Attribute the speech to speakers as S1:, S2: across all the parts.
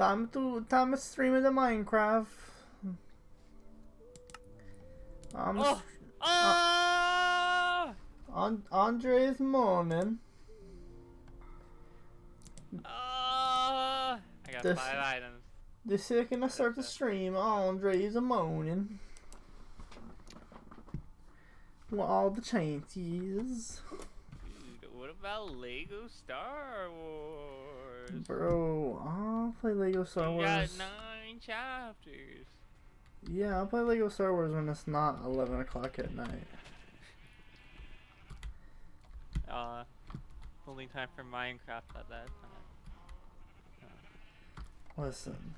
S1: Time to stream the Minecraft.
S2: Oh!
S1: Uh,
S2: Ah!
S1: Andre's moaning.
S2: Ah! I got
S1: This
S2: 5 items.
S1: the second I start the stream, Andre's moaning. What all the chances?
S2: Dude, what about Lego Star Wars?
S1: Bro, I'll play Lego Star
S2: You
S1: Wars.
S2: got 9 chapters.
S1: Yeah, I'll play Lego Star Wars when it's not 11 o'clock at night.
S2: Holding time for Minecraft at that time.
S1: Listen.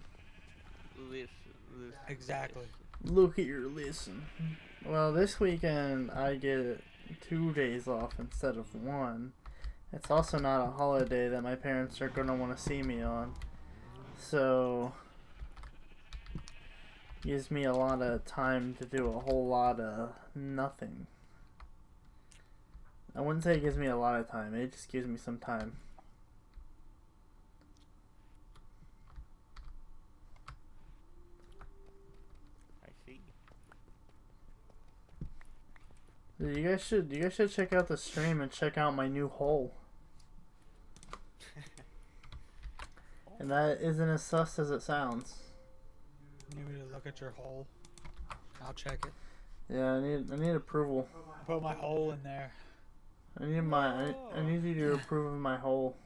S2: Listen.
S3: Exactly.
S1: Look here, listen. Well, this weekend I get 2 days off instead of 1. It's also not a holiday that my parents are going to want to see me on. So, gives me a lot of time to do a whole lot of nothing. I wouldn't say it gives me a lot of time, it just gives me some time.
S2: I see.
S1: You guys should check out the stream and check out my new hole. And that isn't as sus as it sounds.
S3: You need me to look at your hole? I'll check it.
S1: Yeah, I need approval.
S3: Put my hole in there.
S1: I need you to approve of my hole.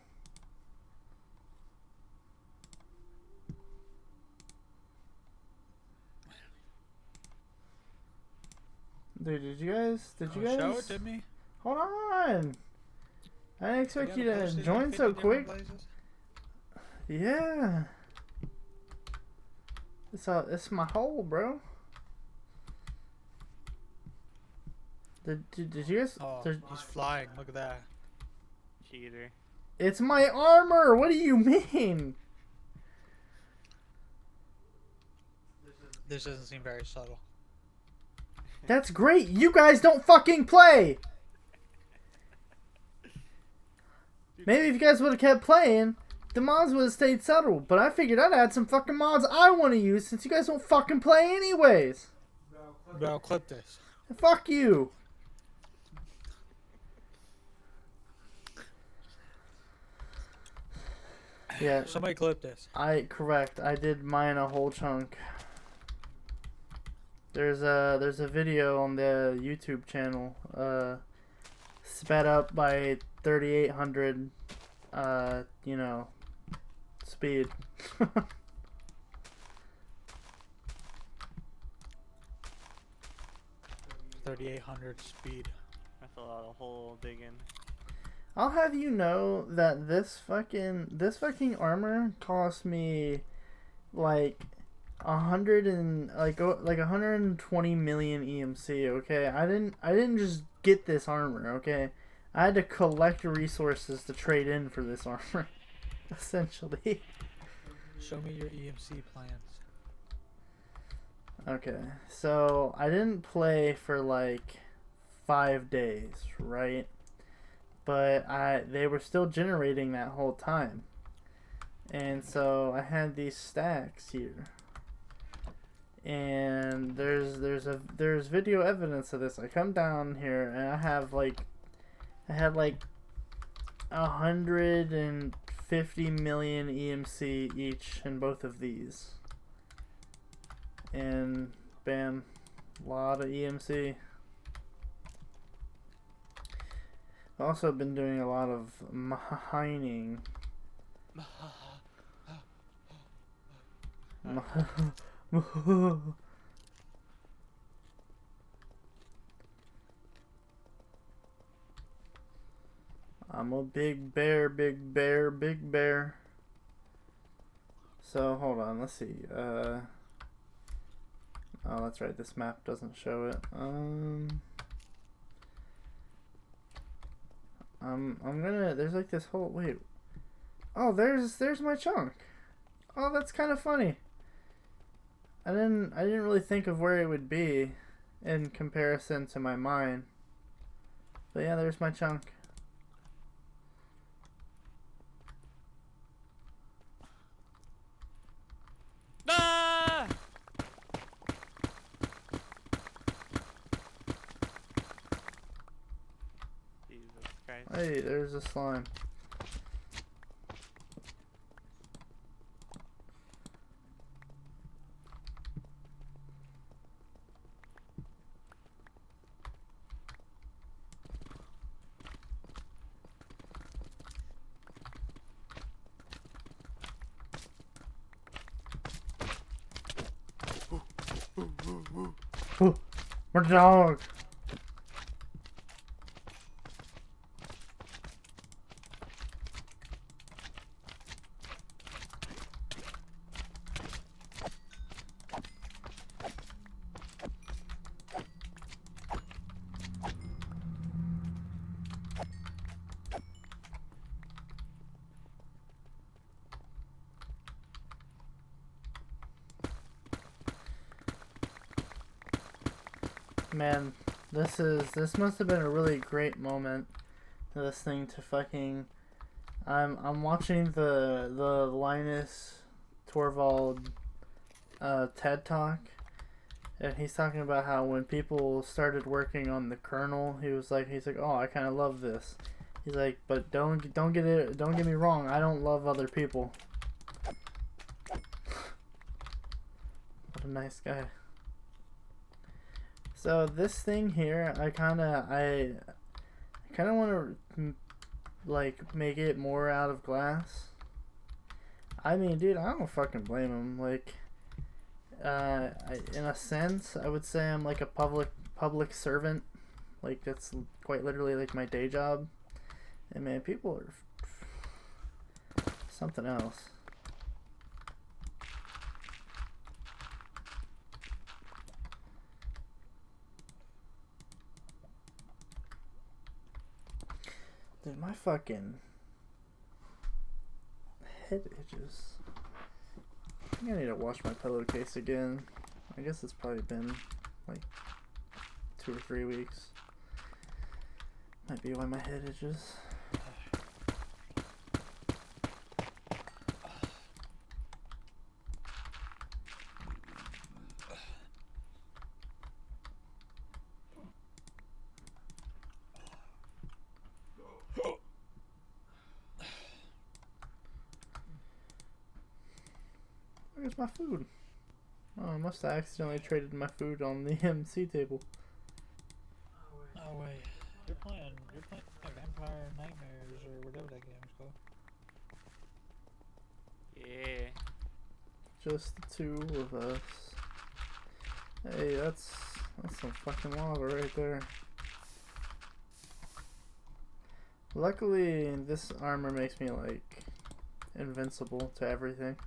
S1: Dude, did you guys
S3: Show it to me.
S1: Hold on. I didn't expect you to
S3: posted in
S1: join
S3: 50
S1: so
S3: different
S1: quick.
S3: places?
S1: Yeah. It's my hole, bro. Did you guys?
S3: Oh, he's flying. Look at that.
S2: Cheater.
S1: It's my armor. What do you mean?
S3: This doesn't seem very subtle.
S1: That's great. You guys don't fucking play. Maybe if you guys would have kept playing, the mods would have stayed subtle. But I figured I'd add some fucking mods I want to use since you guys don't fucking play anyways.
S3: Bro, clip this.
S1: Fuck you. Yeah,
S3: Somebody clip this.
S1: correct. I did mine a whole chunk. There's a video on the YouTube channel, sped up by 3800, speed.
S3: 3800 speed.
S2: That's a lot of hole digging.
S1: I'll have you know that this fucking armor cost me like 120 million EMC. Okay, I didn't just get this armor. Okay, I had to collect resources to trade in for this armor, essentially.
S3: Show me your EMC plans.
S1: Okay, so I didn't play for like 5 days, right? But they were still generating that whole time. And so I had these stacks here. And there's video evidence of this. I come down here and I had like 150 million EMC each in both of these. And bam, a lot of EMC. I've also been doing a lot of mining. I'm a big bear, big bear, big bear. So hold on, let's see. Oh, that's right. This map doesn't show it. I'm gonna. There's like this whole. Wait. Oh, there's my chunk. Oh, that's kind of funny. I didn't really think of where it would be in comparison to my mine. But yeah, there's my chunk.
S2: guys.
S1: Hey, there's a slime. Ooh, my dog. Man, this must have been a really great moment. Listening to fucking, I'm watching the Linus Torvald TED Talk, and he's talking about how when people started working on the kernel, he's like, oh, I kind of love this. He's like, but don't get me wrong, I don't love other people. What a nice guy. So this thing here, I kind of want to like make it more out of glass. I mean, dude, I don't fucking blame him. Like, in a sense, I would say I'm like a public servant. Like, that's quite literally like my day job. And man, people are something else. Dude, my fucking head itches. I think I need to wash my pillowcase again. I guess it's probably been like 2 or 3 weeks. Might be why my head itches. Where's my food? Oh, I must have accidentally traded my food on the MC table.
S3: Oh wait, you're playing Vampire Nightmares or whatever that game is called.
S2: Yeah.
S1: Just the two of us. Hey, that's some fucking lava right there. Luckily, this armor makes me like invincible to everything.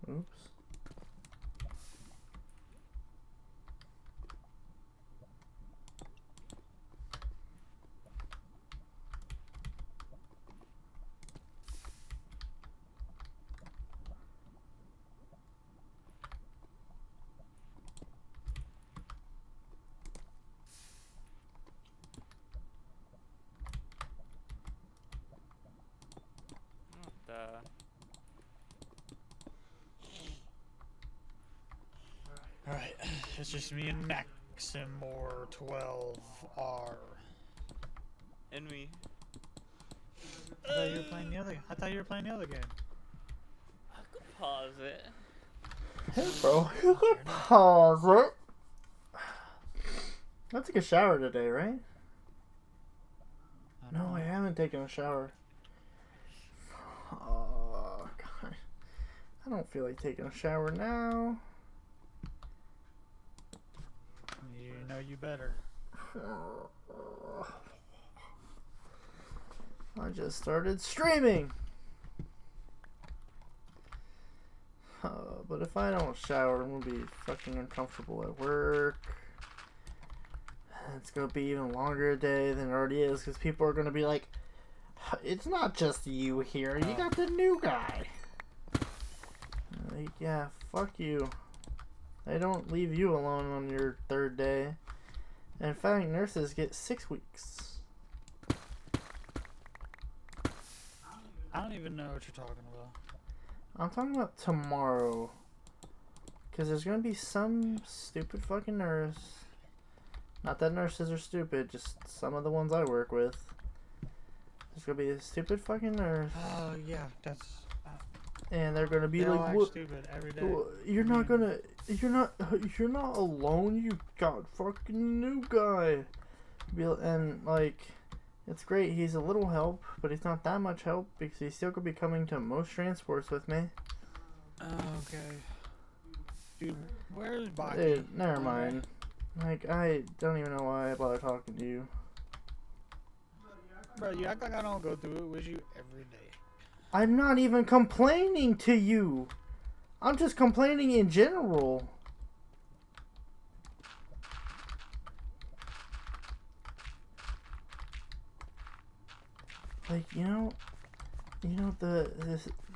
S1: Oops.
S2: What the?
S3: Alright, it's just me and Maximor 12R.
S2: And me.
S3: I thought you were playing the other game.
S2: I could pause it.
S1: Hey, bro, you can pause it. I took a shower today, right? No, I haven't taken a shower. Oh, God. I don't feel like taking a shower now.
S3: You know you better.
S1: I just started streaming. But if I don't shower, I'm gonna be fucking uncomfortable at work. It's gonna be even longer a day than it already is because people are gonna be like, it's not just you here, you got the new guy. Like, yeah, fuck you. They don't leave you alone on your 3rd day. In fact, nurses get 6 weeks.
S3: I don't even know what you're talking about.
S1: I'm talking about tomorrow. Because there's going to be some stupid fucking nurse Not that nurses are stupid, just some of the ones I work with. There's gonna be a stupid fucking nurse.
S3: Oh yeah, that's.
S1: And they're gonna be
S3: They all
S1: like,
S3: act
S1: "What?
S3: stupid every day.
S1: You're not gonna. You're not alone. You got fucking new guy." And like, it's great. He's a little help, but he's not that much help because he's still gonna be coming to most transports with me.
S3: Okay. Dude, where's Baki?
S1: Dude, never mind. Like, I don't even know why I bother talking to you.
S3: Bro, you act like I don't go through it with you every day.
S1: I'm not even complaining to you. I'm just complaining in general. Like,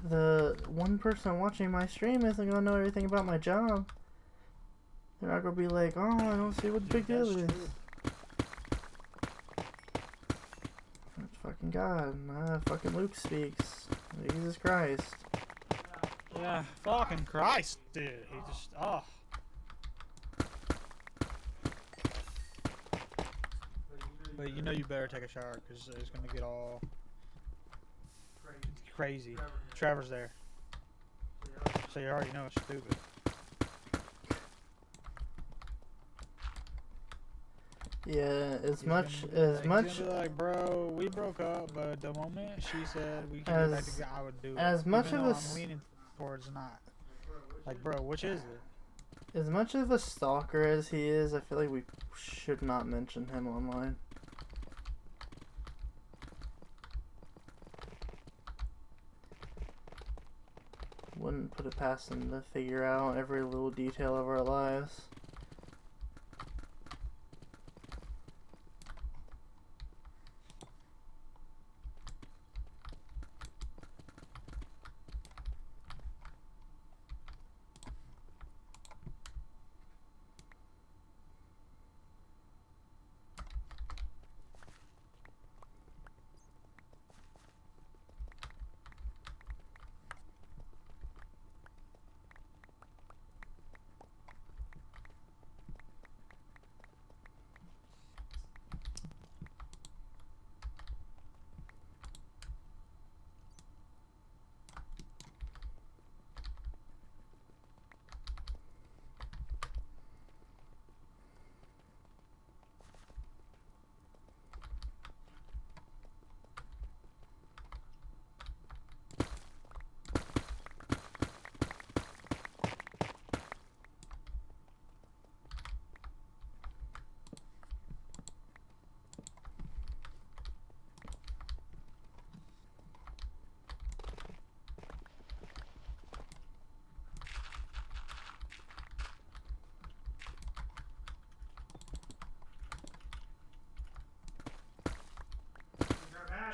S1: the one person watching my stream isn't gonna know everything about my job. They're not gonna be like, oh, I don't see what the big deal is. That's fucking God. Fucking Luke speaks. Jesus Christ.
S3: Yeah, fucking Christ, dude. He just, oh. But you know you better take a shower because it's gonna get all crazy. Trevor's there. So you already know it's stupid.
S1: Yeah,
S3: He's gonna be like, bro, we broke up, but the moment she said we can get back together, I would do it.
S1: As much
S3: Even
S1: of
S3: though
S1: a
S3: I'm leaning towards not. Like, bro, which is it?
S1: As much of a stalker as he is, I feel like we should not mention him online. Wouldn't put it past him to figure out every little detail of our lives.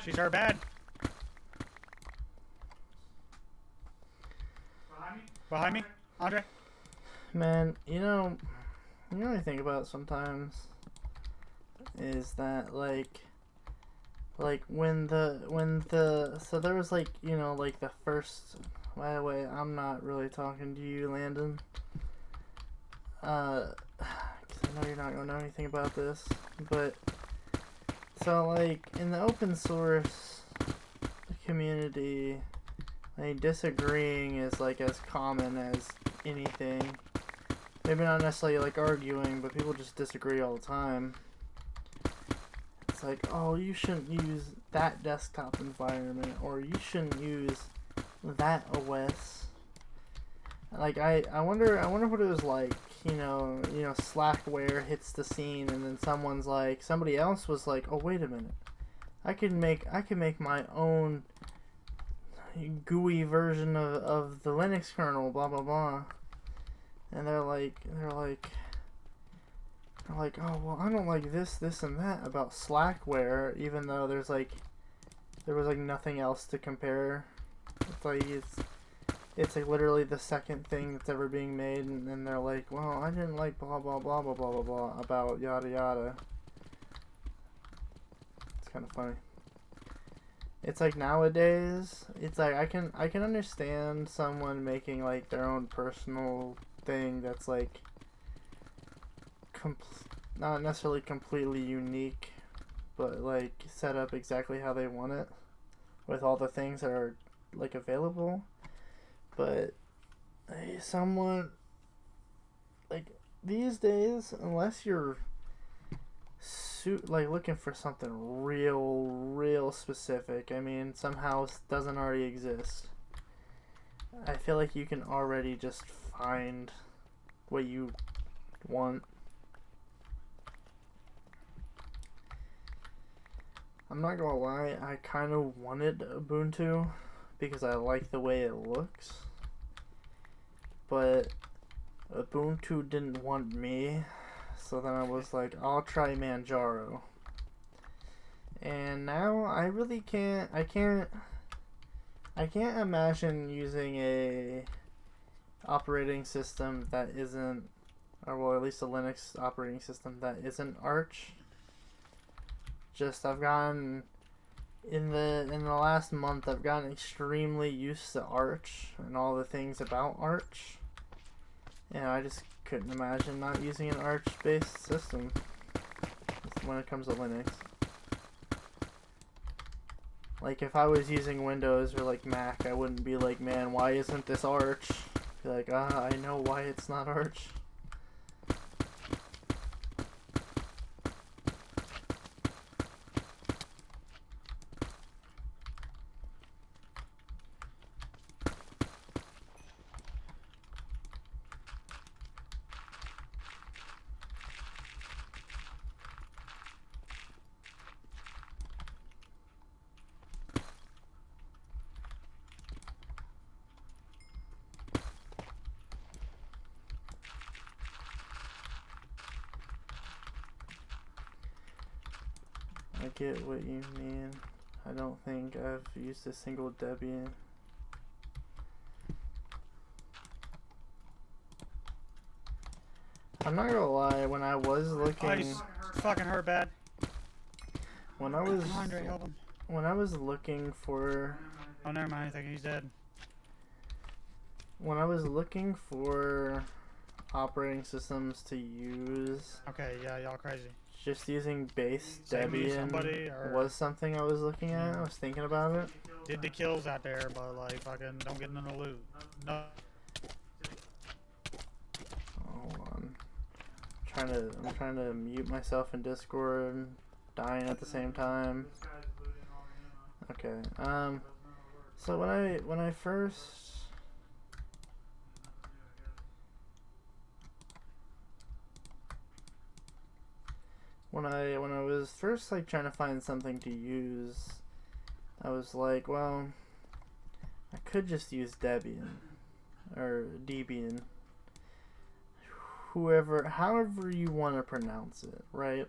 S3: She's her bad. Behind me? Andre?
S1: Man, you know what I think about sometimes is that like when the so there was like, like the first, by the way, I'm not really talking to you, Landon. 'Cause I know you're not gonna know anything about this, but so like in the open source community, like disagreeing is like as common as anything. Maybe not necessarily like arguing, but people just disagree all the time. It's like, oh, you shouldn't use that desktop environment, or you shouldn't use that OS. Like I wonder what it was like, Slackware hits the scene and then somebody else was like, oh, wait a minute, I can make my own GUI version of the Linux kernel, blah blah blah. And they're like, oh, well, I don't like this, and that about Slackware, even though there was like nothing else to compare. It's like literally the second thing that's ever being made, and then they're like, well, I didn't like blah blah blah blah blah blah blah about yada yada. It's kind of funny. It's like nowadays, it's like I can understand someone making like their own personal thing that's like not necessarily completely unique, but like set up exactly how they want it with all the things that are like available. But someone like these days, unless you're like looking for something real specific, I mean, some house doesn't already exist, I feel like you can already just find what you want. I'm not gonna lie, I kind of wanted Ubuntu because I like the way it looks, but Ubuntu didn't want me, so then I was like, I'll try Manjaro. And now I really can't imagine using a operating system that isn't, or well, at least a Linux operating system that isn't Arch. Just I've gotten in the last month, I've gotten extremely used to Arch and all the things about Arch, and I just couldn't imagine not using an Arch-based system when it comes to Linux. Like if I was using Windows or like Mac, I wouldn't be like, man, why isn't this Arch? Be like, I know why it's not Arch. I get what you mean. I don't think I've used a single Debian. I'm not gonna lie, when I was looking...
S3: Oh, he's fucking hurt bad.
S1: When I was...
S3: Andre, help him.
S1: When I was looking for...
S3: Oh, never mind. I think he's dead.
S1: When I was looking for operating systems to use...
S3: Okay, yeah, y'all crazy.
S1: Just using base
S3: Save me
S1: Debian
S3: somebody, or-
S1: was something I was looking at. I was thinking about it.
S3: Did the kills out there, but like fucking don't get into the loot. No.
S1: Hold on. I'm trying to mute myself in Discord, dying at the same time. Okay. So when I first when I was first like trying to find something to use, I was like, well, I could just use Debian or Debian. However you want to pronounce it, right?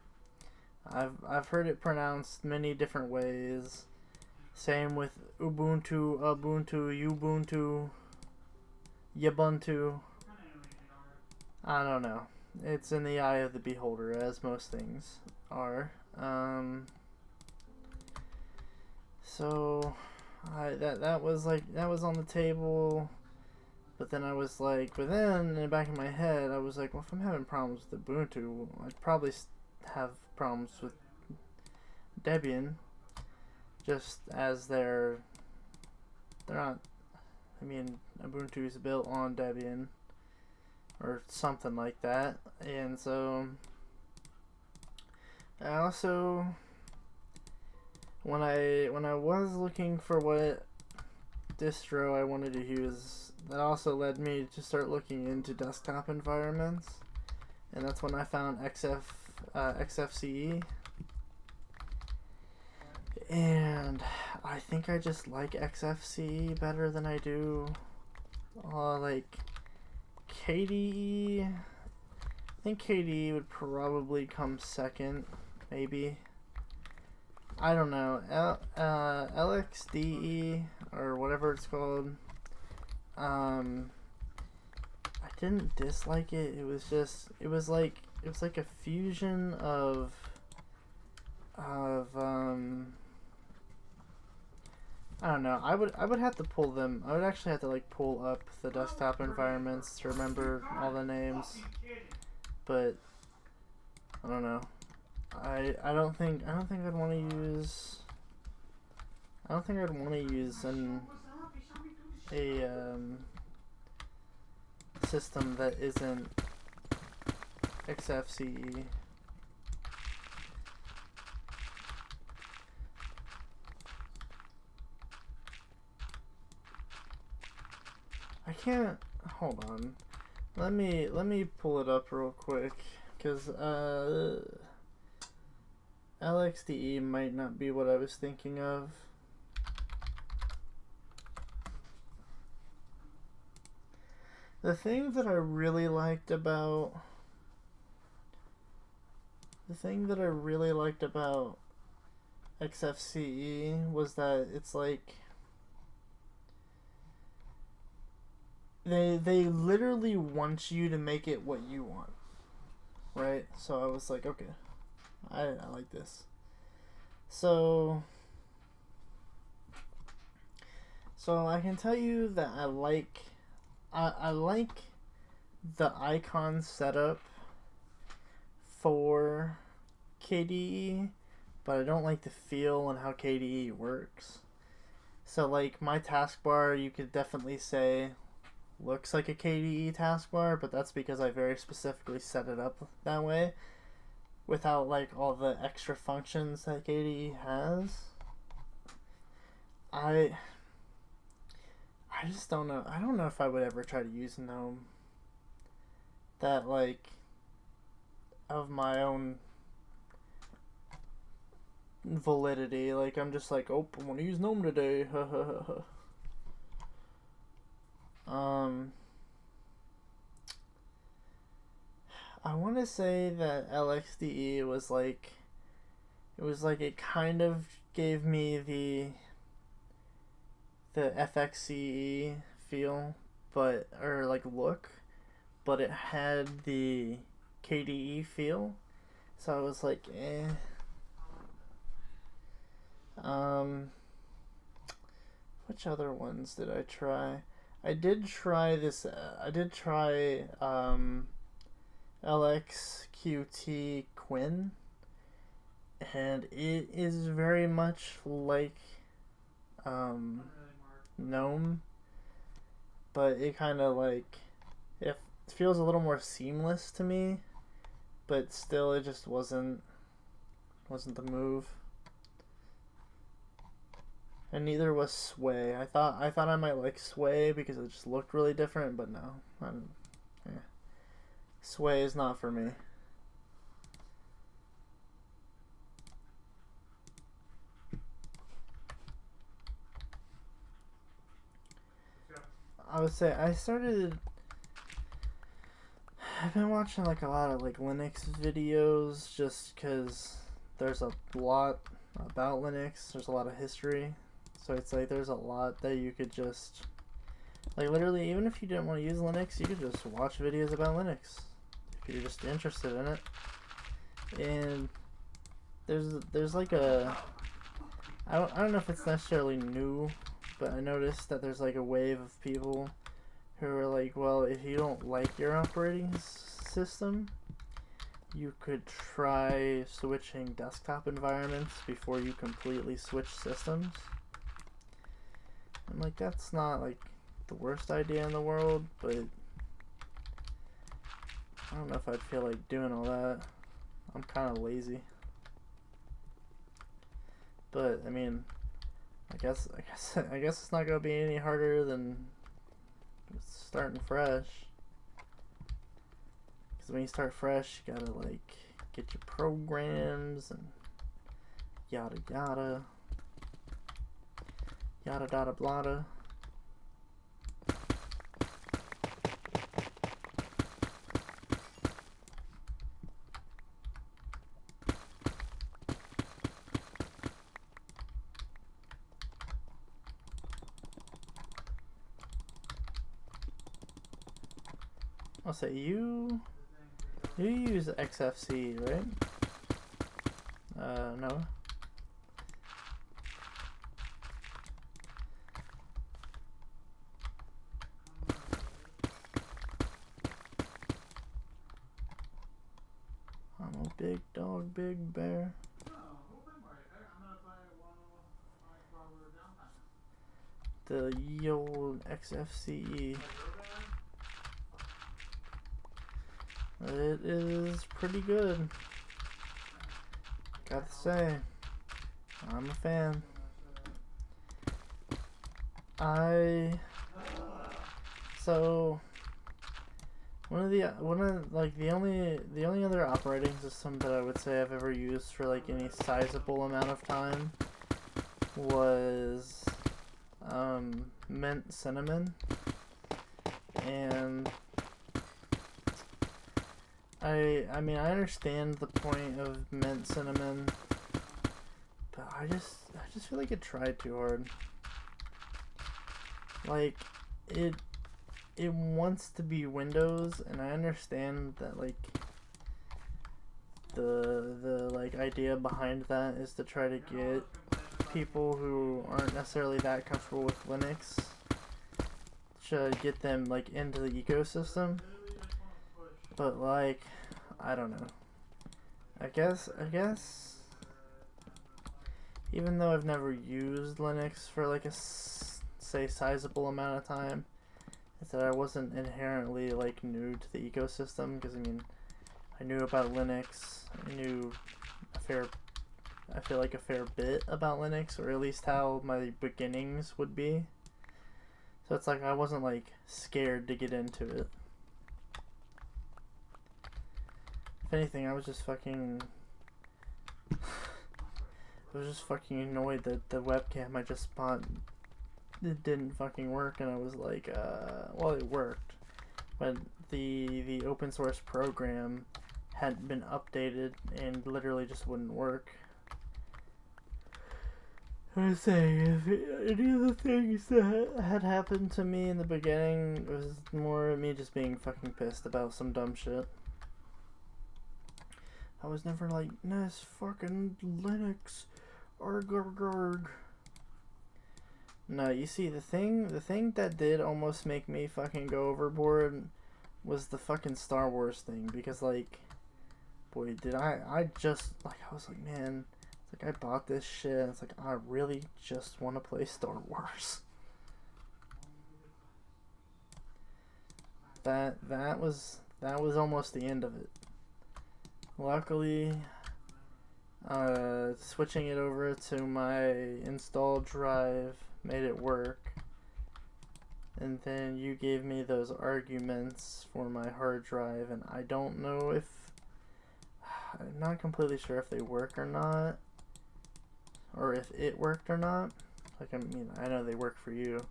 S1: I've heard it pronounced many different ways. Same with Ubuntu, Ubuntu, Ubuntu. I don't know. It's in the eye of the beholder, as most things are. So that was on the table. But then I was like, but then in the back of my head, I was like, well, if I'm having problems with Ubuntu, I'd probably have problems with Debian, just as they're not. I mean, Ubuntu is built on Debian or something like that, and so I also when I was looking for what distro I wanted to use, that also led me to start looking into desktop environments, and that's when I found XFCE, and I think I just like XFCE better than I do like KDE. I think KDE would probably come second, maybe. I don't know. LXDE or whatever it's called. I didn't dislike it. It was like a fusion of I don't know. I would have to pull them. I would actually have to like pull up the desktop environments to remember all the names. But I don't know. I don't think I'd want to use. I don't think I'd want to use a system that isn't XFCE. I can't. Hold on. Let me pull it up real quick, cause LXDE might not be what I was thinking of. The thing that I really liked about XFCE was that it's like they literally want you to make it what you want, right? So I was like, okay, I like this. So I can tell you that I like the icon setup for KDE, but I don't like the feel and how KDE works. So like my taskbar, you could definitely say looks like a KDE taskbar, but that's because I very specifically set it up that way without like all the extra functions that KDE has. I just don't know. I don't know if I would ever try to use GNOME. That like of my own validity. Like I'm just like, oh, I want to use GNOME today. I want to say that LXDE was like, it kind of gave me the FXCE feel, but or like look, but it had the KDE feel, so I was like, eh. Which other ones did I try? I did try this. I did try LXQT Quinn, and it is very much like GNOME, but it kind of like it feels a little more seamless to me, but still it just wasn't the move. And neither was Sway. I thought I might like Sway because it just looked really different, but no. Sway is not for me. I would say I've been watching like a lot of like Linux videos just because there's a lot about Linux. There's a lot of history. So it's like there's a lot that you could just, like literally, even if you didn't want to use Linux, you could just watch videos about Linux if you're just interested in it. And there's like a, I don't know if it's necessarily new, but I noticed that there's like a wave of people who are like, well, if you don't like your operating system, you could try switching desktop environments before you completely switch systems. I'm like, that's not like the worst idea in the world, but I don't know if I'd feel like doing all that. I'm kind of lazy. But I mean, I guess it's not gonna be any harder than starting fresh. Because when you start fresh, you gotta like get your programs and yada yada. Yada yada blada. I'll say you use XFCE, right? No. I'm Big dog, big bear. The ye old XFCE. It is pretty good. Gotta say, I'm a fan. So one of like the only other operating system that I would say I've ever used for like any sizable amount of time was Mint Cinnamon, and I mean I understand the point of Mint Cinnamon, but I just feel like it tried too hard. Like it wants to be Windows, and I understand that like the like idea behind that is to try to get people who aren't necessarily that comfortable with Linux to get them like into the ecosystem. But like I don't know. I guess even though I've never used Linux for like a say sizable amount of time, is that I wasn't inherently like new to the ecosystem, because I mean I knew about Linux, I knew I feel like a fair bit about Linux, or at least how my beginnings would be. So it's like I wasn't like scared to get into it. If anything, I was just fucking annoyed that the webcam I just bought, it didn't fucking work, and I was like, well, it worked, but the open source program hadn't been updated and literally just wouldn't work. I was saying, if any of the things that had happened to me in the beginning was more me just being fucking pissed about some dumb shit. I was never like, Ness fucking Linux, arg arg arg. No, you see, the thing that did almost make me fucking go overboard was the fucking Star Wars thing, because like, boy, did I just, like, I was like, man, it's like I bought this shit, and it's like, I really just want to play Star Wars. That was almost the end of it. Luckily, switching it over to my installed drive made it work, and then you gave me those arguments for my hard drive, and I don't know if, I'm not completely sure if they work or not, or if it worked or not. Like, I mean, I know they work for you,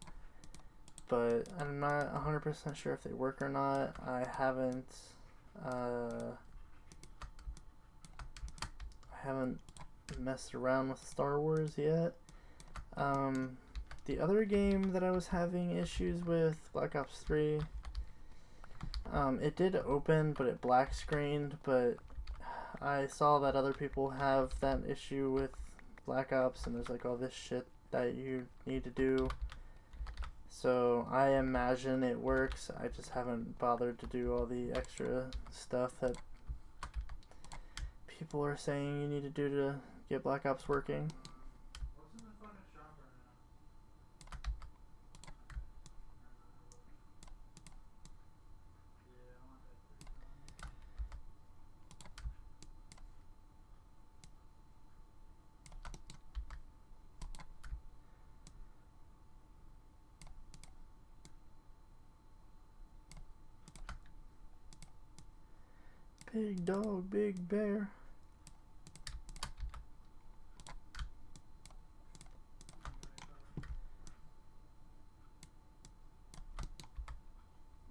S1: but I'm not 100% sure if they work or not. I haven't messed around with Star Wars yet. The other game that I was having issues with, Black Ops 3, it did open, but it black screened, but I saw that other people have that issue with Black Ops, and there's like all this shit that you need to do. So I imagine it works. I just haven't bothered to do all the extra stuff that people are saying you need to do to get Black Ops working. Big dog, big bear.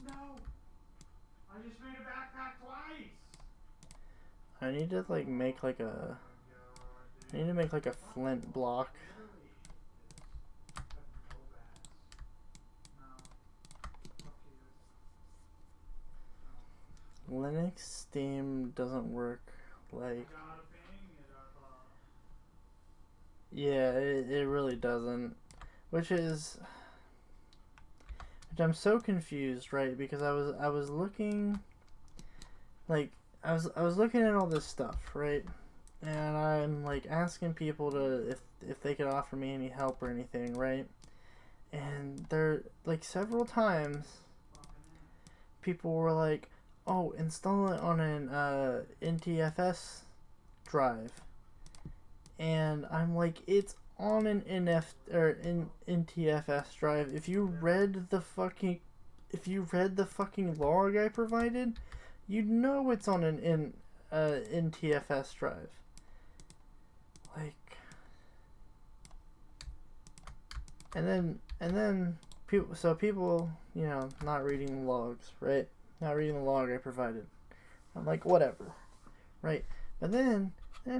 S4: No! I just made a backpack twice!
S1: I need to like make like a, I need to make like a flint block. Linux Steam doesn't work like, yeah, it really doesn't, which I'm so confused, right? Because I was looking, like, I was looking at all this stuff, right? And I'm like asking people to if they could offer me any help or anything, right? And there like several times people were like, "Oh, install it on an NTFS drive." And I'm like, "It's on an NTFS drive. If you read the fucking log I provided, you'd know it's on an NTFS drive." Like, and then people, you know, not reading the logs, right? Not reading the log I provided. I'm like, whatever, right? But then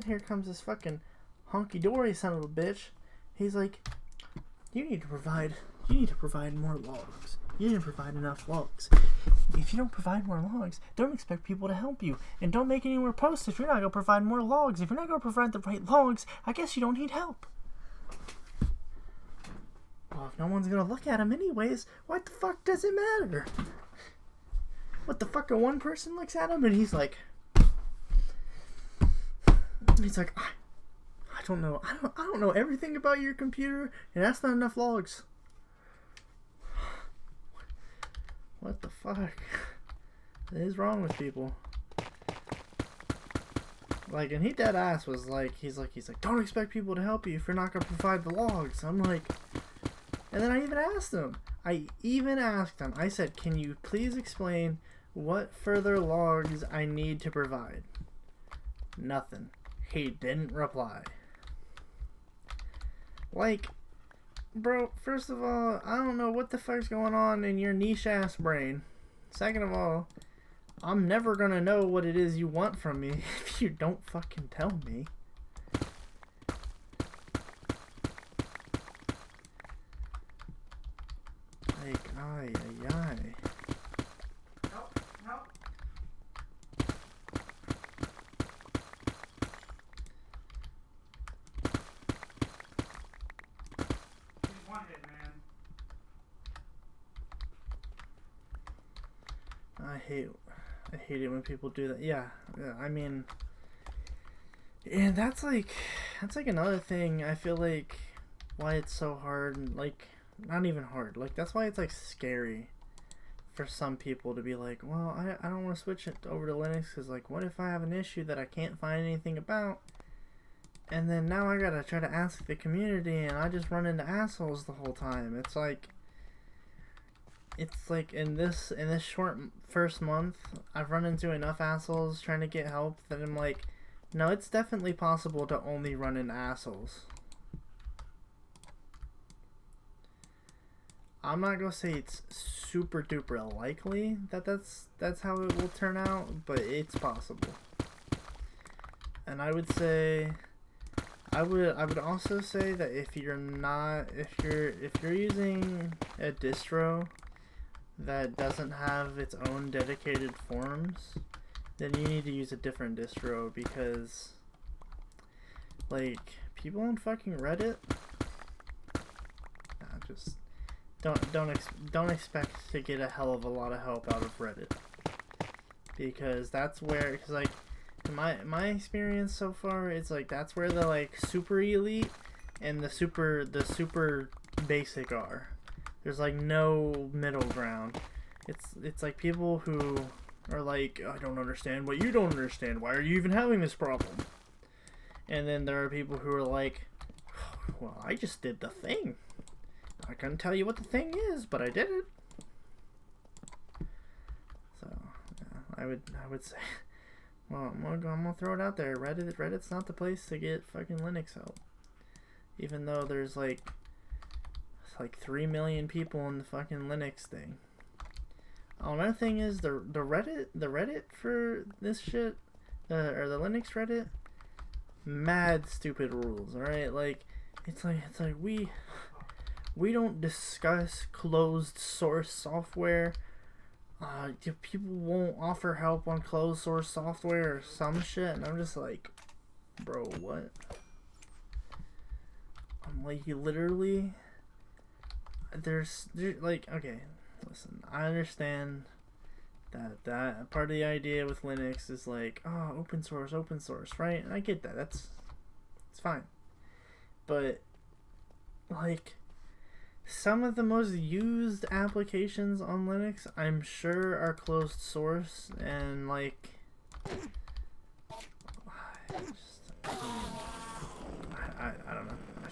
S1: here comes this fucking honky dory son of a bitch. He's like, you need to provide more logs. You didn't provide enough logs. If you don't provide more logs, don't expect people to help you. And don't make any more posts if you're not going to provide more logs. If you're not going to provide the right logs, I guess you don't need help. Well, if no one's going to look at them anyways, what the fuck does it matter? What the fuck, one person looks at him and he's like, I don't know. I don't know everything about your computer, and that's not enough logs. What the fuck? What is wrong with people? Like, and he dead ass was like, he's like, don't expect people to help you if you're not gonna provide the logs. I'm like, and then I even asked him. I said, can you please explain what further logs I need to provide? Nothing. He didn't reply. Like, bro, first of all, I don't know what the fuck's going on in your niche ass brain. Second of all, I'm never gonna know what it is you want from me if you don't fucking tell me. Like, ay.
S4: Help, help. He's one hit, man.
S1: I hate it when people do that. Yeah, I mean, and that's like another thing. I feel like why it's so hard, and like not even hard. Like that's why it's like scary for some people to be like, well, I don't want to switch it over to Linux because like, what if I have an issue that I can't find anything about, and then now I gotta try to ask the community, and I just run into assholes the whole time. It's like in this short first month, I've run into enough assholes trying to get help that I'm like, no, it's definitely possible to only run into assholes. I'm not gonna say it's super duper likely that that's how it will turn out, but it's possible. And I would say, I would also say that if you're using a distro that doesn't have its own dedicated forums, then you need to use a different distro, because like people on fucking Reddit, just don't expect to get a hell of a lot of help out of Reddit, because that's where, because like in my experience so far, it's like that's where the like super elite and the super basic are. There's like no middle ground. It's like people who are like, I don't understand what you don't understand. Why are you even having this problem? And then there are people who are like, well, I just did the thing. I couldn't tell you what the thing is, but I did it. So yeah, I would say, well, I'm gonna throw it out there. Reddit's not the place to get fucking Linux help. Even though there's like 3 million people in the fucking Linux thing. Oh, another thing is the Reddit for this shit, or the Linux Reddit, mad stupid rules. All right, like it's like we don't discuss closed source software. People won't offer help on closed source software or some shit, and I'm just like, bro, what? I'm like, you literally. There's like, okay, listen, I understand That part of the idea with Linux is like, oh, open source, right? And I get that. It's fine. But like some of the most used applications on Linux, I'm sure, are closed source, and like I don't know. I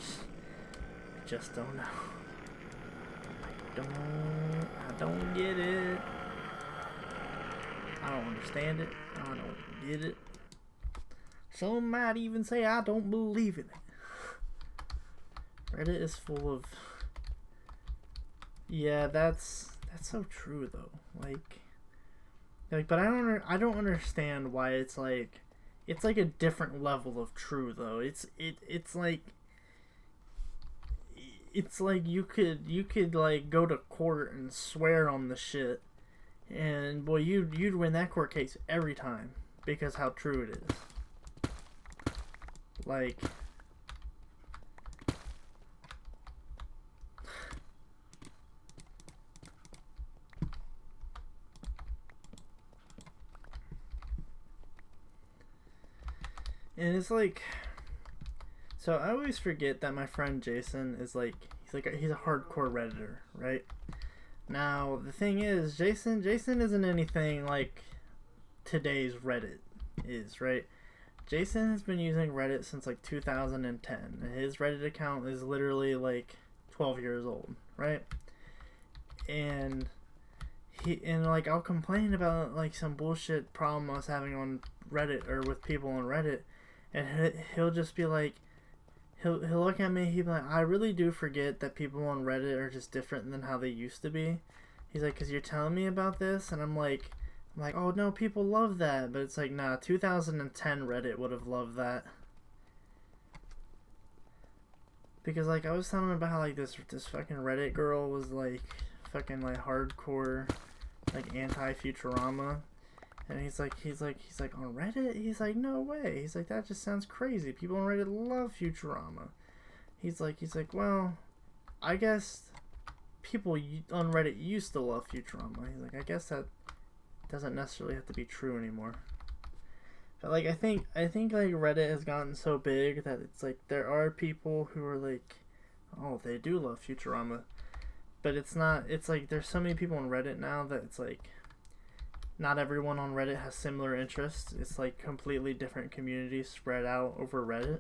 S1: just don't know. I don't get it. I don't understand it. I don't get it. Some might even say I don't believe in it. Reddit is full of... Yeah, that's so true though. Like, but I don't understand why it's like a different level of true though. It's like you could like go to court and swear on the shit, and boy, you'd win that court case every time because how true it is. Like, and it's like, so I always forget that my friend Jason is like, he's a hardcore Redditor, right? Now the thing is, Jason isn't anything like today's Reddit is, right? Jason has been using Reddit since like 2010. And his Reddit account is literally like 12 years old, right? And like I'll complain about like some bullshit problem I was having on Reddit or with people on Reddit, and he'll just be like, he'll look at me, he'll be like, I really do forget that people on Reddit are just different than how they used to be. He's like, because you're telling me about this, and I'm like, oh no, people love that, but it's like, nah, 2010 Reddit would have loved that. Because like I was telling him about how like this fucking Reddit girl was like fucking like hardcore like anti-Futurama, and he's like on Reddit, he's like, no way, he's like, that just sounds crazy, people on Reddit love Futurama. He's like, well, I guess people on Reddit used to love Futurama. He's like, I guess that doesn't necessarily have to be true anymore. But like I think like Reddit has gotten so big that it's like there are people who are like, oh, they do love Futurama, but it's like there's so many people on Reddit now that it's like not everyone on Reddit has similar interests. It's like completely different communities spread out over Reddit.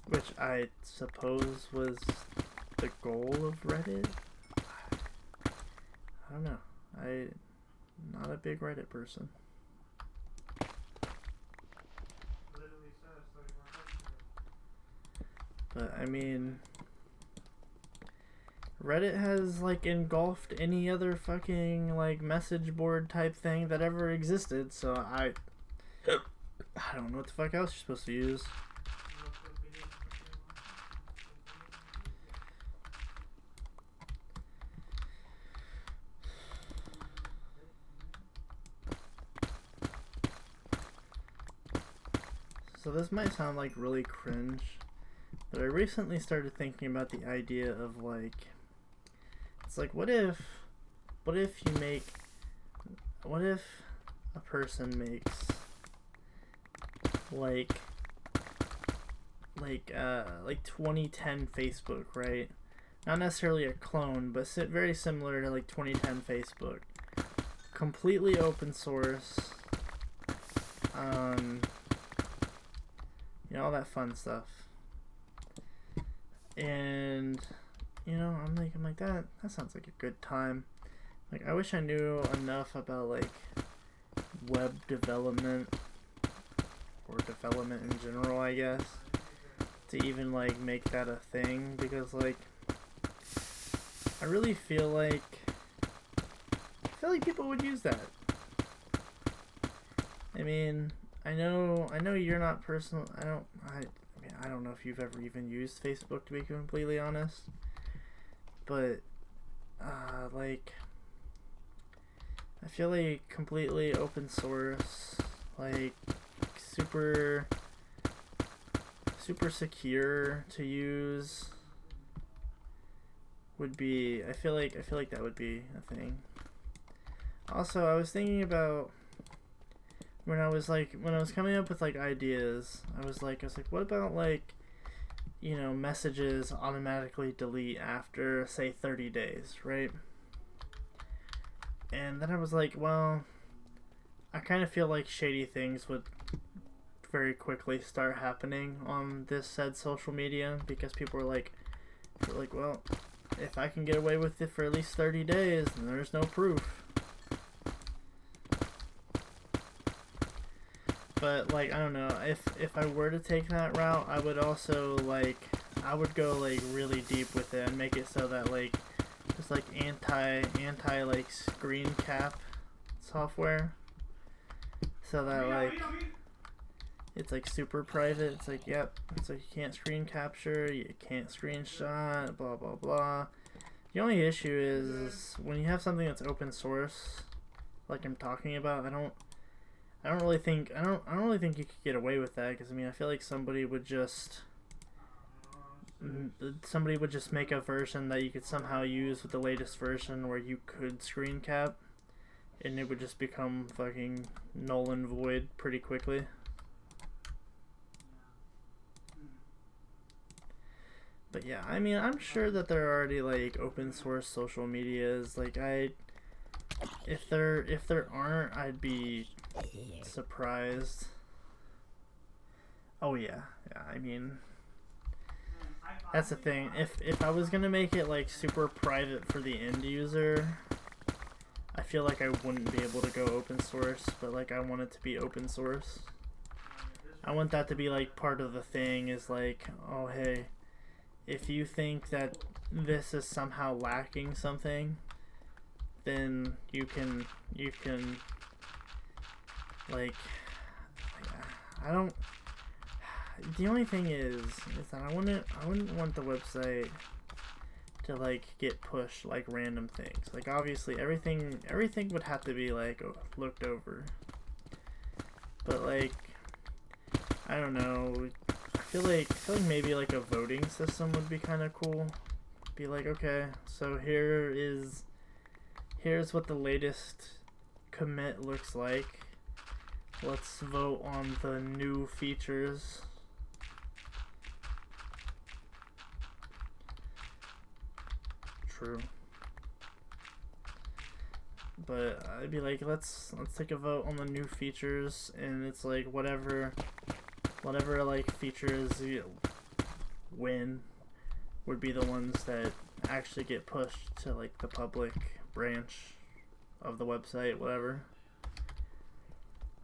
S1: Which I suppose was the goal of Reddit. I don't know. I'm not a big Reddit person. But I mean, Reddit has like engulfed any other fucking like message board type thing that ever existed, so I don't know what the fuck else you're supposed to use. So this might sound like really cringe, but I recently started thinking about the idea of like, it's like, what if a person makes like 2010 Facebook, right? Not necessarily a clone, but very similar to like 2010 Facebook. Completely open source. You know, all that fun stuff. And you know, I'm like that sounds like a good time. Like, I wish I knew enough about like web development or development in general, I guess, to even like make that a thing, because like I really feel like people would use that. I mean, I know you're not personal. I don't know if you've ever even used Facebook, to be completely honest. But like, I feel like completely open source, like super secure to use, would be. I feel like that would be a thing. Also, I was thinking about when I was coming up with like ideas. I was like, what about like, you know, messages automatically delete after say 30 days, right? And then I was like, well, I kind of feel like shady things would very quickly start happening on this said social media because people were like, well, if I can get away with it for at least 30 days, then there's no proof. But like, I don't know, if I were to take that route, I would also like, I would go like really deep with it and make it so that like, just like anti like screen cap software, so that like it's like super private. It's like, yep, it's like you can't screen capture, you can't screenshot, blah blah blah. The only issue is when you have something that's open source, like I'm talking about. I don't really think you could get away with that, because I mean, I feel like somebody would just make a version that you could somehow use with the latest version where you could screen cap, and it would just become fucking null and void pretty quickly. But yeah, I mean, I'm sure that there are already like open source social medias. Like if there aren't, I'd be surprised. Oh yeah, I mean, that's the thing. If I was gonna make it like super private for the end user, I feel like I wouldn't be able to go open source, but like I want it to be open source. I want that to be like part of the thing, is like, oh hey, if you think that this is somehow lacking something, then you can like, I don't, the only thing is that I wouldn't want the website to like get pushed like random things. Like obviously everything would have to be like looked over, but like, I don't know, I feel like maybe like a voting system would be kind of cool. Be like, okay, so here's what the latest commit looks like. Let's vote on the new features. True. But I'd be like, let's take a vote on the new features, and it's like whatever like features win would be the ones that actually get pushed to like the public branch of the website, whatever.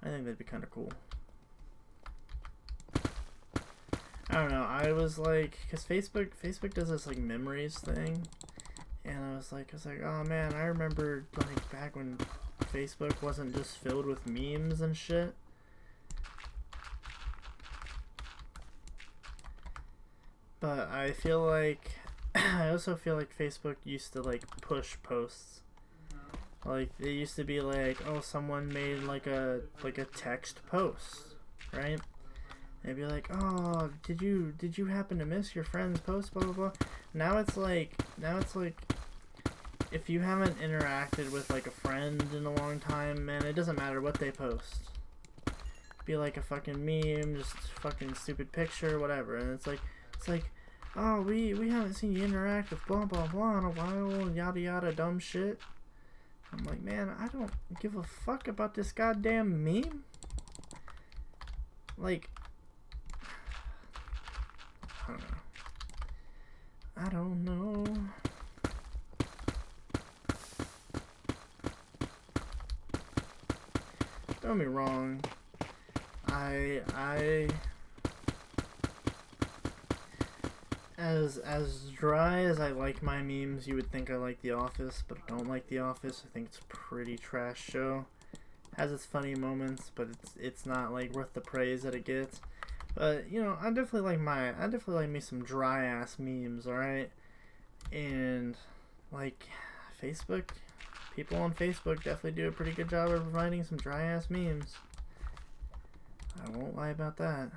S1: I think that'd be kind of cool. I don't know, I was like, because Facebook does this like memories thing, and I was like, oh man, I remember like back when Facebook wasn't just filled with memes and shit. But I feel like I also feel like Facebook used to like push posts. Like it used to be like, oh, someone made like a text post, right? They'd be like, oh, did you happen to miss your friend's post, blah blah blah. Now it's like if you haven't interacted with like a friend in a long time, man, it doesn't matter what they post. Be like a fucking meme, just fucking stupid picture, whatever, and it's like, oh, we haven't seen you interact with blah blah blah in a while, yada yada, dumb shit. I'm like, man, I don't give a fuck about this goddamn meme. Like, I don't know. Don't get me wrong. As dry as I like my memes, you would think I like The Office, but I don't like The Office. I think it's a pretty trash show. Has its funny moments, but it's not like worth the praise that it gets. But you know, I definitely like me some dry ass memes, alright? And like Facebook, people on Facebook definitely do a pretty good job of providing some dry ass memes. I won't lie about that.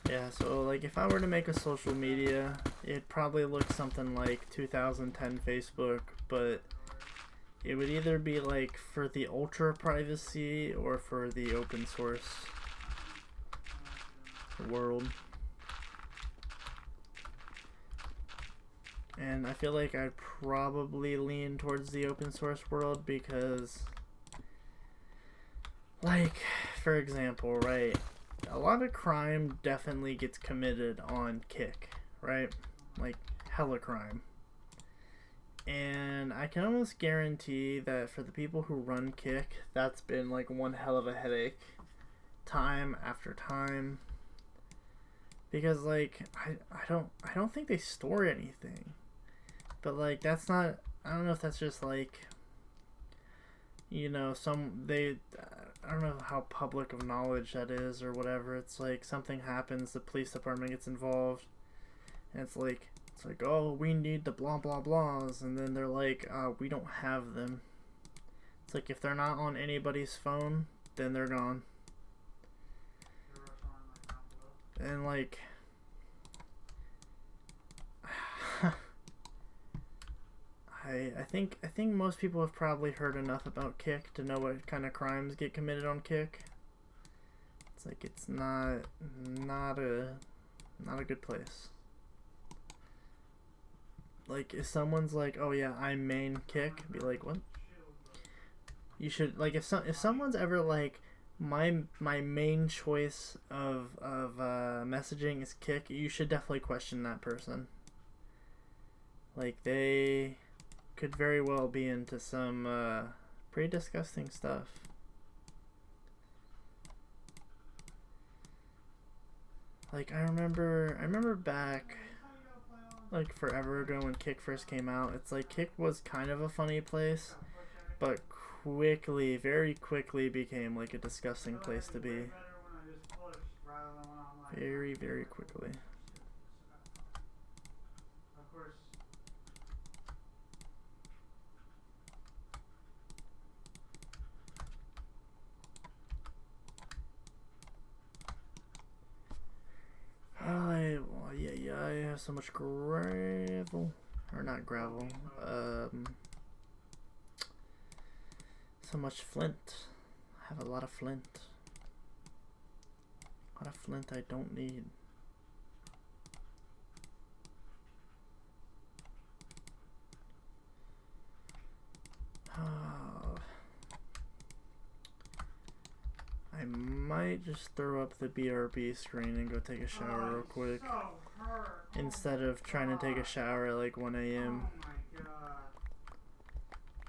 S1: Yeah, so like if I were to make a social media, it'd probably look something like 2010 Facebook, but it would either be like for the ultra privacy or for the open source world. And I feel like I'd probably lean towards the open source world because, like, for example, right, a lot of crime definitely gets committed on Kick, right? Like, hella crime. And I can almost guarantee that for the people who run Kick, that's been like one hell of a headache, time after time. Because like I don't think they store anything. But like that's not, I don't know if that's just like, you know, I don't know how public of knowledge that is or whatever. It's like something happens, the police department gets involved, and it's like, oh, we need the blah blah blahs, and then they're like, we don't have them. It's like if they're not on anybody's phone, then they're gone. And like I think most people have probably heard enough about Kick to know what kind of crimes get committed on Kick. It's like it's not a good place. Like if someone's like, "Oh yeah, I main Kick," be like, "What?" You should like if someone's ever like my main choice of messaging is Kick, you should definitely question that person. Like they could very well be into some pretty disgusting stuff. Like I remember back like forever ago when Kick first came out, it's like Kick was kind of a funny place, but very quickly became like a disgusting place to be. Very, very quickly. I have so much gravel, or not gravel, so much flint. I have a lot of flint. A lot of flint I don't need. I might just throw up the BRB screen and go take a shower real quick. Instead of trying to take a shower at like 1 a.m.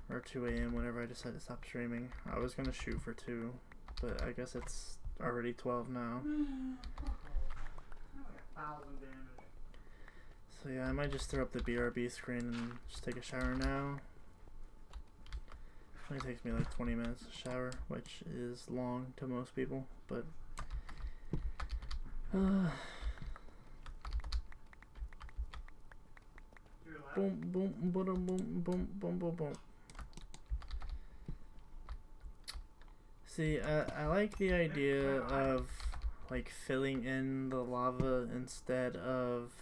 S1: or 2 a.m. whenever I decide to stop streaming. I was gonna shoot for 2, but I guess it's already 12 now. So yeah, I might just throw up the BRB screen and just take a shower now. It only takes me like 20 minutes to shower, which is long to most people, but boom, boom, boom, boom, boom, boom, boom, boom. See, I like the idea of like filling in the lava instead of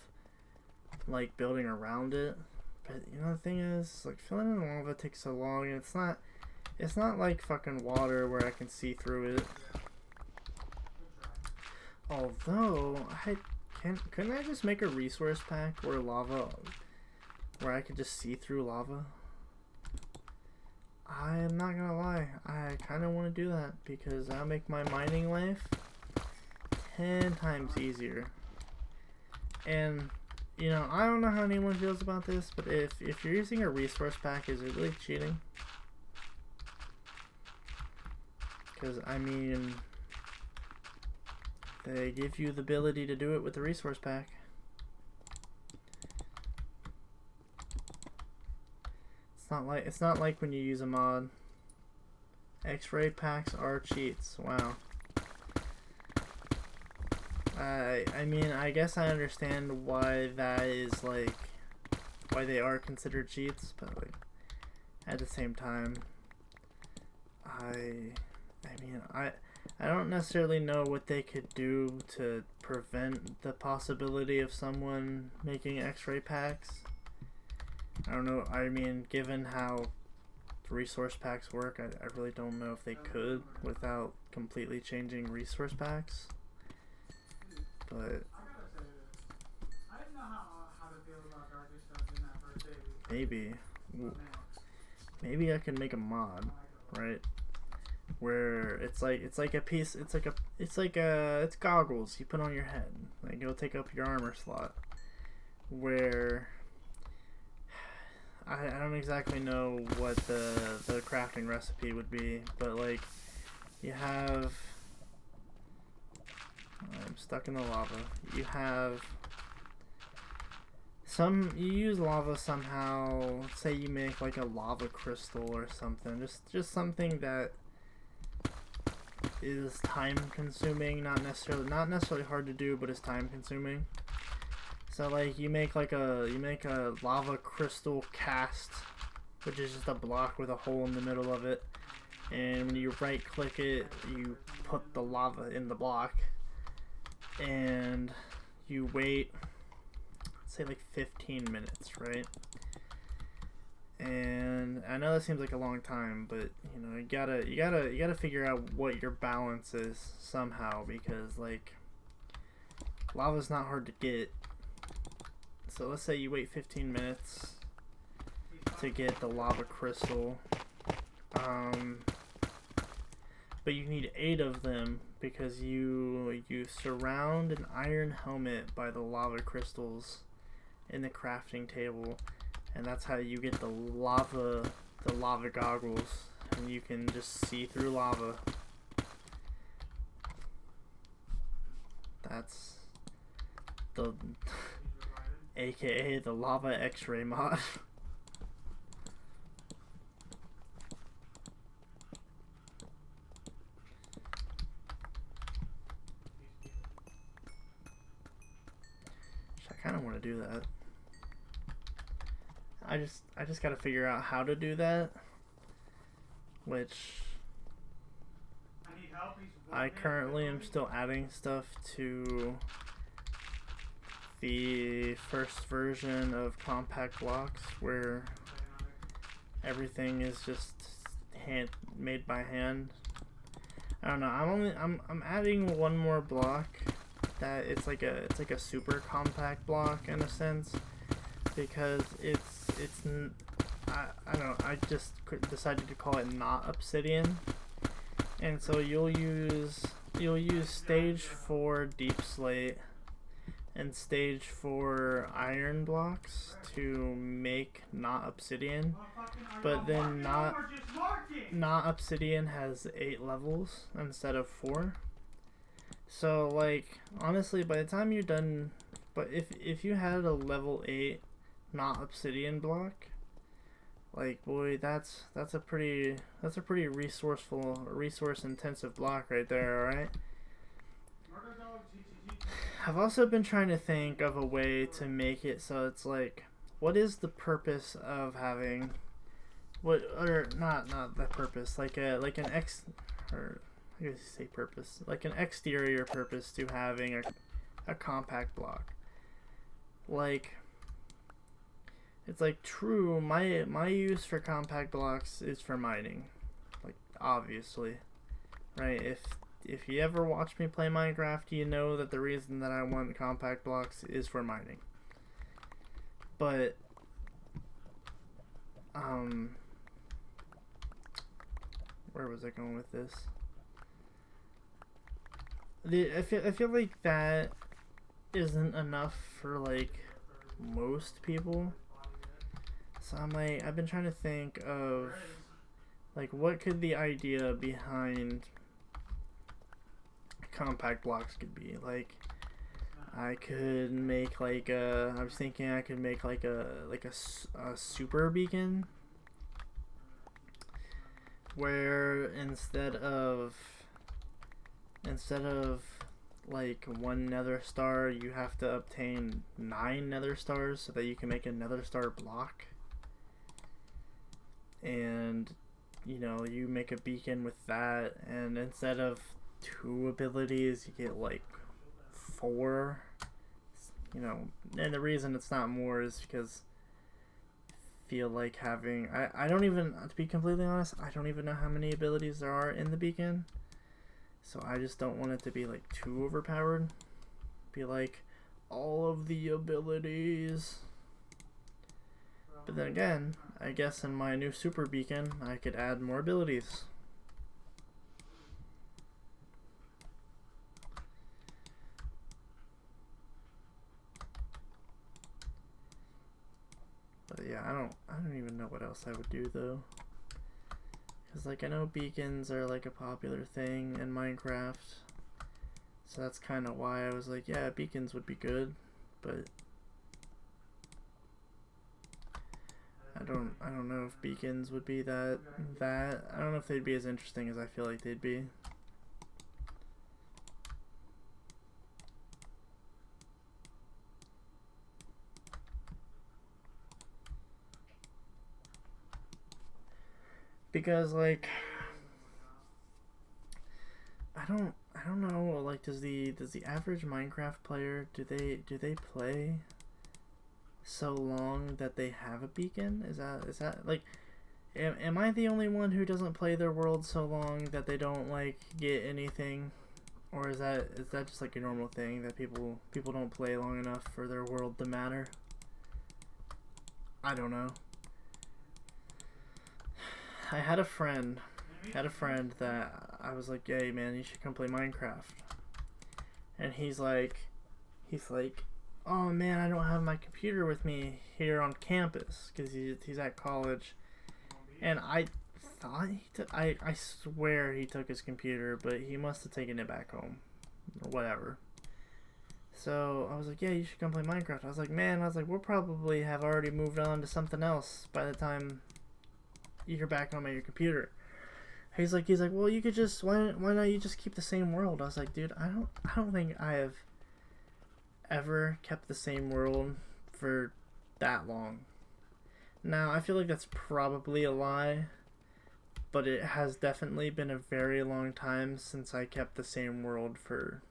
S1: like building around it. But you know the thing is, like filling in the lava takes so long, and it's not like fucking water where I can see through it. Although couldn't I just make a resource pack where I could just see through lava? I am not gonna lie, I kind of want to do that because that'll make my mining life 10 times easier. And you know, I don't know how anyone feels about this, but if you're using a resource pack, is it really cheating? Because I mean, they give you the ability to do it with the resource pack. It's not like when you use a mod. X-ray packs are cheats. Wow. I mean, I guess I understand why that is like why they are considered cheats, but like at the same time, I mean, I don't necessarily know what they could do to prevent the possibility of someone making X-ray packs. I don't know. I mean, given how resource packs work, I really don't know if they could without completely changing resource packs. But
S4: I gotta say this. I didn't know how to feel about Darkest Dungeon that first day.
S1: maybe,
S4: Man,
S1: maybe I can make a mod, right? Where it's like a piece, it's goggles you put on your head, like it'll take up your armor slot. Where I don't exactly know what the crafting recipe would be, but like you have, I'm stuck in the lava. You have you use lava somehow. Say you make like a lava crystal or something, just something that is time consuming, not necessarily hard to do, but is time consuming. So like you make a lava crystal cast, which is just a block with a hole in the middle of it, and when you right click it, you put the lava in the block, and you wait, say like 15 minutes, right? And I know that seems like a long time, but you know, you gotta figure out what your balance is somehow, because like lava's not hard to get. So let's say you wait 15 minutes to get the lava crystal, but you need 8 of them because you surround an iron helmet by the lava crystals in the crafting table, and that's how you get the lava goggles, and you can just see through lava. That's the aka the lava X-ray mod. I kind of want to do that. I just got to figure out how to do that, which
S4: I need help.
S1: I currently am still adding stuff to the first version of Compact Blocks, where everything is just made by hand. I don't know. I'm adding one more block that it's like a super compact block in a sense, because I don't know, I just decided to call it not obsidian, and so you'll use stage 4 deep slate and stage 4 iron blocks to make not obsidian, but then not obsidian has 8 levels instead of 4. So like honestly, by the time you're done, but if you had a level 8 not obsidian block, like boy, that's a pretty resource intensive block right there, alright? I've also been trying to think of a way to make it so it's like, what is the purpose of having not the purpose, like an exterior purpose to having a compact block. Like, it's like, true, my use for compact blocks is for mining, like obviously, right? If you ever watch me play Minecraft, you know that the reason that I want compact blocks is for mining. But where was I going with this? I feel like that isn't enough for like most people. So I'm like, I've been trying to think of like, what could the idea behind compact blocks could be. Like, I could make like I was thinking I could make like a super beacon, where instead of like 1 nether star, you have to obtain 9 nether stars so that you can make a nether star block. And you know, you make a beacon with that, and instead of 2 abilities, you get like 4. You know, and the reason it's not more is because I feel like having I don't even, to be completely honest, I don't even know how many abilities there are in the beacon. So I just don't want it to be like too overpowered. Be like all of the abilities. But then again, I guess in my new super beacon I could add more abilities. But yeah, I don't even know what else I would do though. Cause like I know beacons are like a popular thing in Minecraft. So that's kind of why I was like, yeah, beacons would be good, but I don't know if beacons would be that I don't know if they'd be as interesting as I feel like they'd be. Because like I don't know, like does the average Minecraft player, do they play so long that they have a beacon? Is that like am I the only one who doesn't play their world so long that they don't like get anything? Or is that just like a normal thing that people don't play long enough for their world to matter? I don't know. I had a friend that I was like, hey man, you should come play Minecraft. And he's like, oh man, I don't have my computer with me here on campus because he's at college. And I thought I swear he took his computer, but he must have taken it back home or whatever. So I was like, yeah, you should come play Minecraft. I was like, we'll probably have already moved on to something else by the time you're back home at your computer. He's like, well, you could just, why not you just keep the same world? I was like, dude, I don't think I have ever kept the same world for that long. Now, I feel like that's probably a lie, but it has definitely been a very long time since I kept the same world for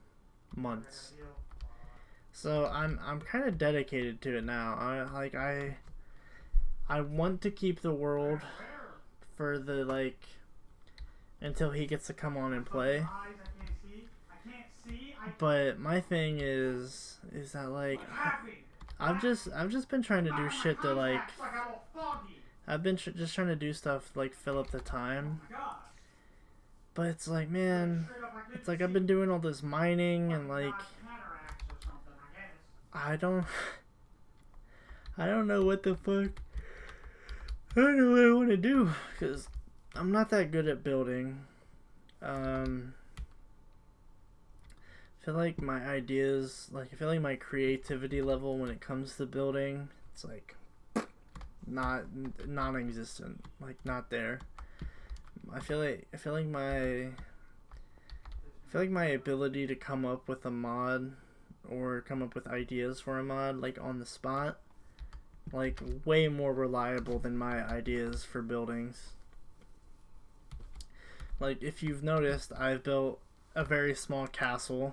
S1: months. So I'm kind of dedicated to it now. I want to keep the world for the like until he gets to come on and play. But my thing is that like I've just been trying to do shit to like I've been just trying to do stuff like fill up the time. But it's like, man, it's like I've been doing all this mining and like I don't know what the fuck. I don't know what I want to do because I'm not that good at building. I feel like my ideas, like I feel like my creativity level when it comes to building, it's like non-existent, like not there. I feel like my ability to come up with a mod or come up with ideas for a mod like on the spot, like way more reliable than my ideas for buildings. Like if you've noticed, I've built a very small castle,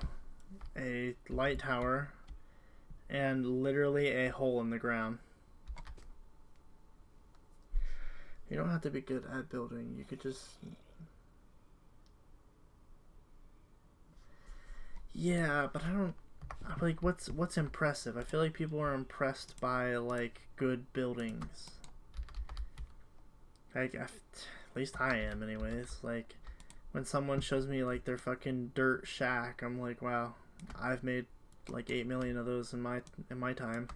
S1: a light tower, and literally a hole in the ground. You don't have to be good at building, you could just... Yeah, but I don't... Like, what's impressive? I feel like people are impressed by, like, good buildings. Like, at least I am, anyways. Like, when someone shows me, like, their fucking dirt shack, I'm like, wow, I've made, like, 8 million of those in my time.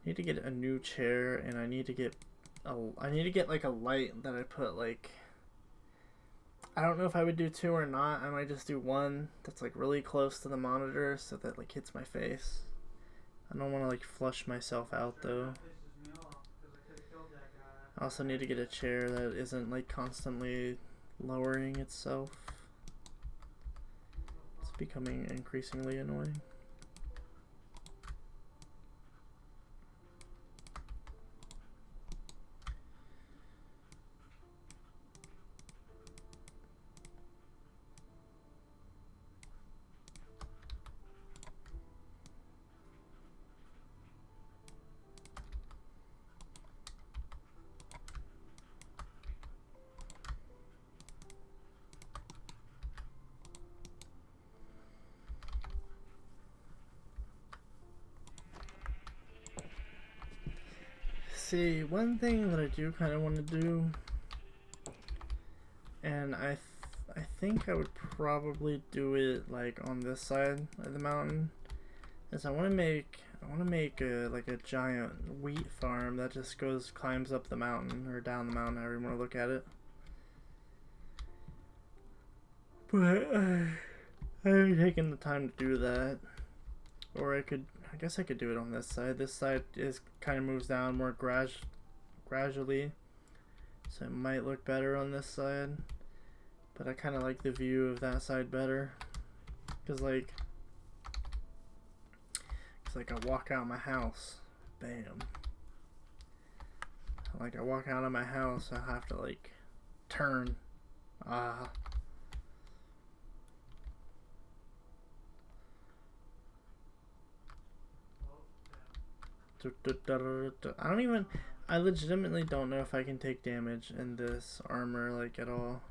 S1: I need to get a new chair, and I need to get like a light that I put like, I don't know if I would do 2 or not. I might just do 1 that's like really close to the monitor so that like hits my face. I don't want to like flush myself out though. I also need to get a chair that isn't like constantly lowering itself. It's becoming increasingly annoying. See, one thing that I do kind of want to do, and I think I would probably do it like on this side of the mountain, is I want to make a like a giant wheat farm that just climbs up the mountain or down the mountain, however you want to look at it. But I haven't taken the time to do that. Or I guess I could do it on this side. This side kind of moves down more gradually, so it might look better on this side. But I kind of like the view of that side better, cause like I walk out of my house, bam. Like I walk out of my house, I have to like turn, ah. I legitimately don't know if I can take damage in this armor, like, at all.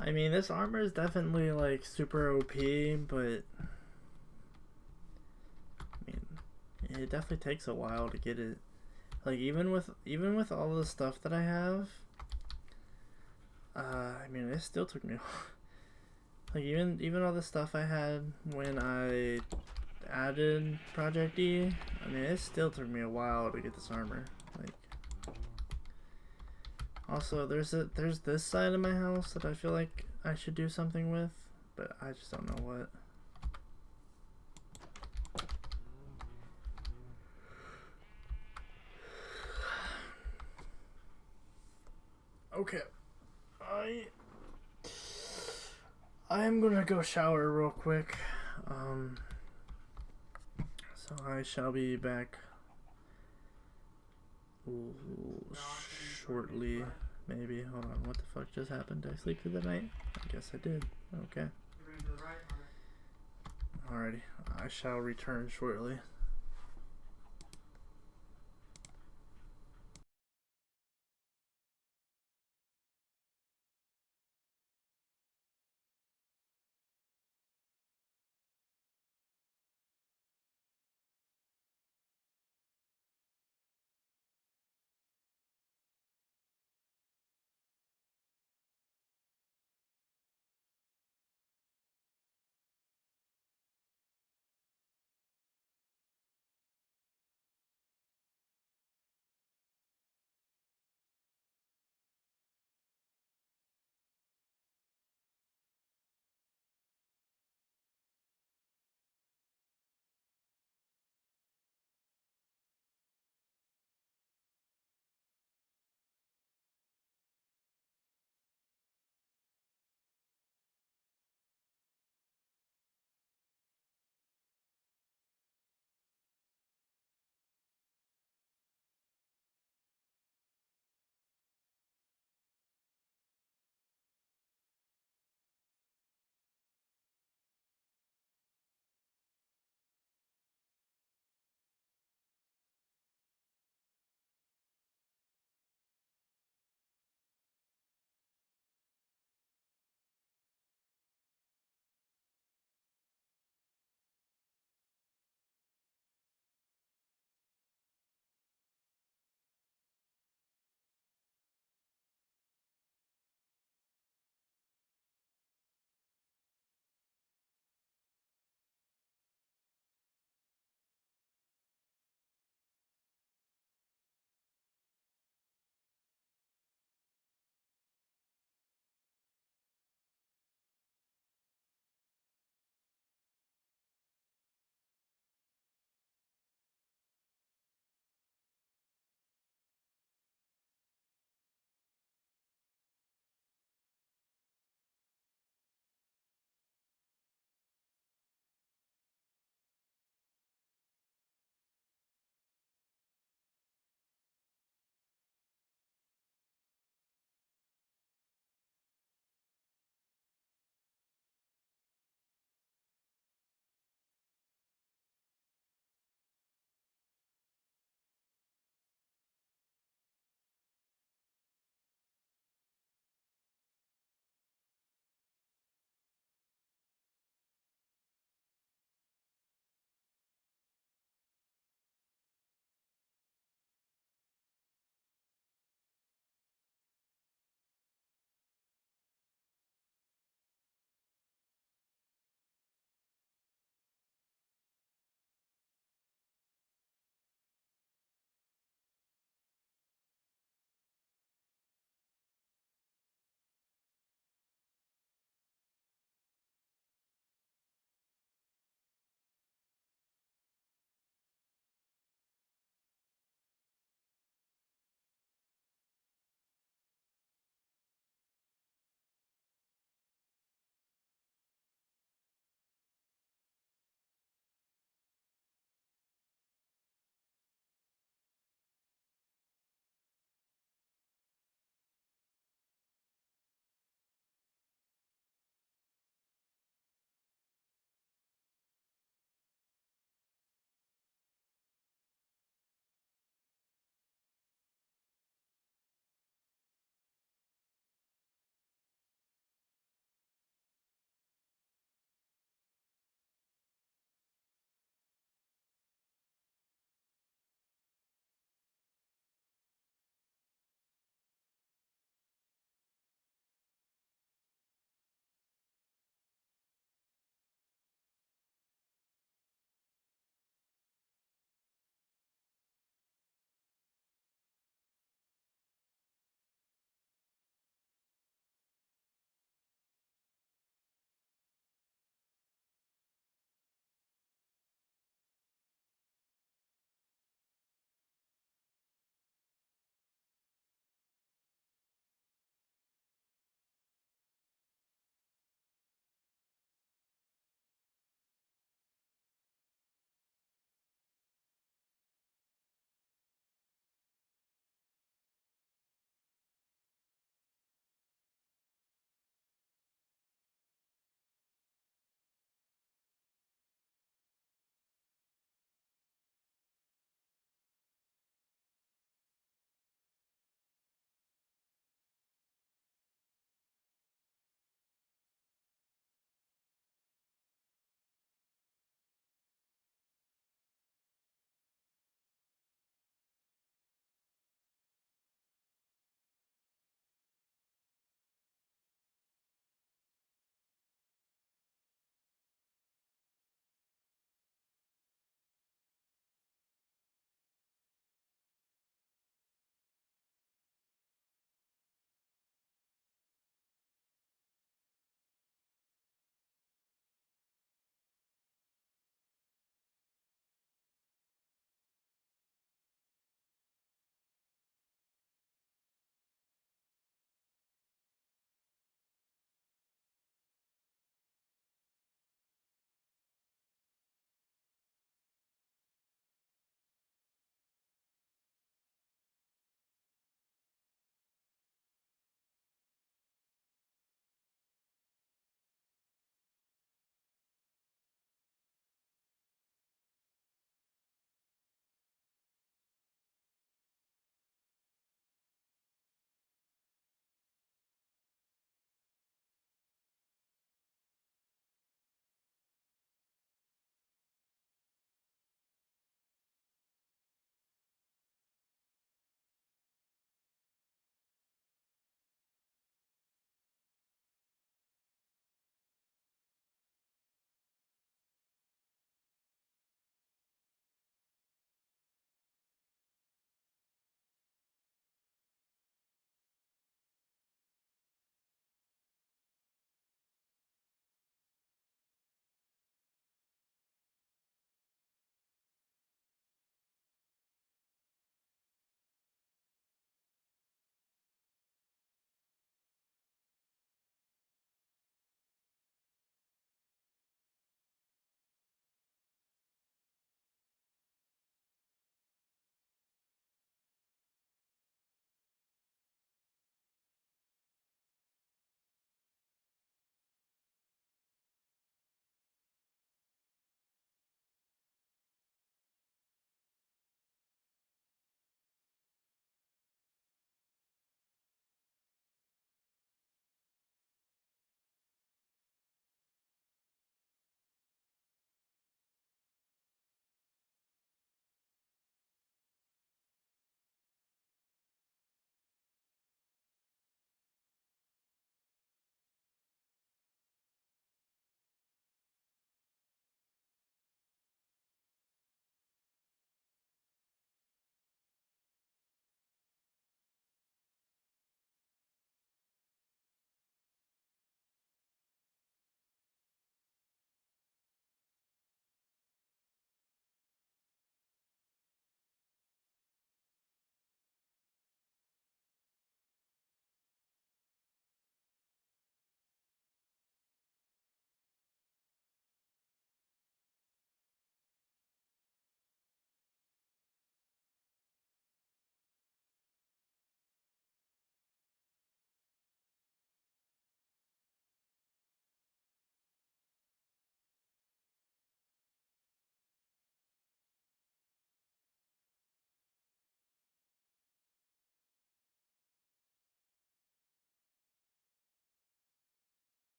S1: I mean, this armor is definitely, like, super OP, but I mean, it definitely takes a while to get it. Like, even with all the stuff that I have, I mean, it still took me like even all the stuff I had when I added Project E, I mean, it still took me a while to get this armor. Like, also there's this side of my house that I feel like I should do something with, but I just don't know what. Okay, I am gonna go shower real quick. So I shall be back shortly. Maybe. Hold on. What the fuck just happened? Did I sleep through the night? I guess I did. Okay. Alrighty. I shall return shortly.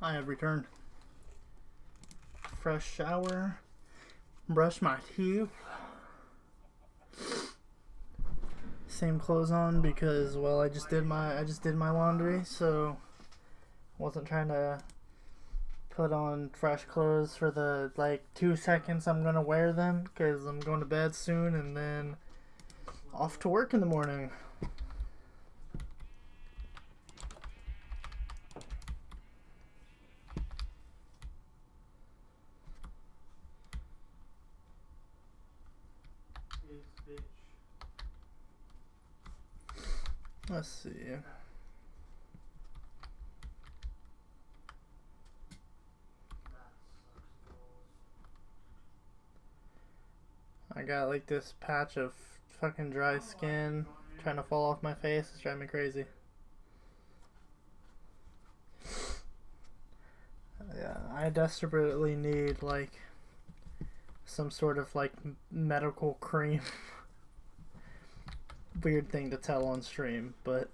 S1: I have returned. Fresh shower. Brush my teeth. Same clothes on because, well, I just did my laundry, so wasn't trying to put on fresh clothes for the like 2 seconds I'm gonna wear them because I'm going to bed soon and then off to work in the morning. Let's see. I got like this patch of fucking dry skin trying to fall off my face. It's driving me crazy. Yeah, I desperately need like some sort of like medical cream. Weird thing to tell on stream, but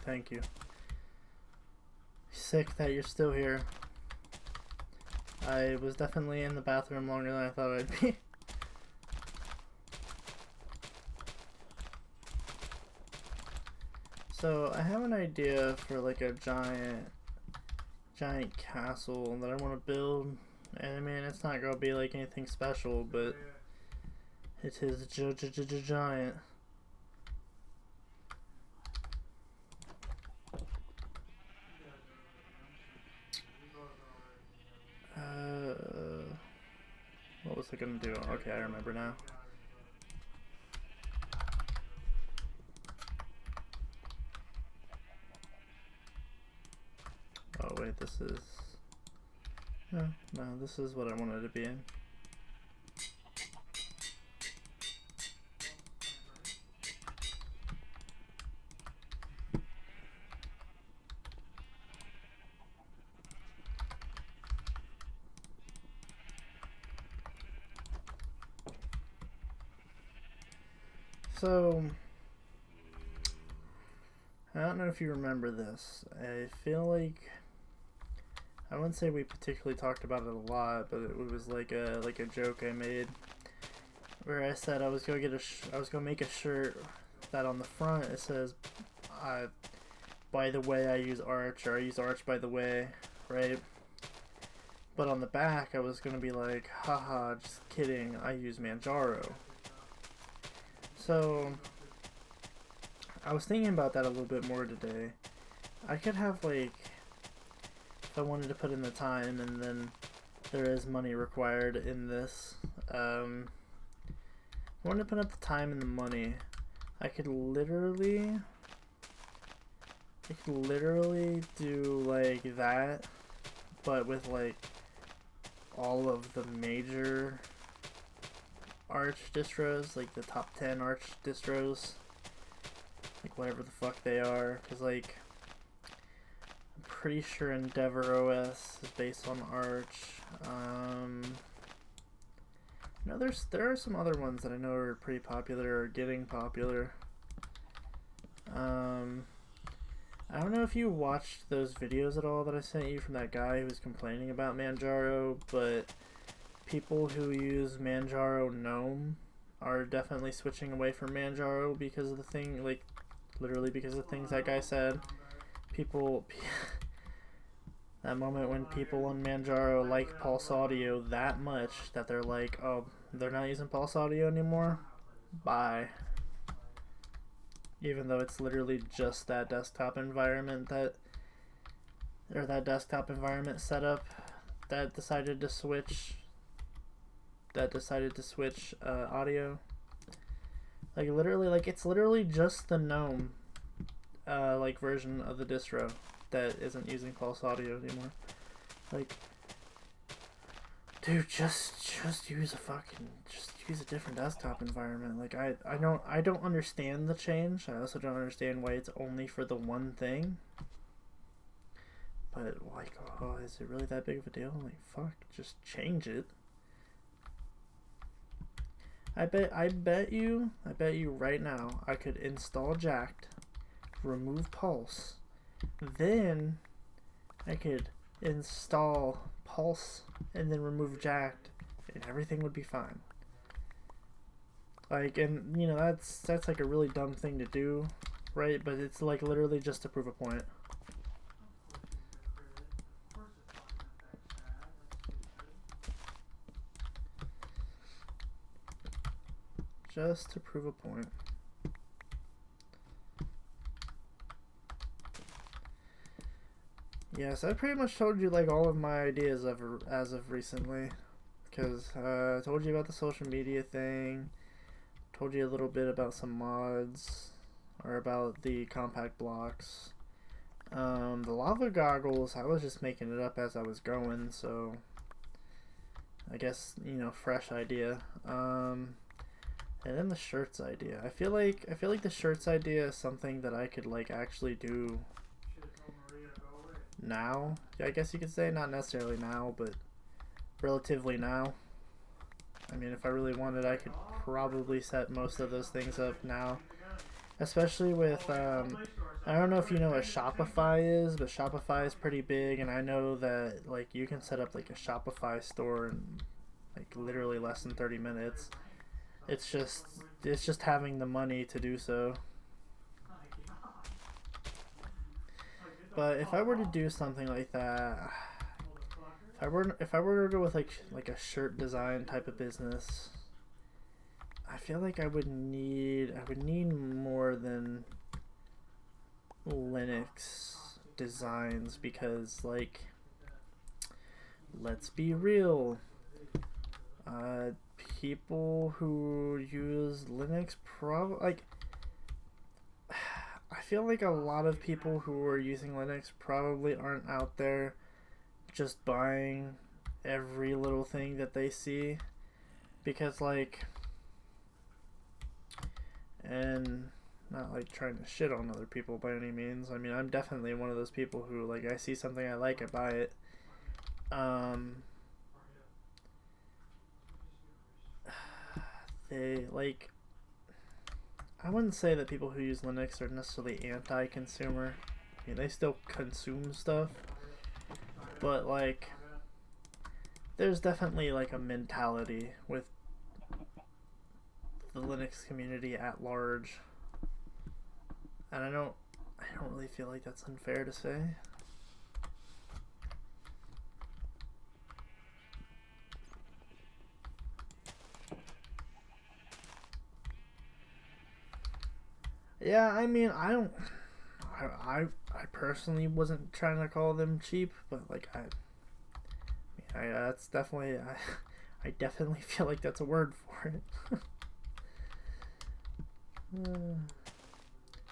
S1: thank you. Sick that you're still here. I was definitely in the bathroom longer than I thought I'd be. So I have an idea for like a giant castle that I want to build, and I mean it's not gonna be like anything special, but it is giant. What was I gonna do? Okay, I remember now. Oh wait, this is... No, this is what I wanted to be in. So, I don't know if you remember this. I feel like I wouldn't say we particularly talked about it a lot, but it was like a joke I made where I said I was gonna get I was gonna make a shirt that on the front it says, "By the way, I use Arch," or "I use Arch by the way," right? But on the back, I was gonna be like, "Haha, just kidding. I use Manjaro." So, I was thinking about that a little bit more today. I could have, like, if I wanted to put in the time, and then there is money required in this, I wanted to put up the time and the money. I could literally do, like, that, but with, like, all of the major Arch distros, like the top 10 Arch distros, like whatever the fuck they are, because like I'm pretty sure Endeavor OS is based on Arch. No, there are some other ones that I know are pretty popular or getting popular. I don't know if you watched those videos at all that I sent you from that guy who was complaining about Manjaro, but people who use Manjaro GNOME are definitely switching away from Manjaro because of the thing, like, literally because of things that guy said. That moment when people on Manjaro like Pulse Audio that much that they're like, oh, they're not using Pulse Audio anymore? Bye. Even though it's literally just that desktop environment that desktop environment setup that decided to switch audio. Like literally, like it's literally just the GNOME like version of the distro that isn't using Pulse Audio anymore. Like, Dude, just use a different desktop environment. Like I don't understand the change. I also don't understand why it's only for the one thing. But like, oh, is it really that big of a deal? Like, fuck, just change it. I bet you right now I could install Jacked, remove Pulse, then I could install Pulse and then remove Jacked, and everything would be fine. Like, and you know, that's like a really dumb thing to do, right? But it's like literally just to prove a point. Just to prove a point. Yes, I pretty much told you like all of my ideas as of recently, because I told you about the social media thing, told you a little bit about some mods, or about the compact blocks. The lava goggles, I was just making it up as I was going, so I guess, you know, fresh idea. And then the shirts idea. I feel like the shirts idea is something that I could like actually do now. I guess you could say, not necessarily now, but relatively now. I mean, if I really wanted, I could probably set most of those things up now. Especially with, I don't know if you know what Shopify is, but Shopify is pretty big, and I know that like you can set up like a Shopify store in like literally less than 30 minutes. It's just having the money to do so. But if I were to do something like that, if I were to go with like a shirt design type of business, I feel like I would need more than Linux designs, because like, let's be real, people who use Linux I feel like a lot of people who are using Linux probably aren't out there just buying every little thing that they see, because like, and not like trying to shit on other people by any means. I mean, I'm definitely one of those people who like, I see something I like, I buy it. They like, I wouldn't say that people who use Linux are necessarily anti-consumer. I mean, they still consume stuff, but like, there's definitely like a mentality with the Linux community at large, and I don't really feel like that's unfair to say. Yeah, I mean, I personally wasn't trying to call them cheap, but like that's definitely, I definitely feel like that's a word for it.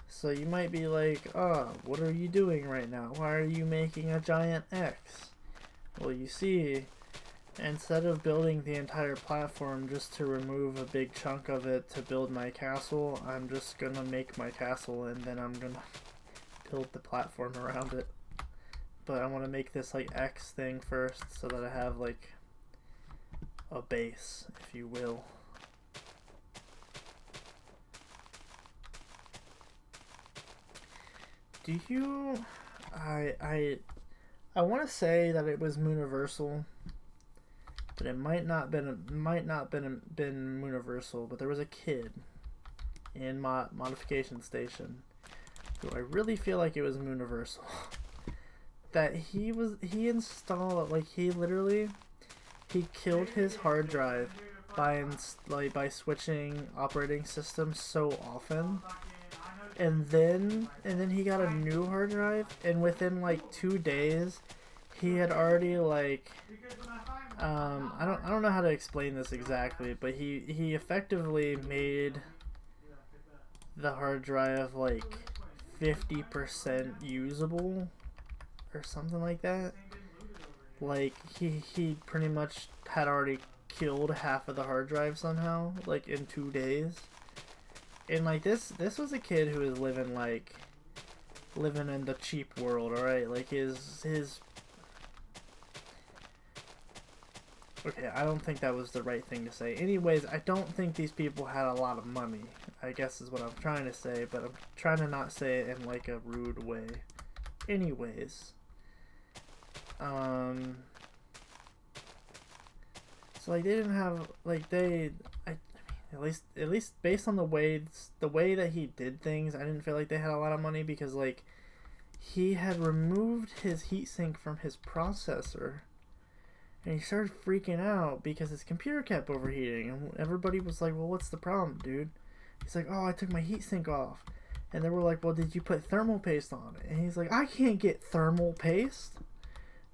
S1: So you might be like, oh, what are you doing right now? Why are you making a giant X? Well, you see, instead of building the entire platform just to remove a big chunk of it to build my castle, I'm just gonna make my castle and then I'm gonna build the platform around it. But I want to make this like X thing first so that I have like a base, if you will. Do you... I want to say that it was Mooniversal, but it might not been Mooniversal, but there was a kid in Modification Station who I really feel like it was Mooniversal that he installed, like, he killed his hard drive by switching operating systems so often, and then he got a new hard drive, and within like 2 days he had already like I don't know how to explain this exactly, but he effectively made the hard drive like 50% usable or something like that. Like he pretty much had already killed half of the hard drive somehow, like in 2 days. And like this was a kid who was living in the cheap world, alright? Like his okay, I don't think that was the right thing to say. Anyways, I don't think these people had a lot of money, I guess is what I'm trying to say, but I'm trying to not say it in like a rude way. Anyways. So like they didn't have like at least based on the way that he did things, I didn't feel like they had a lot of money because like he had removed his heatsink from his processor and he started freaking out because his computer kept overheating and everybody was like, well, what's the problem, dude? He's like, oh, I took my heatsink off. And they were like, well, did you put thermal paste on it? And he's like, I can't get thermal paste.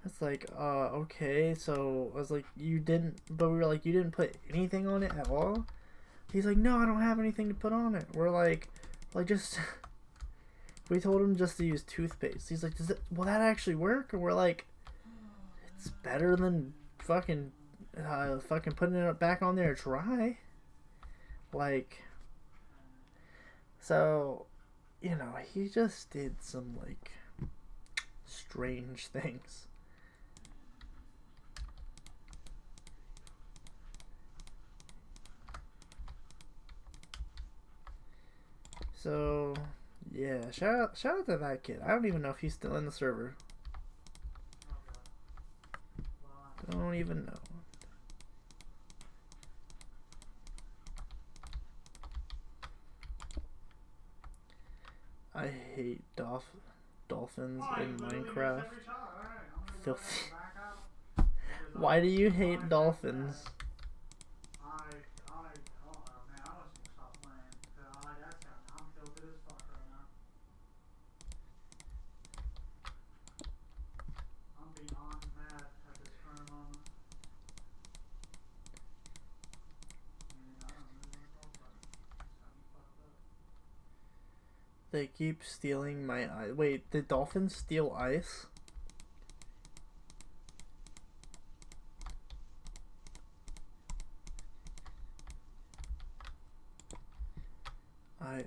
S1: It's like, okay, so I was like, you didn't, but we were like, you didn't put anything on it at all? He's like, no, I don't have anything to put on it. We're like just, we told him just to use toothpaste. He's like, will that actually work? And we're like, it's better than fucking putting it back on there dry. Like, so, you know, he just did some, like, strange things. So, yeah, shout out to that kid. I don't even know if he's still in the server. Don't even know. I hate dolphins in Minecraft. Filthy. Why do you hate dolphins? They keep stealing my ice. Wait, did dolphins steal ice?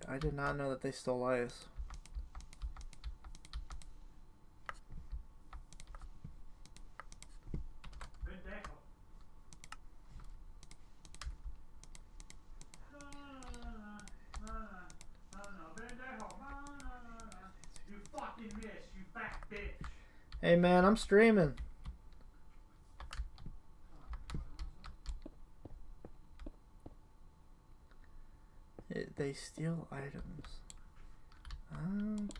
S1: I did not know that they stole ice. Hey man, I'm streaming. They steal items.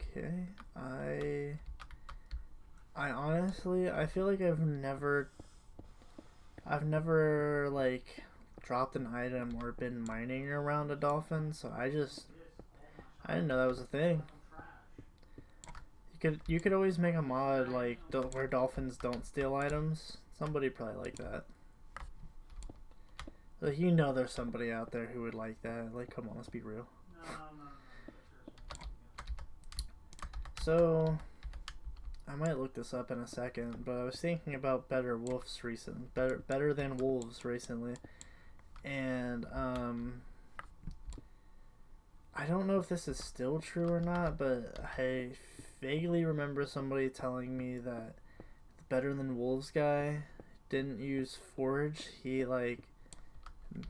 S1: Okay. I honestly, I feel like I've never like dropped an item or been mining around a dolphin, so I didn't know that was a thing. You could always make a mod like where dolphins don't steal items. Somebody probably like that. Like, you know, there's somebody out there who would like that. Like, come on, let's be real. So, I might look this up in a second, but I was thinking about better than wolves recently, and I don't know if this is still true or not, but I vaguely remember somebody telling me that the Better Than Wolves guy didn't use Forge. He like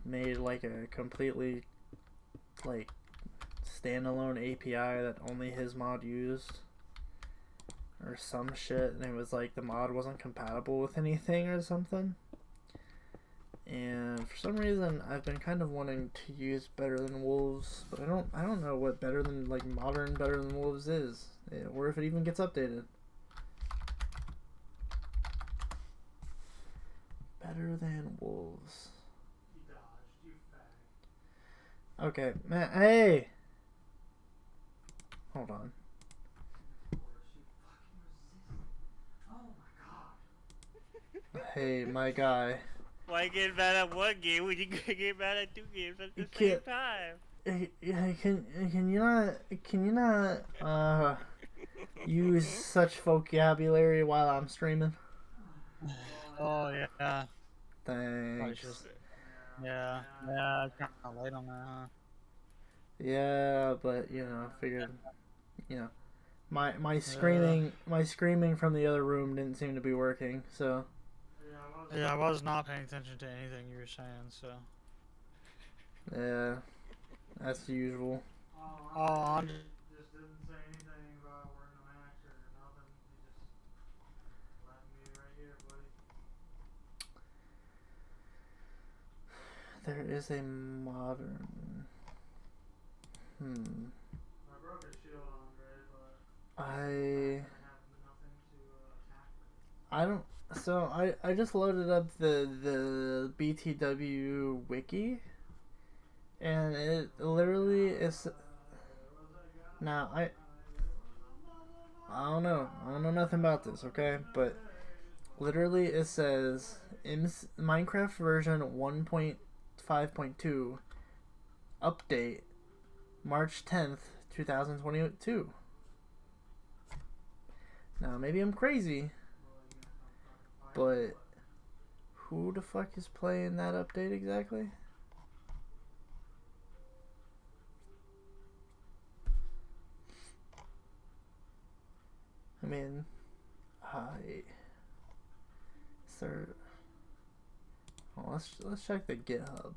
S1: made like a completely like standalone API that only his mod used or some shit, and it was like the mod wasn't compatible with anything or something. And for some reason I've been kind of wanting to use Better Than Wolves, but I don't know what Better Than, like, modern Better Than Wolves is, or if it even gets updated. Better Than Wolves. Okay, man, hey! Hold on. Hey, my guy.
S2: Why get mad at one game when you get mad at two games at the same time?
S1: Can you not use such vocabulary while I'm streaming?
S3: Oh yeah. Probably
S1: Thanks.
S3: just. Yeah. Yeah. Kind of late on that, huh?
S1: Yeah, but you know, I figured, you know, my
S3: Yeah.
S1: screaming from the other room didn't seem to be working. So
S3: Yeah, I was not paying attention to anything you were saying, so.
S1: yeah, that's usual.
S3: Oh, I'm
S4: just didn't say anything about wearing a mask or nothing. He just left me right here, buddy.
S1: There is a modern.
S4: I broke a shield on Gray, but
S1: I
S4: have nothing to attack with.
S1: I don't. So I just loaded up the BTW wiki, and it literally is. Now I don't know. I don't know nothing about this. Okay, but literally it says Minecraft version 1.5.2 update March 10th 2022. Now maybe I'm crazy, but who the fuck is playing that update exactly? I mean, sir. Oh, let's check the GitHub.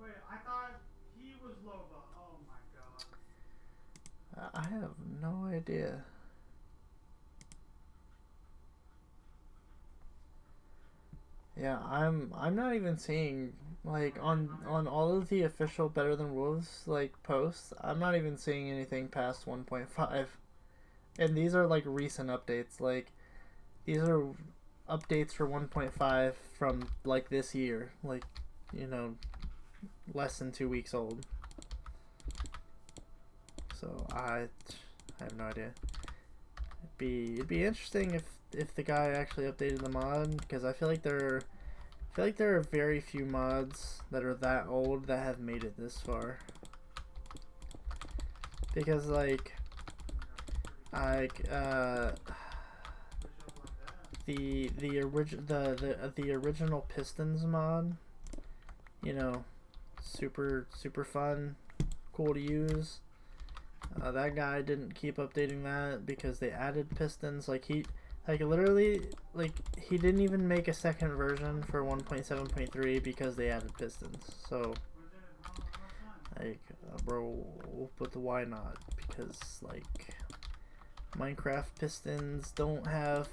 S4: Wait, I thought he was Loba. Oh my god.
S1: I have no idea. Yeah, I'm not even seeing like on all of the official Better Than Wolves like posts. I'm not even seeing anything past 1.5. And these are like recent updates. Like these are updates for 1.5 from like this year. Like, you know, less than 2 weeks old. So I have no idea. It'd be interesting if the guy actually updated the mod, because I feel like there are very few mods that are that old that have made it this far. Because like the original Pistons mod, you know, super fun, cool to use. That guy didn't keep updating that because they added pistons. Like literally, like he didn't even make a second version for 1.7.3 because they added pistons. So, like, bro, but why not? Because like Minecraft pistons don't have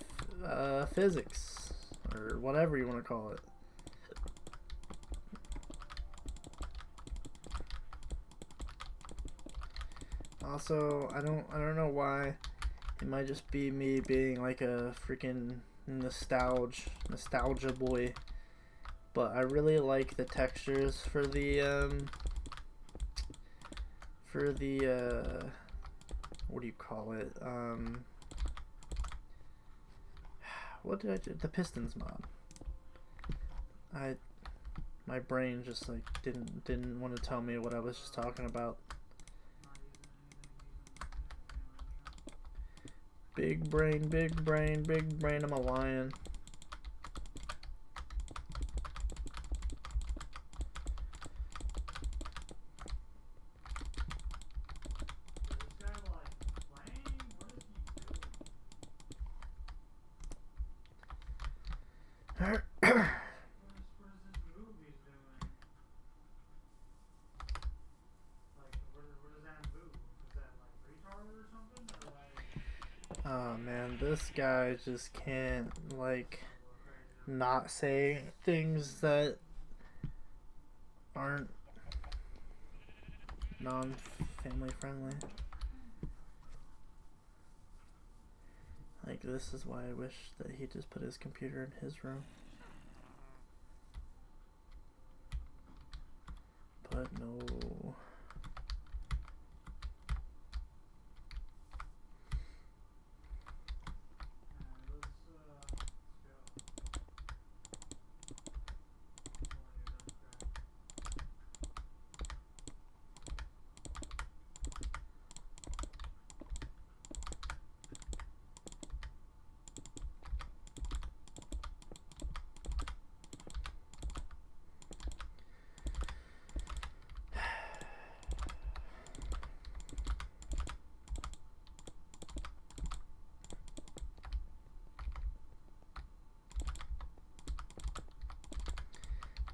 S1: physics or whatever you want to call it. Also, I don't know why. It might just be me being like a freaking nostalgia boy. But I really like the textures for the what do you call it? What did I do? The Pistons mod. My brain just like didn't want to tell me what I was just talking about. Big brain, big brain, big brain. I'm a lion. Oh man, this guy just can't like not say things that aren't non-family friendly. Like, this is why I wish that he just put his computer in his room. But no.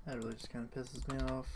S1: That really just kind of pisses me off.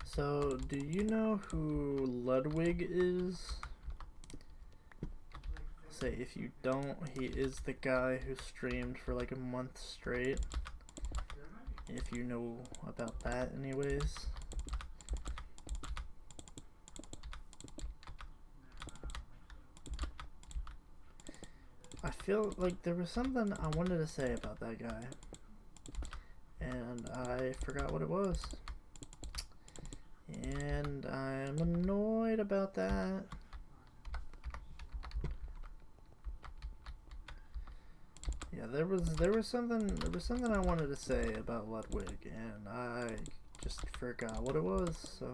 S1: So, do you know who Ludwig is? Say, if you don't, he is the guy who streamed for like a month straight. If you know about that anyways. I feel like there was something I wanted to say about that guy. And I forgot what it was. And I'm annoyed about that. Yeah, there was something I wanted to say about Ludwig, and I just forgot what it was, so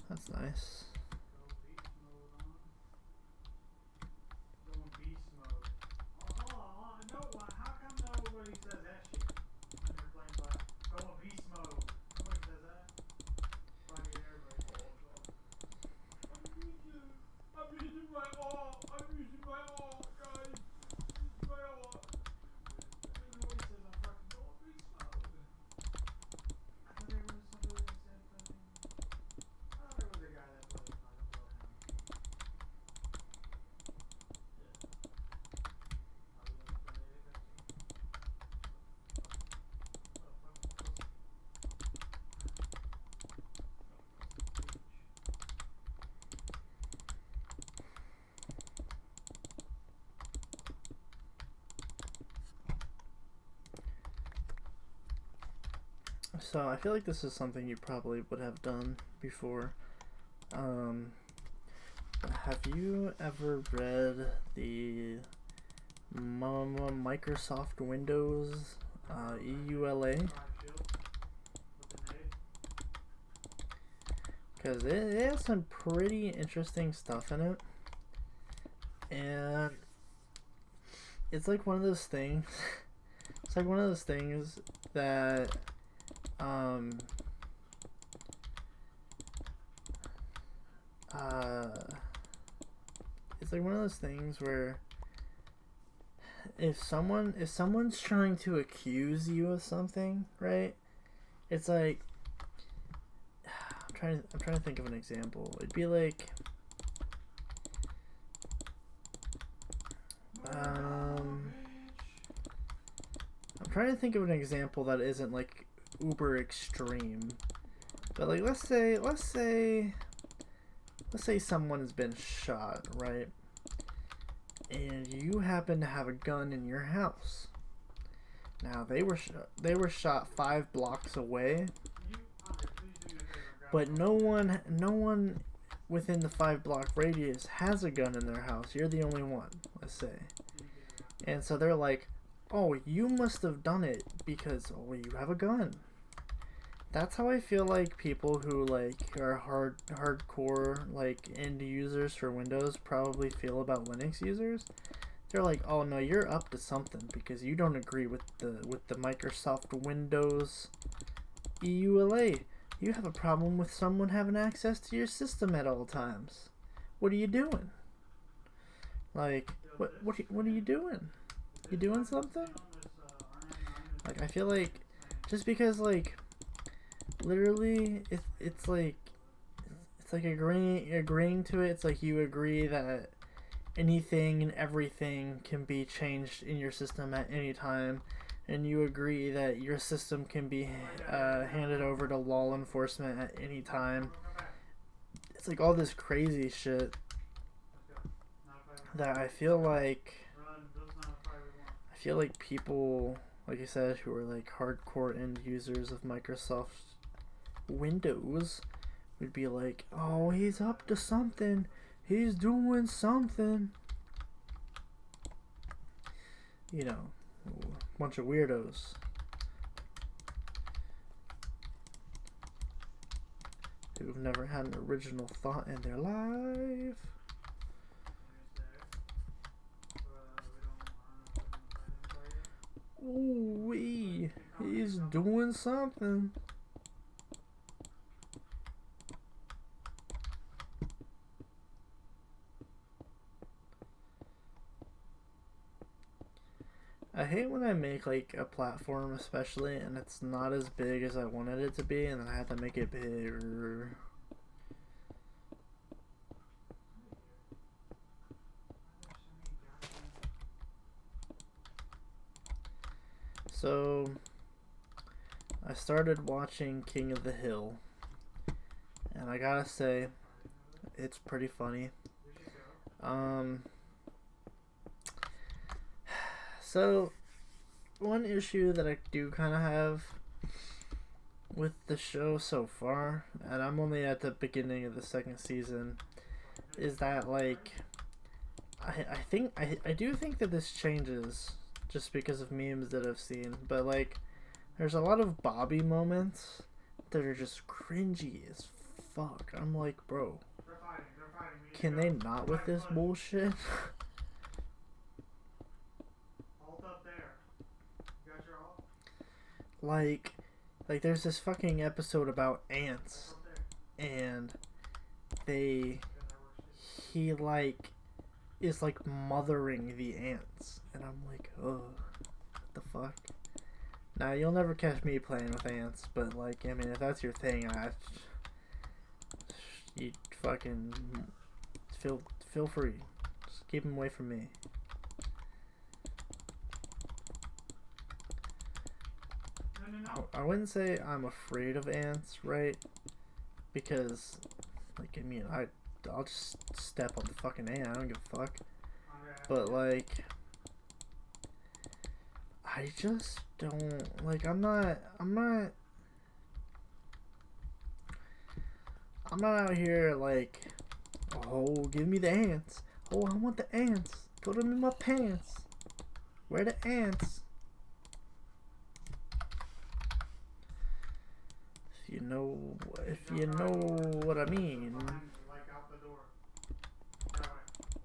S1: that's nice.
S4: Going beast mode. Oh, no, how come nobody says that shit when you're playing Black? Going beast mode. Nobody says that. Fucking everybody falls off. I'm using my all, guys. My all. Nobody says I'm fucking going beast mode. I thought there was somebody that said fucking. I thought there was a guy that played fucking Bloodhound.
S1: So I feel like this is something you probably would have done before. Have you ever read the Microsoft Windows EULA? Because it has some pretty interesting stuff in it. And it's like one of those things. It's like one of those things that it's like one of those things where if someone's trying to accuse you of something, right? It's like I'm trying to think of an example. It'd be like I'm trying to think of an example that isn't like uber extreme, but like let's say someone has been shot, right? And you happen to have a gun in your house. Now they were shot 5 blocks away, but no one within the 5-block radius has a gun in their house. You're the only one, let's say. And so they're like, oh, you must have done it because, oh, you have a gun. That's how I feel like people who like are hardcore like end users for Windows probably feel about Linux users. They're like, oh no, you're up to something because you don't agree with the Microsoft Windows EULA. You have a problem with someone having access to your system at all times. What are you doing? Like, what are you doing? You doing something? Like, I feel like just because like literally it's like agreeing to it. It's like you agree that anything and everything can be changed in your system at any time, and you agree that your system can be handed over to law enforcement at any time. it's like all this crazy shit
S4: Let's go. Not a fight.
S1: that I feel like
S4: Run. Bill's not a fight we want.
S1: I feel like people, like I said, who are like hardcore end users of Microsoft Windows would be like, oh, he's up to something. He's doing something. You know, a bunch of weirdos. Who've never had an original thought in their life. Ooh wee, he's doing something. I hate when I make like a platform especially and it's not as big as I wanted it to be and then I have to make it bigger. So I started watching King of the Hill and I gotta say it's pretty funny. So one issue that I do kind of have with the show so far, and I'm only at the beginning of the second season, is that like I do think that this changes just because of memes that I've seen, but like there's a lot of Bobby moments that are just cringy as fuck. I'm like, bro, can they not with this bullshit?
S4: Alt up there. You got your alt?
S1: like there's this fucking episode about ants
S4: Up there.
S1: and
S4: Yeah, that works.
S1: he like is like mothering the ants and I'm like, oh, what the fuck. Now you'll never catch me playing with ants, but like, I mean, if that's your thing, you fucking feel free, just keep them away from me.
S4: No.
S1: I wouldn't say I'm afraid of ants, right? Because, like, I mean, I'll just step on the fucking ant. I don't give a fuck.
S4: Okay.
S1: But like, I just don't like. I'm not out here like, oh, give me the ants. Oh, I want the ants. Put them in my pants. Where the ants? If you know what I mean.
S4: Behind, like out the door. That way.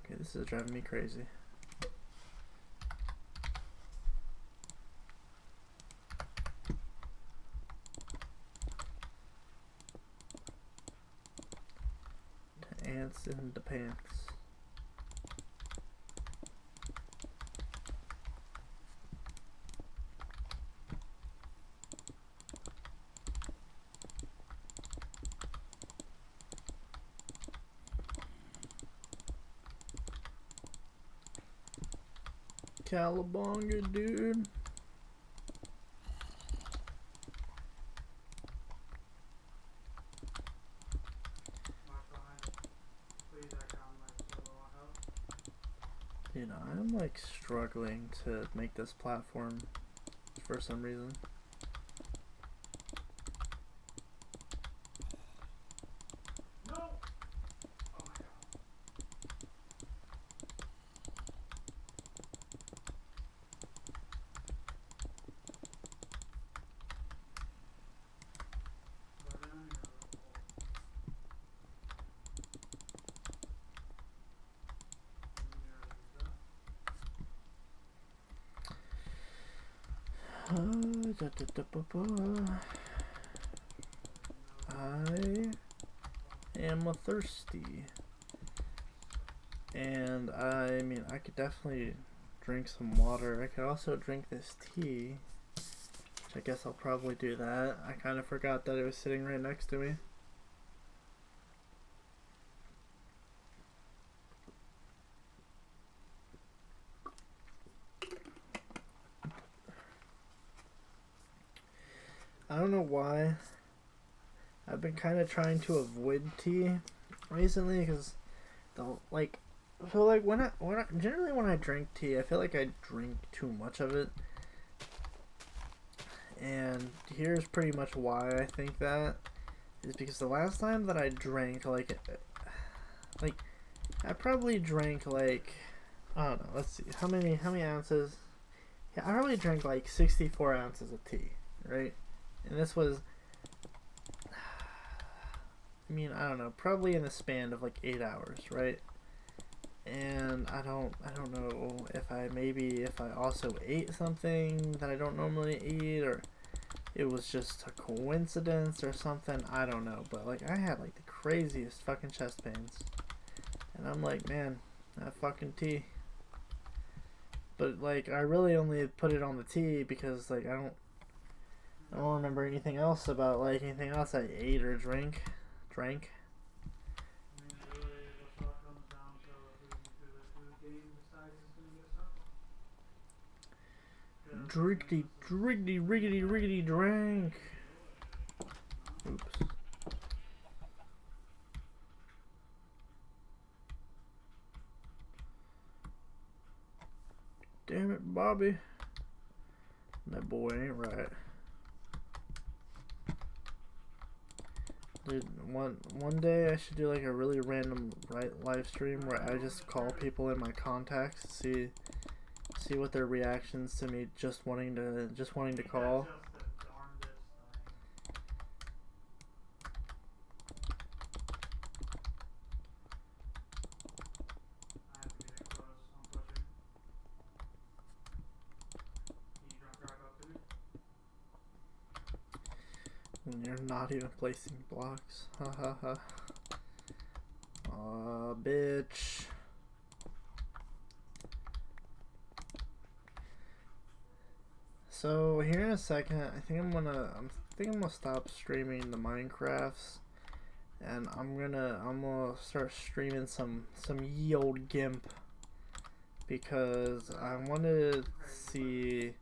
S1: Okay, this is driving me crazy. The ants in the pants. Cowabunga, dude.
S4: Watch behind it. Please, I got like so low on health.
S1: You know, I'm like struggling to make this platform for some reason.
S4: No! Oh my god. But then you're
S1: I am a thirsty. And I mean, I could definitely drink some water. I could also drink this tea, which I guess I'll probably do that. I kind of forgot that it was sitting right next to me. I don't know why, I've been kind of trying to avoid tea recently because generally when I drink tea, I feel like I drink too much of it. And here's pretty much why I think that is because the last time that I drank like I probably drank like, I don't know, let's see, how many ounces? Yeah, I probably drank like 64 ounces of tea, right? And this was, I mean, I don't know, probably in the span of like 8 hours, right? And I don't know if I also ate something that I don't normally eat, or it was just a coincidence or something. I don't know, but like I had like the craziest fucking chest pains, and I'm like, man, that fucking tea. But like I really only put it on the tea because like I don't remember anything else about like anything else I ate or drank.
S4: I mean, really, that's all it comes down to who the game decides is going to get circled.
S1: Driggity, driggity, riggity, riggity, drank. Oops. Damn it, Bobby. That boy ain't right. Dude, one day I should do like a really random live stream where I just call people in my contacts to see what their reactions to me just wanting to call.
S4: That's just the darndest thing. I have to get in close. I'm pushing. You drunk rock up to me?
S1: And you're not even placing blocks. Ha ha ha. Aw, bitch. So here in a second, I think I'm gonna stop streaming the Minecrafts, and I'm gonna start streaming some ye old GIMP, because I want to see.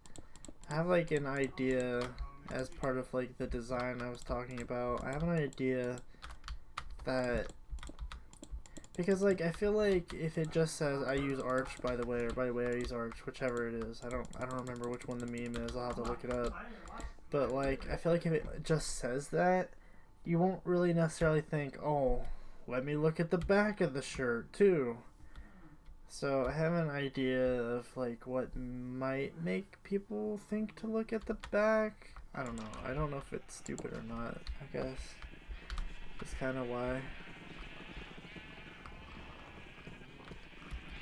S1: I have like an idea as part of like the design I was talking about. I have an idea that, because like I feel like if it just says I use Arch, by the way I use Arch, whichever it is, I don't remember which one the meme is. I'll have to look it up. But like I feel like if it just says that, you won't really necessarily think, oh, let me look at the back of the shirt too. So I have an idea of like what might make people think to look at the back. I don't know. I don't know if it's stupid or not, I guess. That's kind of why.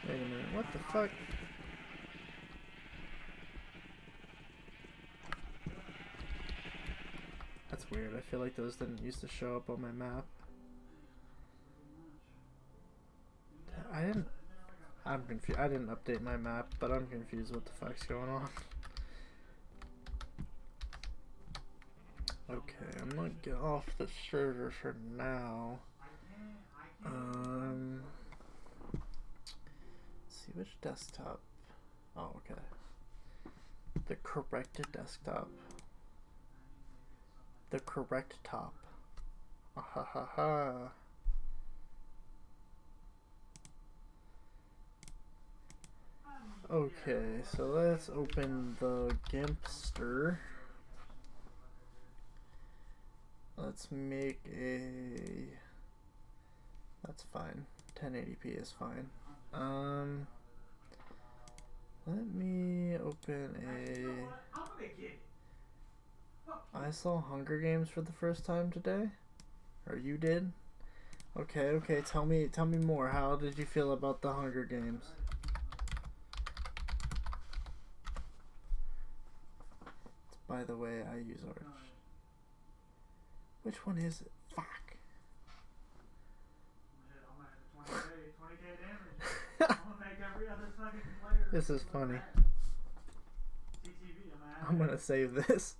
S1: Wait a minute, what the fuck? That's weird. I feel like those didn't used to show up on my map. I'm confused. I didn't update my map, but I'm confused what the fuck's going on. Okay, I'm gonna get off the server for now. Let's see which desktop. Oh, okay. The correct desktop. The correct top. Ah ha ha ha. Okay, so let's open the Gimpster. Let's make a. That's fine. 1080p is fine. Let me open a. I saw Hunger Games for the first time today. Or you did? Okay, tell me more. How did you feel about the Hunger Games? By the way, I use Arch. Which one is it? Fuck.
S4: I'm at 20k damage. I'm gonna make every other fucking player.
S1: This is funny.
S4: CTV,
S1: I'm gonna save this.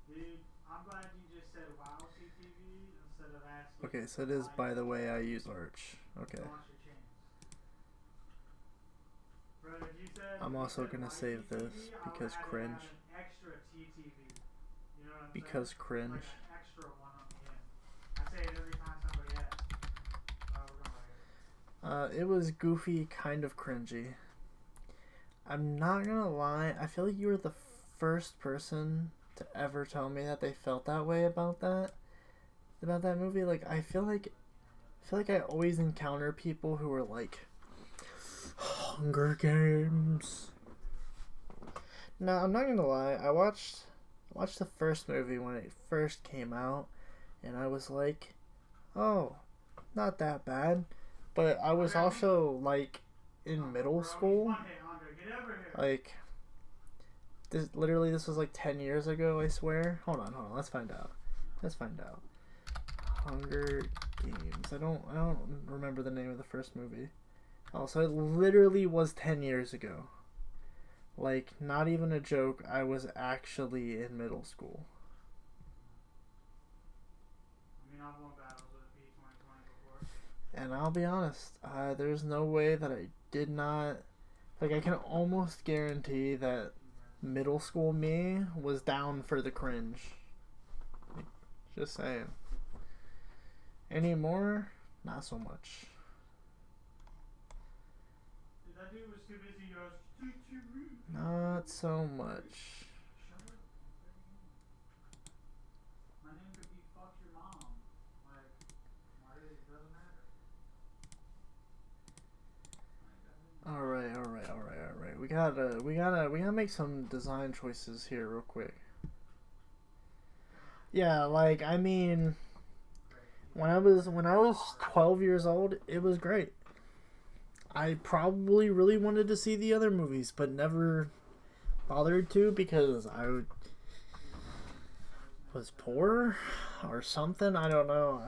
S4: Dude, I'm glad you just said wow CTV instead of asking.
S1: Okay, so it is, by the way, I use Arch. Okay.
S4: Bro, if you said,
S1: I'm also gonna save this because cringe.
S4: Extra TTV. You know what I'm
S1: Because
S4: saying?
S1: cringe.
S4: Like an extra one on the end. I say it every time somebody asks. We're going right here.
S1: It was goofy, kind of cringy. I'm not gonna lie, I feel like you were the first person to ever tell me that they felt that way about that movie. Like, I feel like I always encounter people who are like, Hunger Games. No, I'm not gonna lie, I watched the first movie when it first came out, and I was like, oh, not that bad. But I was also like in middle school. Like, this was like 10 years ago, I swear. Hold on, let's find out. Hunger Games. I don't remember the name of the first movie. Oh, so it literally was 10 years ago. Like, not even a joke, I was actually in middle school.
S4: I mean, I've won battles with a P2020 before.
S1: And I'll be honest, there's no way that I did not... Like, I can almost guarantee that middle school me was down for the cringe. Like, just saying. Anymore, not so much.
S4: That dude was too busy. He goes, too rude.
S1: Not so much.
S4: Shut up. My name could be fuck your mom. Like, why it doesn't matter.
S1: Alright. We gotta make some design choices here real quick. Yeah, like, I mean, when I was 12 years old, it was great. I probably really wanted to see the other movies, but never bothered to because I was poor or something. I don't know.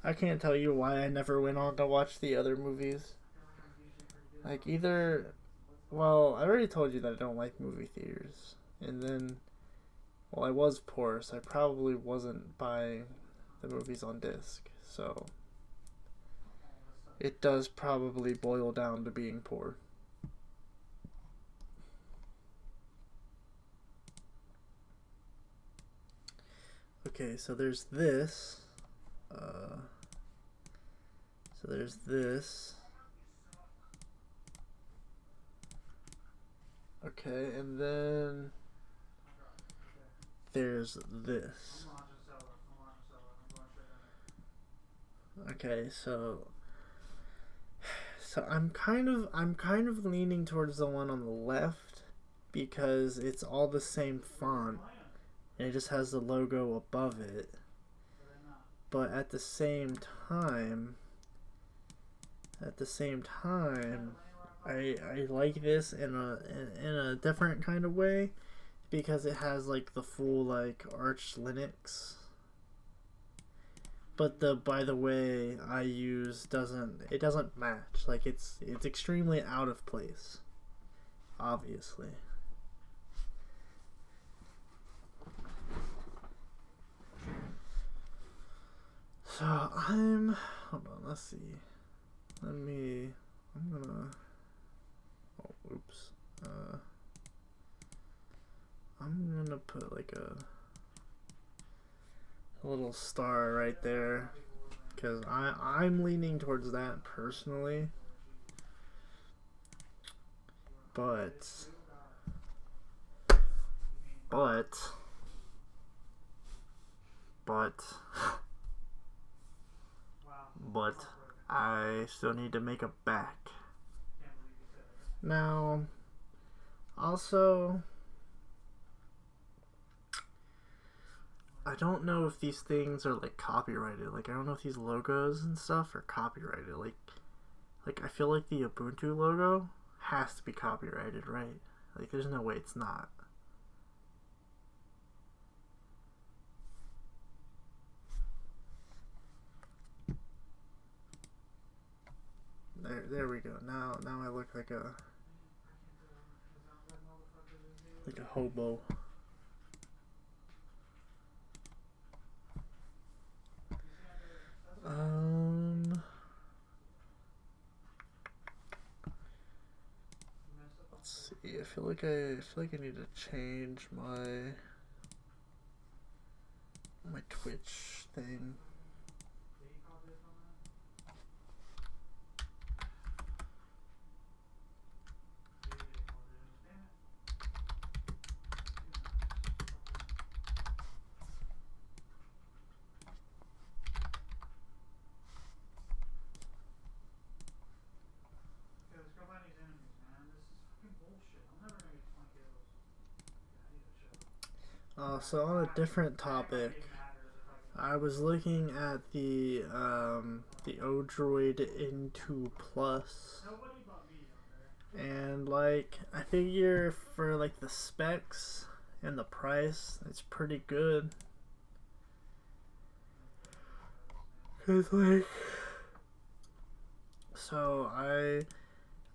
S1: I can't tell you why I never went on to watch the other movies. Like, either... Well, I already told you that I don't like movie theaters. And then... Well, I was poor, so I probably wasn't buying the movies on disc. So... It does probably boil down to being poor. Okay, so there's this. So there's this. Okay, and then there's this. Okay, so I'm kind of leaning towards the one on the left because it's all the same font and it just has the logo above it. But at the same time, I like this in a different kind of way because it has like the full like Arch Linux. But the by the way I use doesn't match. Like it's extremely out of place. Obviously. So hold on, let's see. I'm gonna, oh, oops. I'm gonna put like a little star right there because I'm leaning towards that personally. But I still need to make a back. Now, also, I don't know if these things are like copyrighted. Like, I don't know if these logos and stuff are copyrighted. Like I feel like the Ubuntu logo has to be copyrighted, right? Like, there's no way it's not. There we go. Now I look like a hobo. Let's see. I feel like I need to change my Twitch thing. So on a different topic, I was looking at the Odroid N2 Plus, and like I figure for like the specs and the price, it's pretty good. 'Cause like, so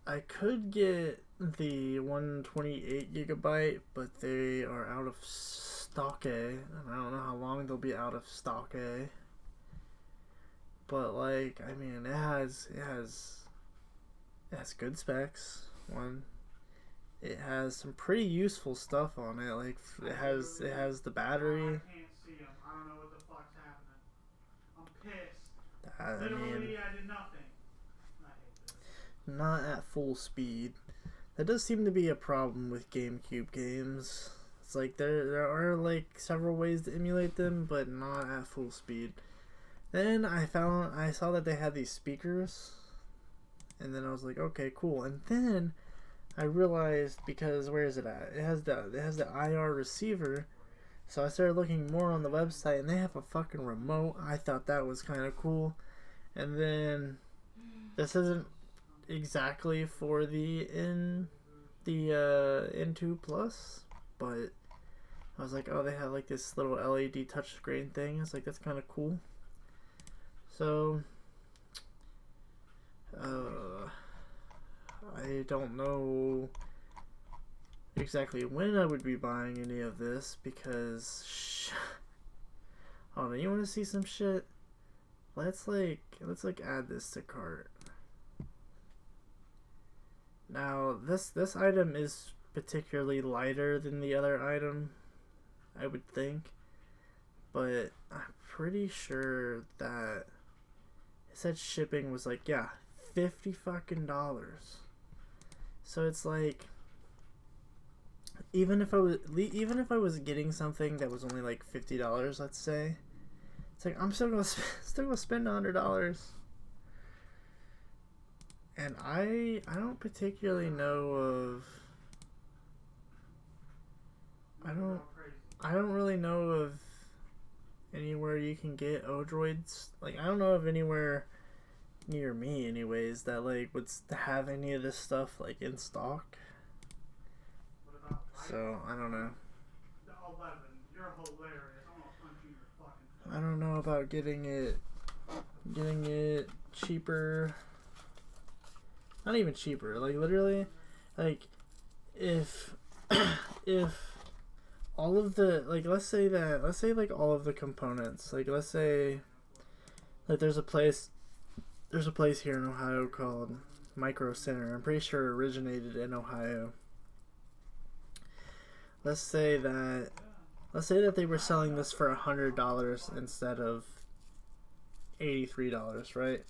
S1: I could get the 128 gigabyte, but they are out of stock A, and I don't know how long they'll be out of stock A. But like, I mean, it has good specs. One, it has some pretty useful stuff on it. Like it has the battery.
S4: I can't see him. I don't know what the fuck's happening. I'm pissed.
S1: I
S4: Literally,
S1: mean,
S4: I did nothing. I hate this.
S1: not at full speed. That does seem to be a problem with GameCube games. It's like there are like several ways to emulate them, but not at full speed. Then I saw that they had these speakers, and then I was like, okay, cool. And then I realized, because where is it at? It has the IR receiver. So I started looking more on the website, and they have a fucking remote. I thought that was kind of cool. And then this isn't exactly for the N2 Plus, but I was like, oh, they have like this little LED touchscreen thing. I was like, that's kind of cool. So I don't know exactly when I would be buying any of this, because oh no, you want to see some shit? Let's add this to cart. Now this item is particularly lighter than the other item, I would think, but I'm pretty sure that it said shipping was like, yeah, $50 fucking dollars. So it's like, even if I was getting something that was only like $50, let's say, it's like I'm still gonna spend $100. And I don't particularly know of, I don't really know of anywhere you can get Odroids. Like, I don't know of anywhere near me anyways that like would have any of this stuff like in stock. So I don't know. I don't know about getting it cheaper. Not even cheaper. Like literally, like if all of the, like, let's say like all of the components, like let's say like there's a place here in Ohio called Micro Center. I'm pretty sure it originated in Ohio. Let's say that they were selling this for $100 instead of $83, right?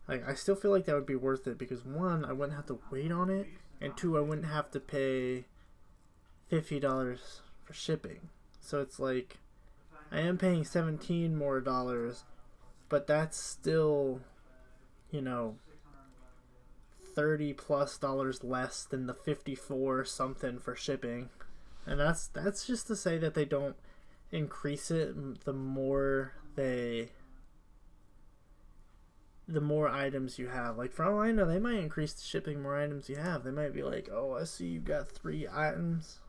S1: Like, I still feel like that would be worth it, because one, I wouldn't have to wait on it, and two, I wouldn't have to pay $50 for shipping. So it's like, I am paying $17 more, but that's still, you know, $30+ less than the 54 something for shipping. And that's just to say that they don't increase it the more items you have. Like, for all I know, they might increase the shipping more items you have. They might be like, oh, I see you got 3 items.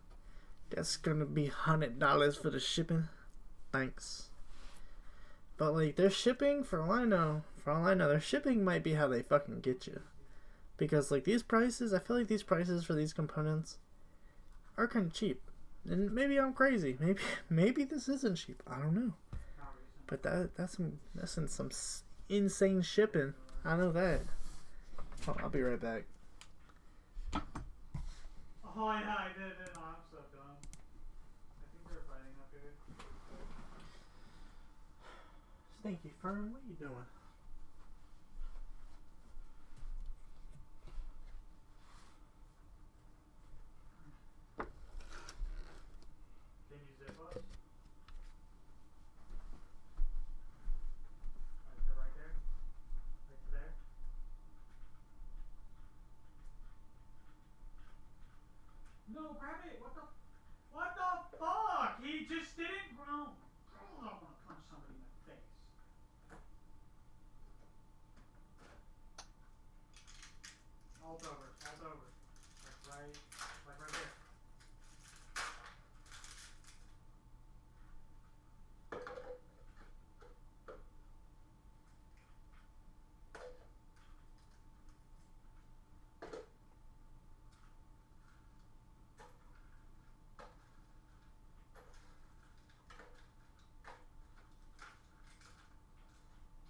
S1: That's gonna be $100 for the shipping. Thanks. But like, their shipping, for all I know, their shipping might be how they fucking get you. Because like these prices, I feel like these prices for these components are kind of cheap. And maybe I'm crazy. Maybe this isn't cheap. I don't know. But that's some insane shipping. I know that. Oh, I'll be right back.
S4: Oh, Oh yeah, I did. Oh, I'm so dumb. I think they're fighting up here.
S1: Stinky Fern, what are you doing?
S4: Can you zip us? Right there? Right to there? No, grab it! What the fuck? He just didn't grow. Oh, I wanna punch somebody in the face. Alt over. Like right there.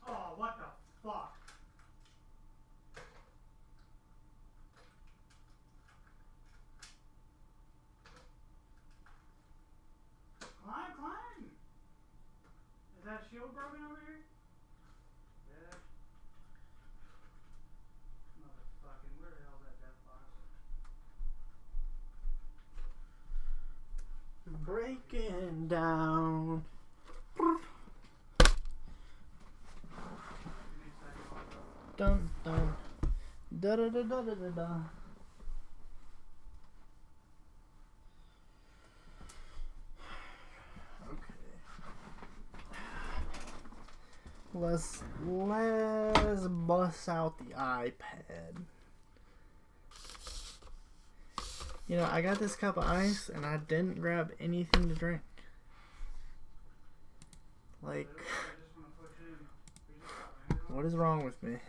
S4: Oh, what the fuck? Climb! Is that shield broken over here? Yeah. Motherfucking, where the hell's that death box?
S1: Breaking down. Dun dun. Da da da da da da da. Let's bust out the iPad. You know, I got this cup of ice and I didn't grab anything to drink. Like, what is wrong with me?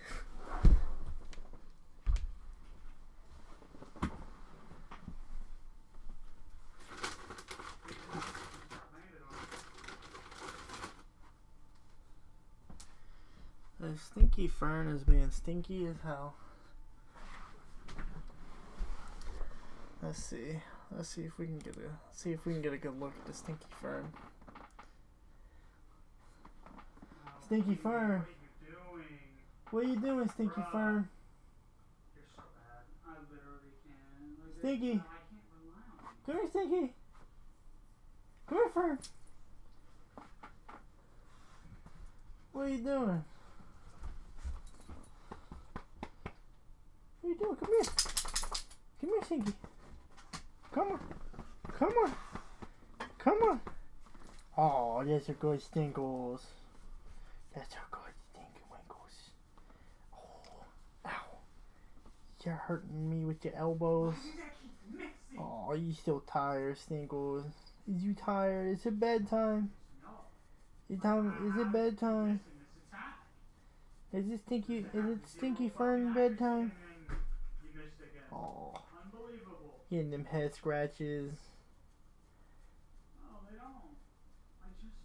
S1: The Stinky Fern is being stinky as hell. Let's see if we can get a good look at the Stinky Fern. Stinky Fern. What are you doing, Stinky Fern?
S4: You're so bad. I literally can't. Like,
S1: Stinky.
S4: I can't rely on you.
S1: Come here, Stinky. Come here, Fern. What are you doing? What are you doing? Come here. Come here, Stinky. Come on. Come on. Come on. Oh, that's a good Stinkles. That's a good Stinky-Winkles. Oh, ow. You're hurting me with your elbows. Oh, you still tired, Stinkles? Is you tired? Is it bedtime? Is it bedtime? Is it Stinky Fern bedtime? Oh, getting them head scratches.
S4: No, they don't. I just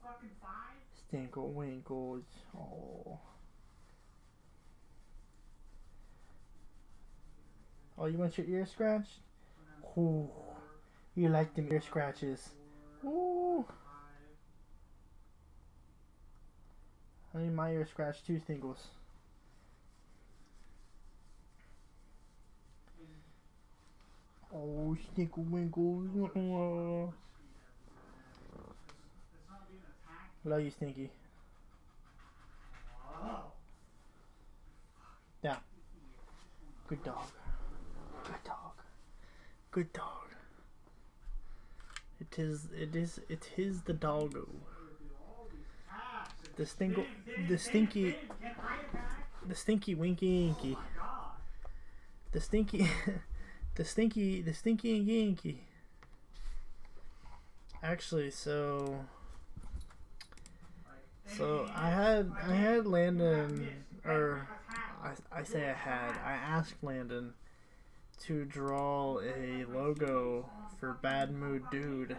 S4: fucking 5.
S1: Stinkle-Winkles. Oh. Oh, you want your ear scratched? Ooh. You like them ear scratches. Ooh. I need my ear scratched too, Stinkles. Oh, Stinkle-Winkles. Love you, Stinky. Down. Good dog. Good dog. Good dog. It is the doggo. The stinky winky inky. The stinky inky inky. Actually, so I had Landon, or I asked Landon to draw a logo for Bad Mood Dude,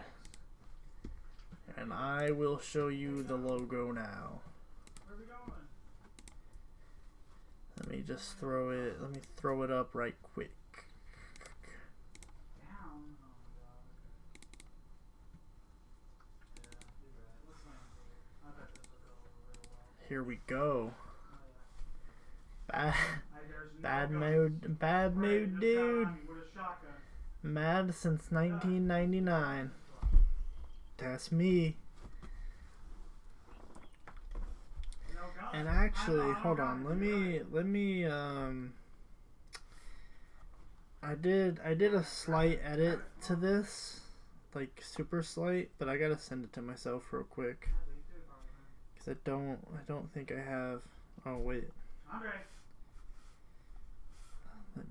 S1: and I will show you the logo now.
S4: Where are we going?
S1: Let me throw it up right quick. here we go. Bad,
S4: There's no
S1: bad
S4: guns.
S1: mood, bad
S4: Right,
S1: mood,
S4: just got
S1: dude.
S4: on me with a shotgun.
S1: Mad since 1999. That's me.
S4: No guns.
S1: And actually,
S4: I'm
S1: hold
S4: not
S1: on.
S4: gonna do it.
S1: Let me I did a slight edit to this, like super slight, but I gotta send it to myself real quick because I don't think I have. Oh wait,
S4: Andre.
S1: let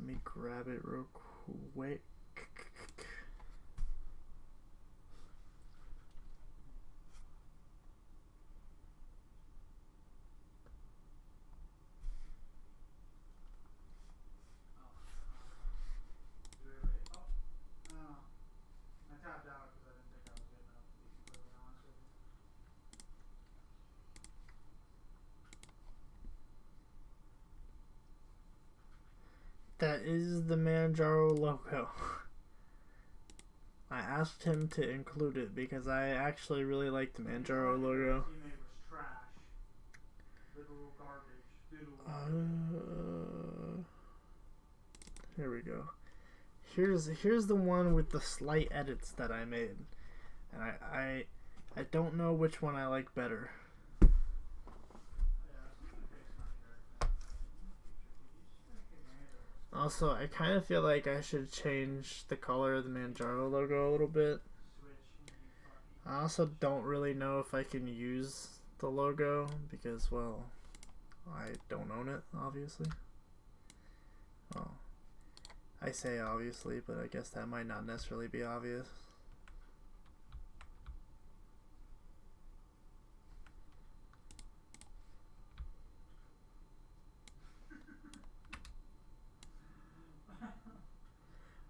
S1: me grab it real quick.
S4: I tapped out because I didn't think I was good enough to be completely honest with you.
S1: That is the Manjaro logo. I asked him to include it because I actually really like the Manjaro logo.
S4: Teammate was trash. Literal garbage. Doodle.
S1: Here we go. Here's the one with the slight edits that I made, and I don't know which one I like better. Also, I kind of feel like I should change the color of the Manjaro logo a little bit. I also don't really know if I can use the logo because, well, I don't own it, obviously. Oh, I say obviously, but I guess that might not necessarily be obvious.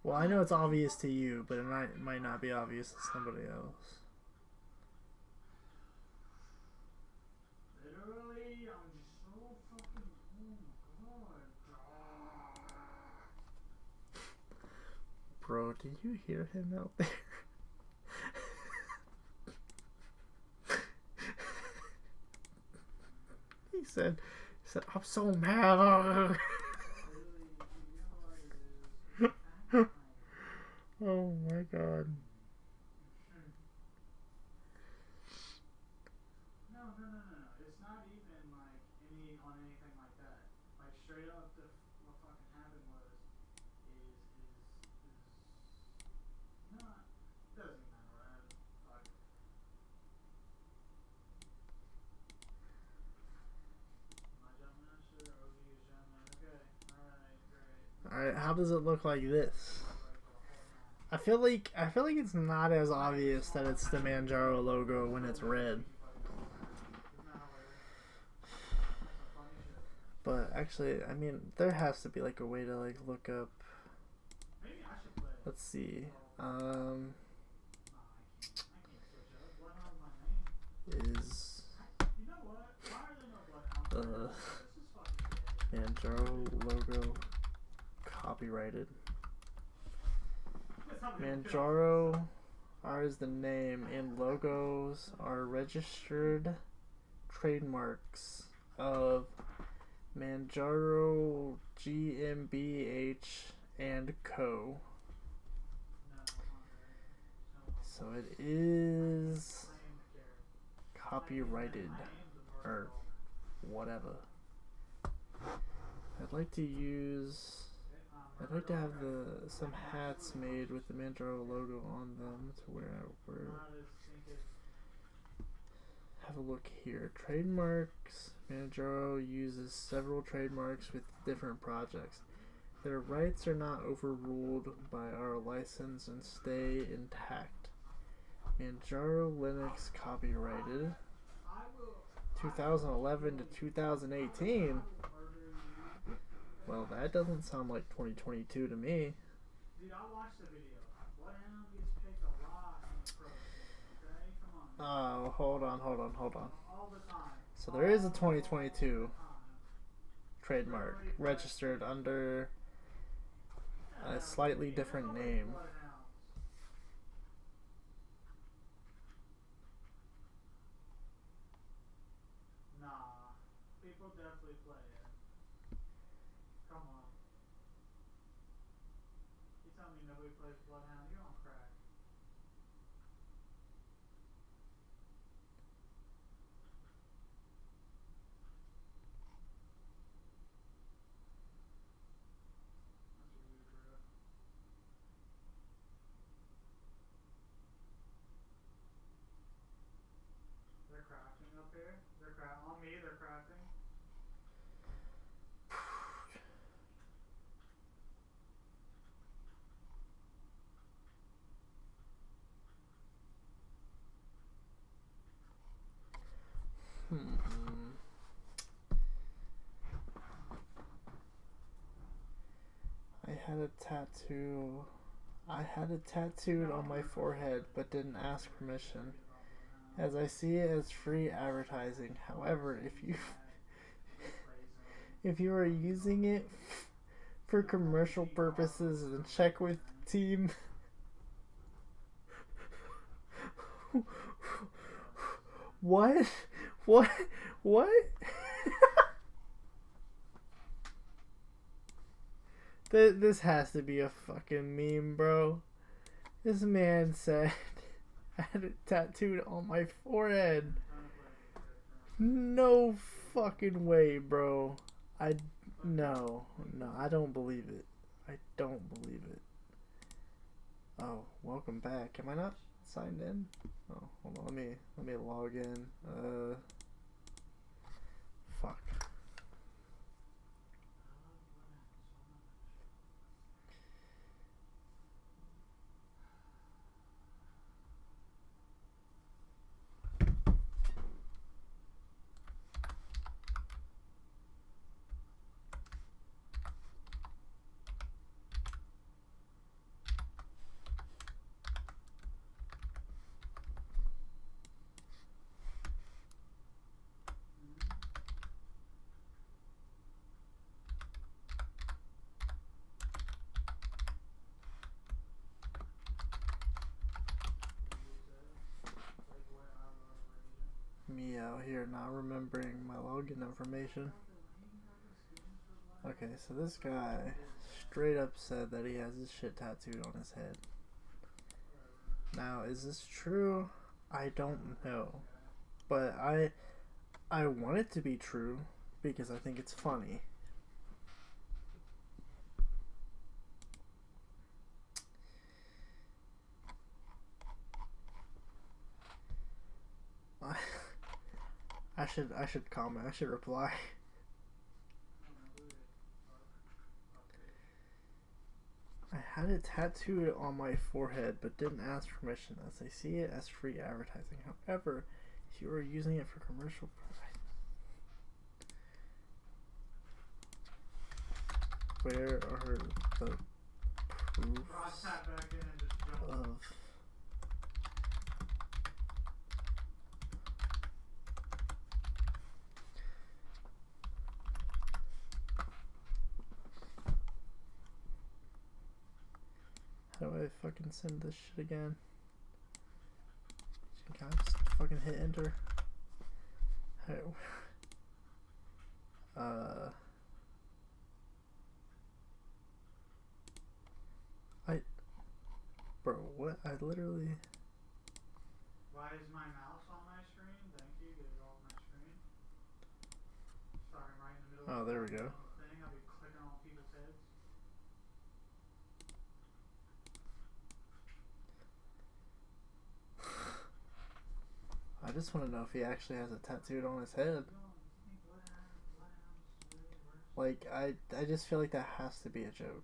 S1: Well, I know it's obvious to you, but it might not be obvious to somebody else.
S4: Literally, I'm just so fucking. Oh my god.
S1: Bro, did you hear him out there? He said, I'm so mad. Oh my god.
S4: No. It's not even like anything like that. Like straight up, what fucking happened was is not. Doesn't even matter. Fuck. My jump master, OG is jumping. Okay, alright, great.
S1: Alright, how does it look like this? I feel like it's not as obvious that it's the Manjaro logo when it's red. But actually, I mean, there has to be like a way to like look up. Let's see. Is the Manjaro logo copyrighted? Manjaro R is the name and logos are registered trademarks of Manjaro GmbH and Co. So it is copyrighted or whatever. I'd like to have some hats made with the Manjaro logo on them to where have a look here. Trademarks. Manjaro uses several trademarks with different projects. Their rights are not overruled by our license and stay intact. Manjaro Linux copyrighted 2011 to 2018. Well, that doesn't sound like 2022 to me.
S4: Dude, I watched the video. Bloodhound gets picked a lot in the pro. Okay, come on.
S1: Oh, hold on.
S4: All the time.
S1: So there is a 2022 trademark registered under a slightly different name.
S4: people definitely play it. Come on. You telling me nobody plays Bloodhound? You're on crack. That's weird, bro. They're crafting up here. They're on me. They're crafting.
S1: I had it tattooed on my forehead but didn't ask permission, as I see it as free advertising. However, if you are using it for commercial purposes, then check with team. What? This has to be a fucking meme, bro. This man said I had it tattooed on my forehead. No fucking way, bro. No, I don't believe it. I don't believe it. Oh, welcome back. Am I not signed in? Oh, hold on. Let me log in. Fuck. Me out here not remembering my login information. Okay, so this guy straight up said that he has his shit tattooed on his head. Now, is this true? I don't know. But I want it to be true because I think it's funny. I should comment. I should reply. I had it tattooed on my forehead but didn't ask permission, as I see it as free advertising. However, if you are using it for commercial where are the proofs of how do I fucking send this shit again? Can I just fucking hit enter? Bro, what? I literally...
S4: Why is my mouse on my screen? Thank you. Get it off my screen. Starting right in the middle
S1: Oh,
S4: of
S1: there we go.
S4: the thing. I'll be clicking on people's heads.
S1: I just want to know if he actually has it tattooed on his head. Like, I just feel like that has to be a joke.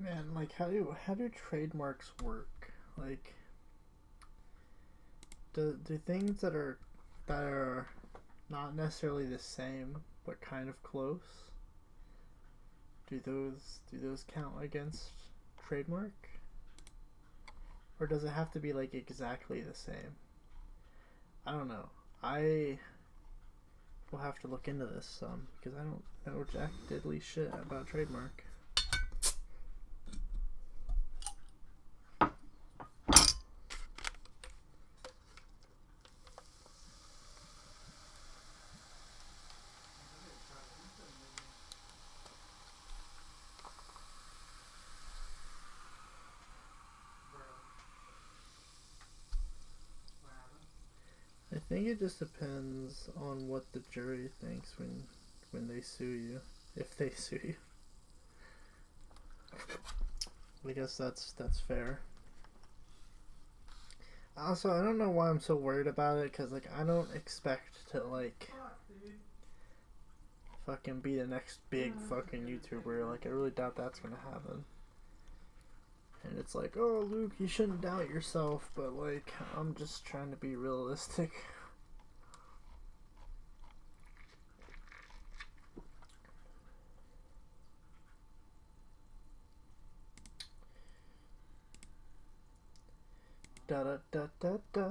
S1: Man, like how do trademarks work? Like, do things that are not necessarily the same but kind of close, do those count against trademark? Or does it have to be like exactly the same? I don't know. I will have to look into this some because I don't know jack diddly shit about trademark. I think it just depends on what the jury thinks when they sue you, if they sue you. I guess that's fair. Also, I don't know why I'm so worried about it, because like I don't expect to like fucking be the next big fucking YouTuber. Like I really doubt that's gonna happen. And it's like, oh Luke, you shouldn't doubt yourself, but like I'm just trying to be realistic. Da da da da da.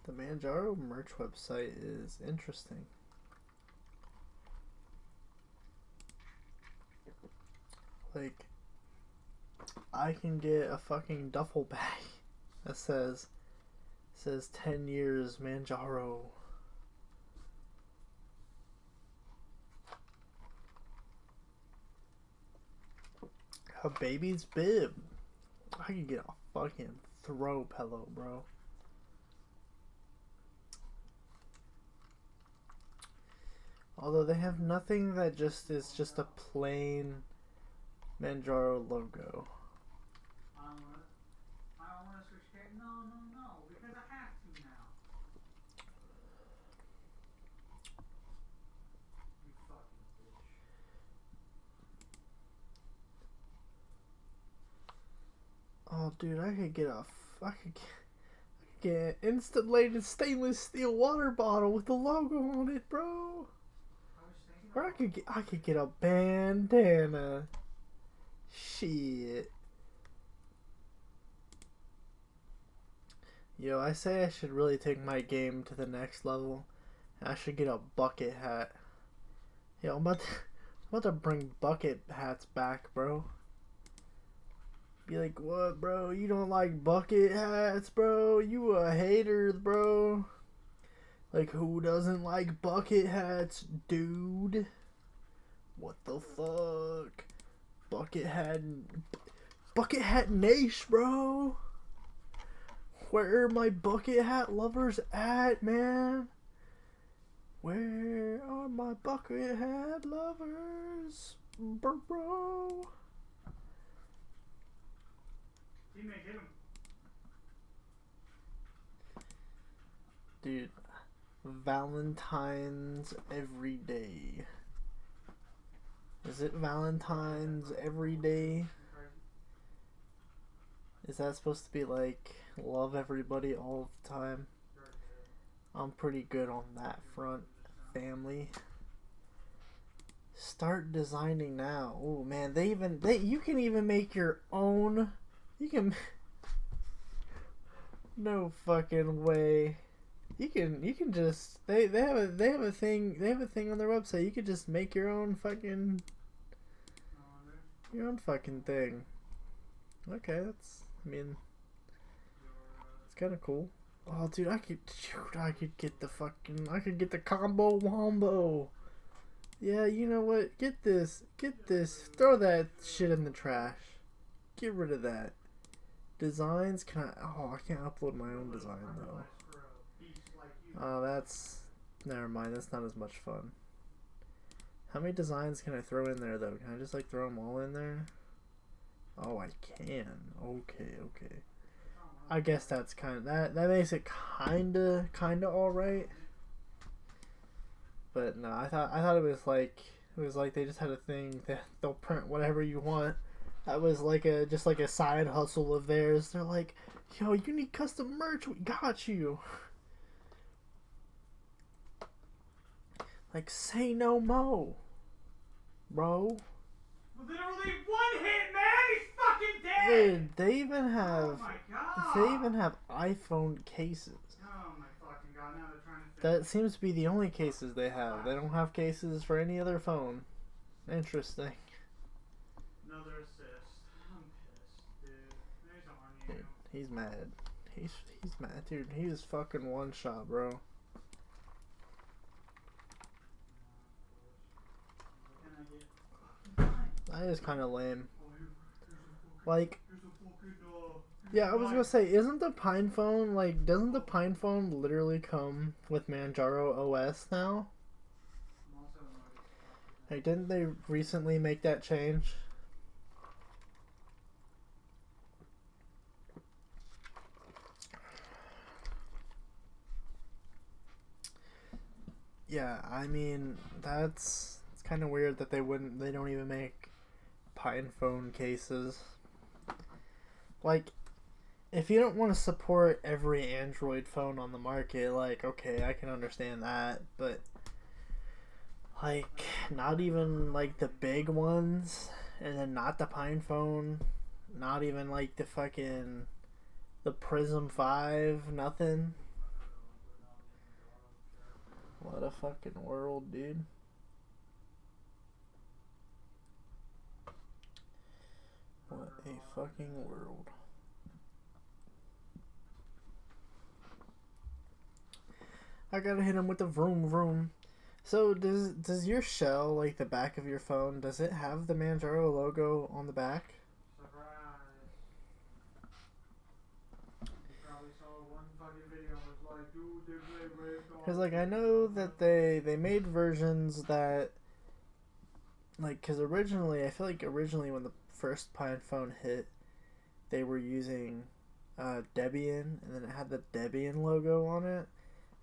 S1: The Manjaro merch website is interesting. Like, I can get a fucking duffel bag that says 10 years Manjaro. A baby's bib. I can get a fucking throw pillow, bro. Although they have nothing that just is just a plain Manjaro logo.
S4: I don't wanna switch care. No, because I have to now. You fucking bitch.
S1: Oh, dude, I could get an insulated stainless steel water bottle with the logo on it, bro. Or I could get a bandana. Shit. Yo, I say I should really take my game to the next level. I should get a bucket hat. Yo, I'm about to bring bucket hats back, bro. Be like, what, bro? You don't like bucket hats, bro? You a hater, bro. Like, who doesn't like bucket hats, dude? What the fuck? Bucket hat niche, bro. Where are my bucket hat lovers at, man? Where are my bucket hat lovers, bro?
S4: Teammate, hit him.
S1: Dude, Valentine's every day. Is it Valentine's every day? Is that supposed to be like love everybody all the time? I'm pretty good on that front, family. Start designing now. Oh man, you can even make your own. You can. No fucking way. You can just they have a thing on their website. You could just make your own fucking thing. Okay, it's kind of cool. Oh, dude, I could get the combo wombo. Yeah, you know what? Get this. Throw that shit in the trash. Get rid of that. Designs, can I... Oh, I can't upload my own design, though. Oh, that's... Never mind, that's not as much fun. How many designs can I throw in there, though? Can I just, like, throw them all in there? Oh, I can. Okay, okay. I guess that's kind of... That makes it kinda alright. But, no, I thought it was, like... It was like they just had a thing that they'll print whatever you want. That was like just like a side hustle of theirs. They're like, yo, you need custom merch, we got you. Like, say no mo, bro.
S4: Literally one hit, man. He's fucking dead.
S1: Dude, they even have
S4: Oh my god.
S1: they even have iPhone cases.
S4: Oh my fucking god. Now they're trying to.
S1: That seems to be the only cases they have. They don't have cases for any other phone. Interesting.
S4: Another assist. I'm pissed, dude. There's on you.
S1: Dude, he's mad. He's mad, dude. He's fucking one shot, bro.
S4: What can I get?
S1: That is kind of lame.
S4: Oh, here's
S1: Like,
S4: a fucking,
S1: yeah, I was gonna say, isn't the Pine phone, like, doesn't the Pine phone literally come with Manjaro OS now?
S4: I'm also
S1: Like, didn't they recently make that change? Yeah, I mean, it's kind of weird that they don't even make Pine phone cases. Like, if you don't want to support every Android phone on the market, like, okay, I can understand that, but, like, not even, like, the big ones, and then not the Pine phone, not even, like, the Prism 5, nothing. What a fucking world, dude. What a fucking world. I gotta hit him with the vroom vroom. So does your shell, like the back of your phone, does it have the Manjaro logo on the back?
S4: surprise. You probably saw one fucking video and was like, dude, they play Red Dawn.
S1: Because, like, I know that they made versions that, like, because originally, I feel like originally when the first Pine phone hit, they were using Debian, and then it had the Debian logo on it.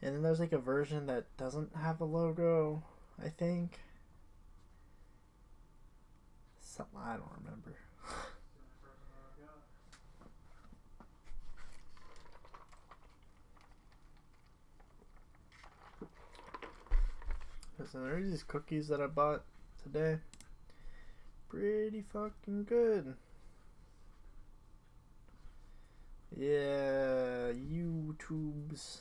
S1: And then there's, like, a version that doesn't have a logo, I think. Something, I don't remember. Listen, there's these cookies that I bought today. Pretty fucking good. Yeah, YouTubes.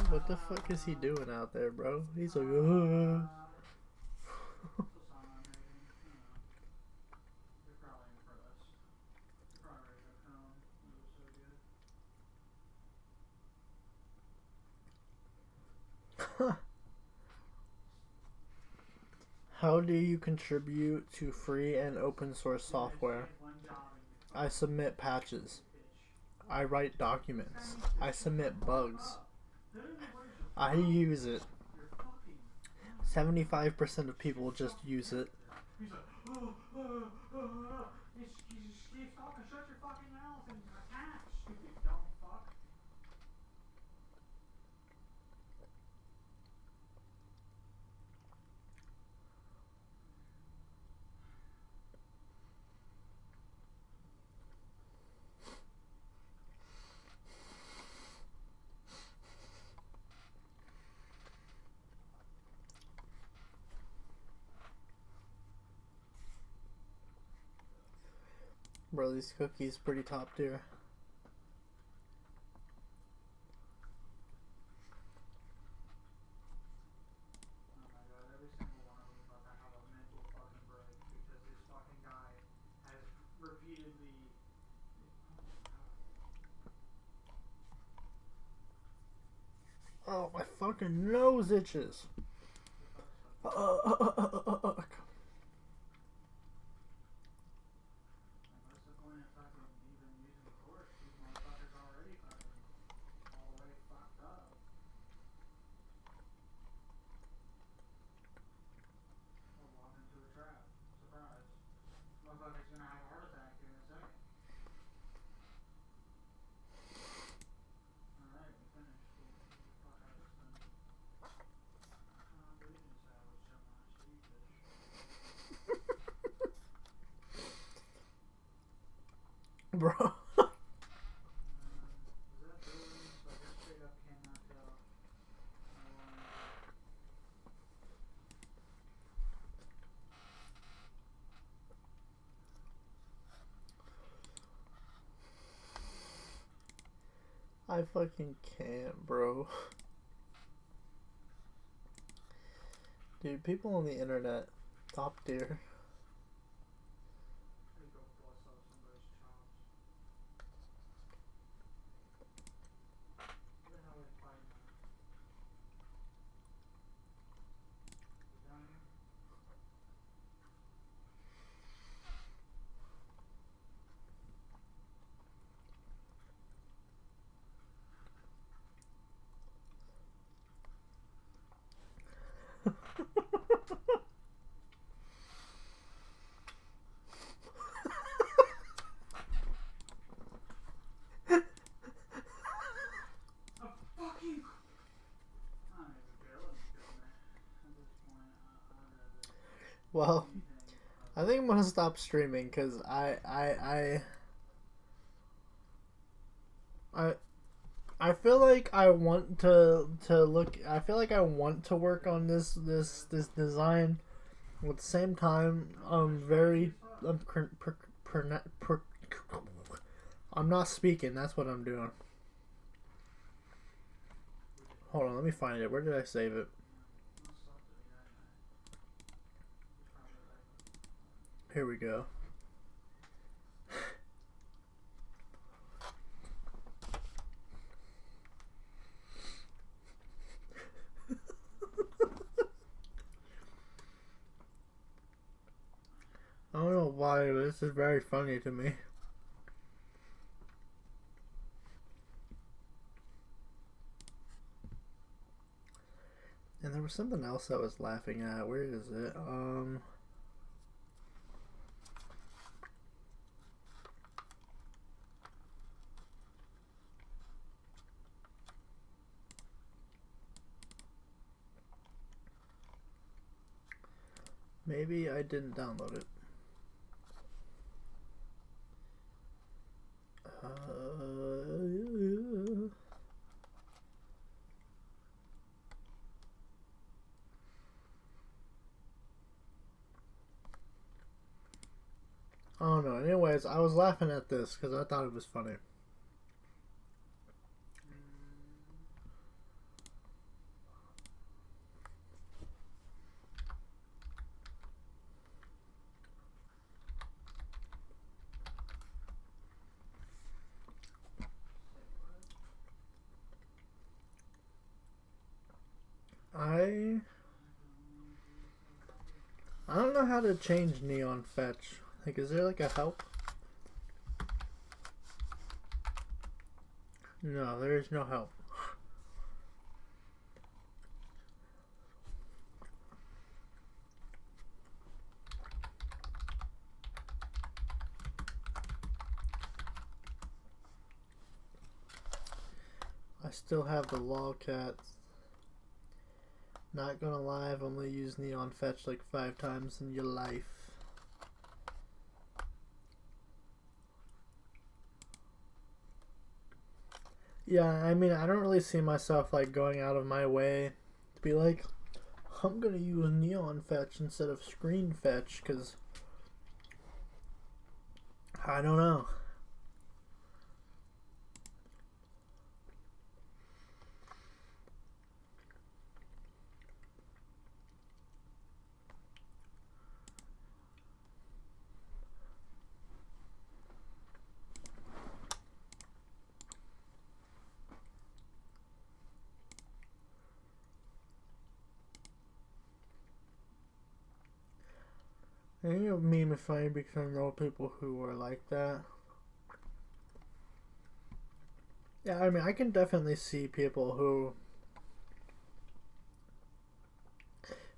S1: What the fuck is he doing out there, bro? He's like, How do you contribute to free and open source software? I submit patches. I write documents. I submit bugs. I use it. 75% of people just use it.
S4: He's like, he's talking, shut your fucking mouth and attack, stupid dumb fuck.
S1: Bro, these cookies pretty top tier.
S4: Oh my god, every single one of them is about to have a mental fucking break because this fucking guy has repeatedly
S1: fucking nose itches.
S4: What's the point of fucking even using torch? These motherfuckers already fucking all the way fucked up. We'll walk into a trap. Surprise. Motherfucker's gonna have a heart attack here in a second. Alright, we finished. We'll get the fuck out of this thing. Breathing salvage so much. Jesus.
S1: Bro.
S4: Is that buildings? Like, I straight up cannot tell.
S1: I fucking can't, bro. Dude, people on the internet, top tier.
S4: They go bust out somebody's chops. Who the hell are they fighting at? You down here? A fucking. I don't even care. Let me go, man. At this point, I'd rather
S1: Well,
S4: anything.
S1: I think I'm gonna stop streaming because I feel like I want to look. I feel like I want to work on this design. At the same time, I'm not speaking. That's what I'm doing. Hold on, let me find it. Where did I save it?
S4: Must suck to be that guy. He's probably like,
S1: Here we go. I don't know why, but this is very funny to me. And there was something else I was laughing at. Where is it? Maybe I didn't download it. I don't know. Anyways, I was laughing at this because I thought it was funny. I don't know how to change Neon Fetch. Like, is there like a help? No, there is no help. I still have the lolcats. Not gonna lie, I've only used Neon Fetch like 5 times in your life. Yeah, I mean, I don't really see myself like going out of my way to be like, I'm gonna use Neon Fetch instead of Screen Fetch, because I don't know. And you know, meme is funny because I know people who are like that. Yeah, I mean, I can definitely see people who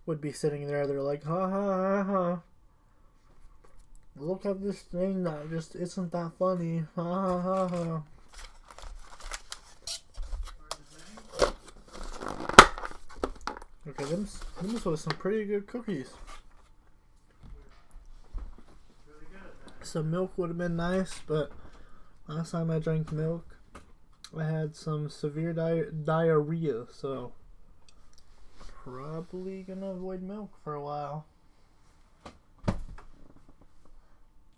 S1: would be sitting there, they're like, ha ha ha ha. Look at this thing that just isn't that funny. Ha ha ha ha. Okay, them was some pretty good cookies. Some milk would have been nice, but last time I drank milk, I had some severe diarrhea, so probably gonna avoid milk for a while.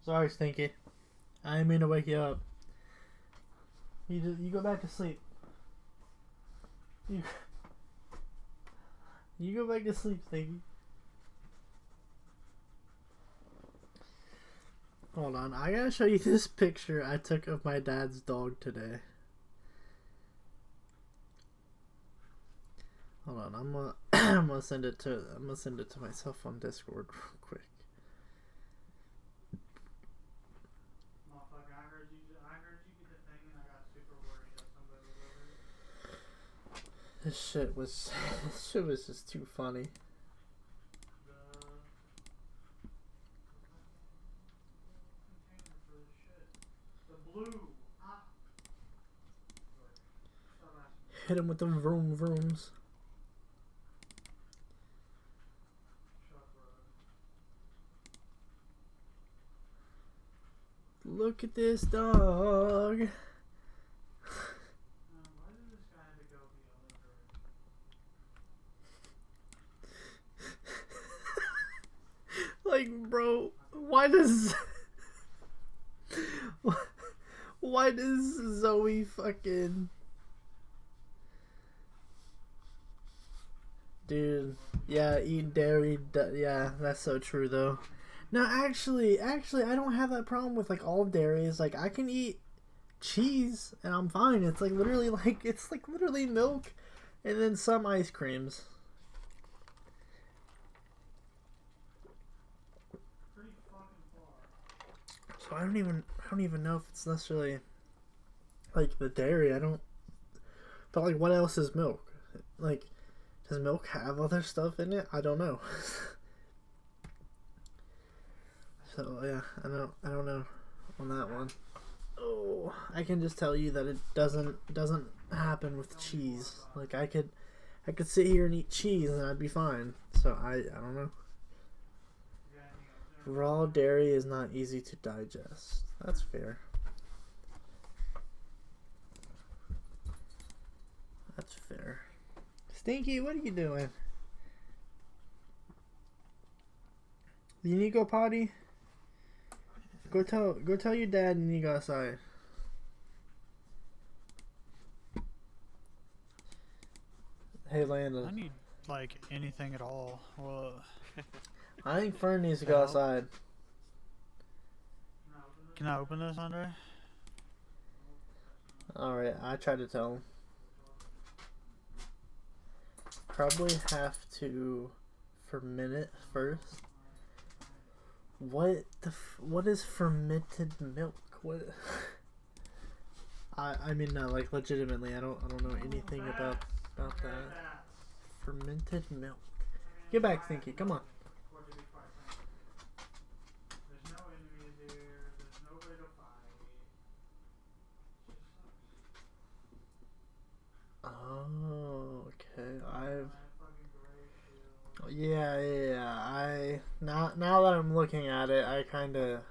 S1: Sorry, Stinky. I didn't mean to wake you up. You go back to sleep. You go back to sleep, Stinky. Hold on, I gotta show you this picture I took of my dad's dog today. Hold on, I'm gonna I'm gonna send it to myself on Discord real quick.
S4: Motherfucker, I heard you get the thing and I got super worried that somebody was over it.
S1: This shit was just too funny.
S4: Container for this shit. The blue. Stop asking me.
S1: Hit him with the vroom vrooms.
S4: Shut up, bro.
S1: Look at this dog.
S4: Why did this guy have to go the other direction?
S1: Like, bro, why does Zoe fucking dude? Yeah, eat dairy. Yeah, that's so true though. No, actually, I don't have that problem with like all dairies. Like, I can eat cheese and I'm fine. It's like literally milk, and then some ice creams.
S4: Pretty fucking far.
S1: So I don't even know if it's necessarily like the dairy. I don't. But like, what else is milk? Like, does milk have other stuff in it? I don't know. So yeah, I don't know on that one. Oh, I can just tell you that it doesn't happen with cheese. Like, I could sit here and eat cheese and I'd be fine. So I don't know. Raw dairy is not easy to digest. That's fair. That's fair. Stinky, what are you doing? You need to go potty? Go tell your dad you need to go outside. Hey, Landon.
S3: I need, like, anything at all. Well,
S1: I think Fern needs to go outside.
S3: can I open this, Andre?
S1: Alright, I tried to tell him. Probably have to ferment it first. What is fermented milk? What? I mean, no, like, legitimately, I don't know anything about that. Fermented milk. Get back, Stinky. Come on.
S4: Or to be quite frank, there's no enemies here. There's nobody to fight. It just sucks.
S1: Oh, okay.
S4: My fucking gray shield.
S1: Yeah. Now that I'm looking at it, I kind of.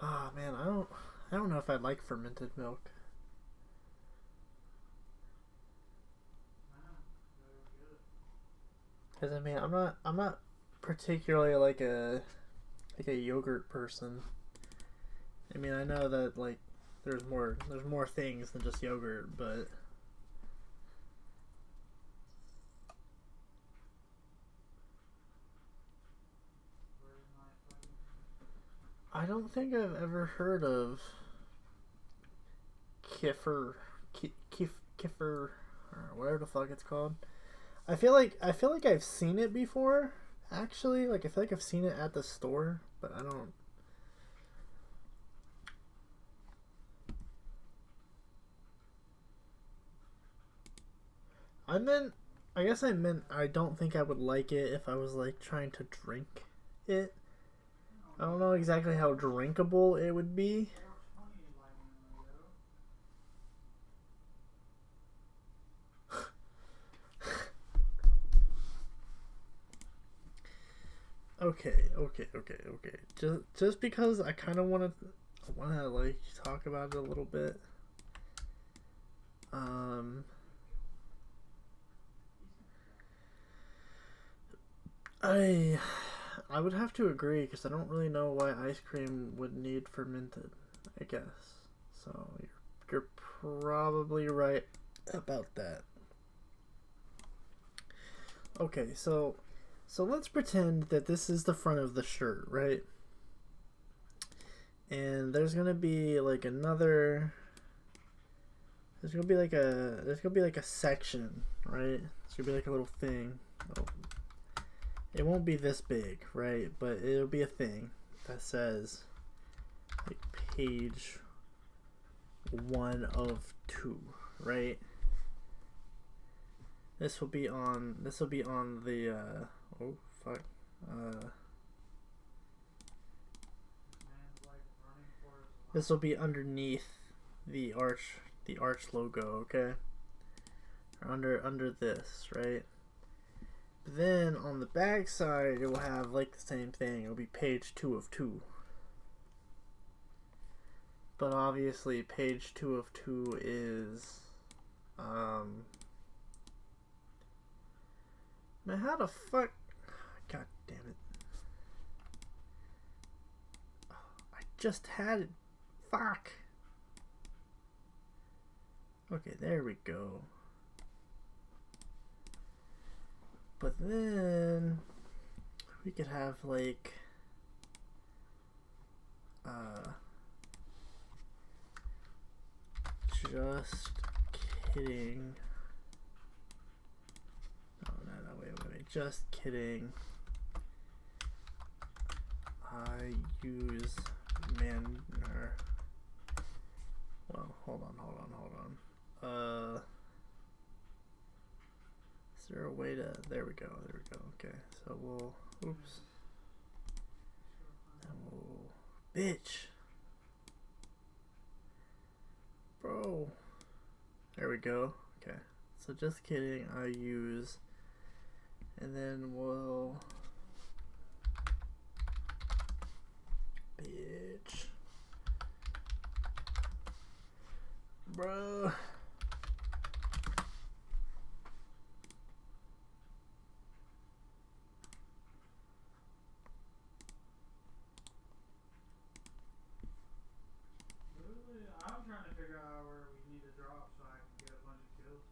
S1: Oh man, I don't know if I like fermented milk. Cause I mean, I'm not particularly like a yogurt person. I mean, I know that like there's more things than just yogurt, but
S4: Where's my fucking...
S1: I don't think I've ever heard of kefir, or whatever the fuck it's called. I feel like I've seen it before Actually, like I feel like I've seen it at the store, but I don't. I guess I meant I don't think I would like it if I was like trying to drink it. I don't know exactly how drinkable it would be. Okay. Just because I kind of want to like talk about it a little bit. I would have to agree because I don't really know why ice cream would need fermented, I guess. So you're probably right about that. Okay, so let's pretend that this is the front of the shirt, right? And there's gonna be like another. There's gonna be like a section, right? It's gonna be like a little thing. Oh. It won't be this big, right? But it'll be a thing that says like page 1 of 2, right? This will be on the oh fuck. This will be underneath the arch logo, okay? Or under this, right? But then on the back side it will have like the same thing. It'll be page 2 of 2. But obviously page 2 of 2 is man, how the fuck, god damn it. Oh, I just had it. Fuck. Okay, there we go. But then we could have like just kidding. Oh no, wait. Just kidding. I use manner. Well, hold on. Is there a way to? There we go. Okay, so we'll. Oops. Bitch. Bro. There we go. Okay. So just kidding. I use. And then we'll. Bitch. Bro.
S4: I'm trying to figure out where we need to drop so I can get a bunch of kills.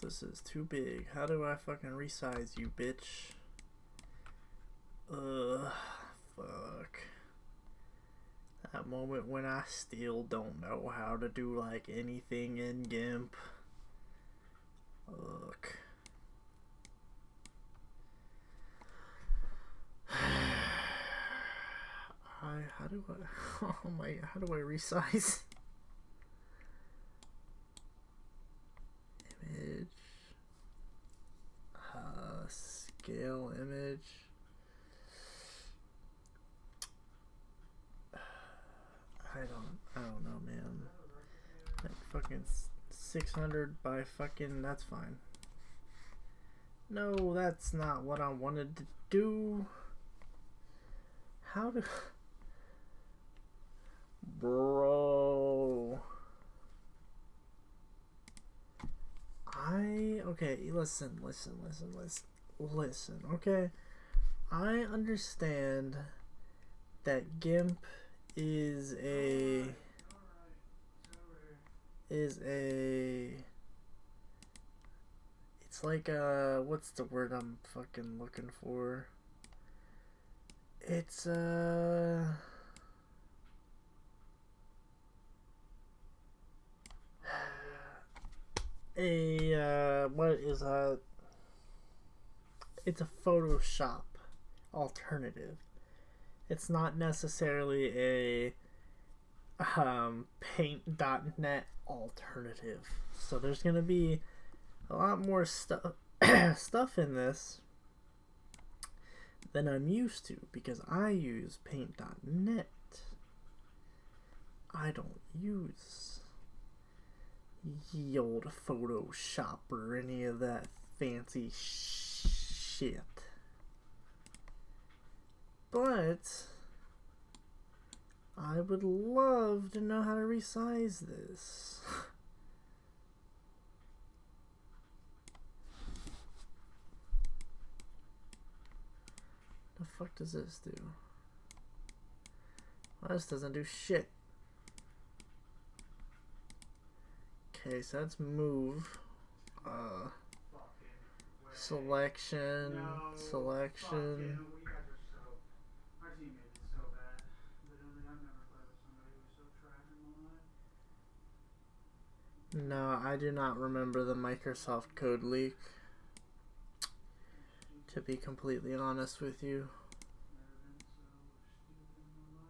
S1: This is too big. How do I fucking resize you, bitch? Fuck. That moment when I still don't know how to do like anything in GIMP. Fuck. How do I? Oh my! How do I resize? Image. Scale image. I don't know, man. Like fucking 600 by fucking. That's fine. No, that's not what I wanted to do. How do? Bro. Okay, listen, okay? I understand that GIMP is a it's like what's the word I'm fucking looking for? It's what is that? it's a Photoshop alternative. It's not necessarily a paint.net alternative. So there's gonna be a lot more stuff in this than I'm used to, because I use paint.net. I don't use ye old Photoshop or any of that fancy shit. But I would love to know how to resize this. The fuck does this do? Well, this doesn't do shit. Okay, so that's move. Selection. Selection.
S4: Our team made it so bad. Literally, I've never played with somebody who was so trash in my life.
S1: No, I do not remember the Microsoft code leak, to be completely honest with you.
S4: Never been so stupid in my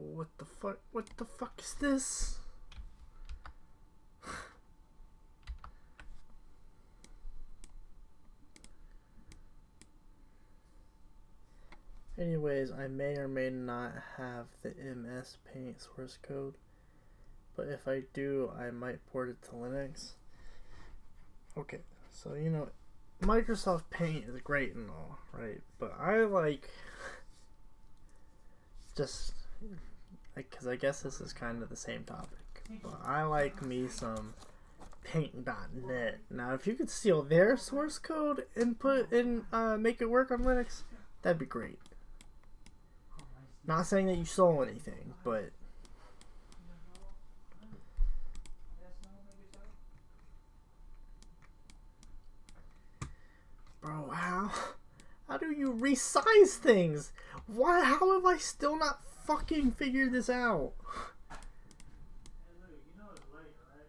S4: life.
S1: What the fuck? What the fuck is this? Anyways, I may or may not have the MS Paint source code, but if I do, I might port it to Linux. Okay, so you know, Microsoft Paint is great and all, right? But I like just, because I guess this is kind of the same topic, but I like me some paint.net. Now, if you could steal their source code and put in, make it work on Linux, that'd be great. Not saying that you stole anything, but bro, how do you resize things? Why? How have I still not fucking figured this out?
S4: Hey, Luke, you know it's late, right?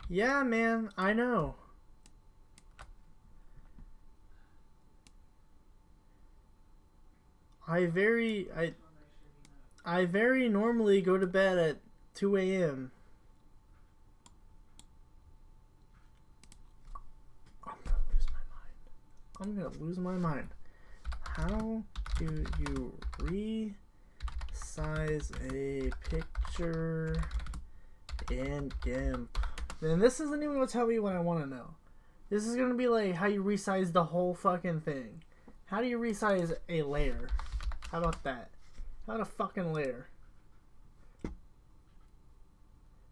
S1: Yeah, man, I know. I very normally go to bed at 2 a.m. I'm gonna lose my mind. How do you resize a picture in GIMP? And this isn't even gonna tell me what I want to know. This is gonna be like how you resize the whole fucking thing. How do you resize a layer? How about that? How about a fucking layer?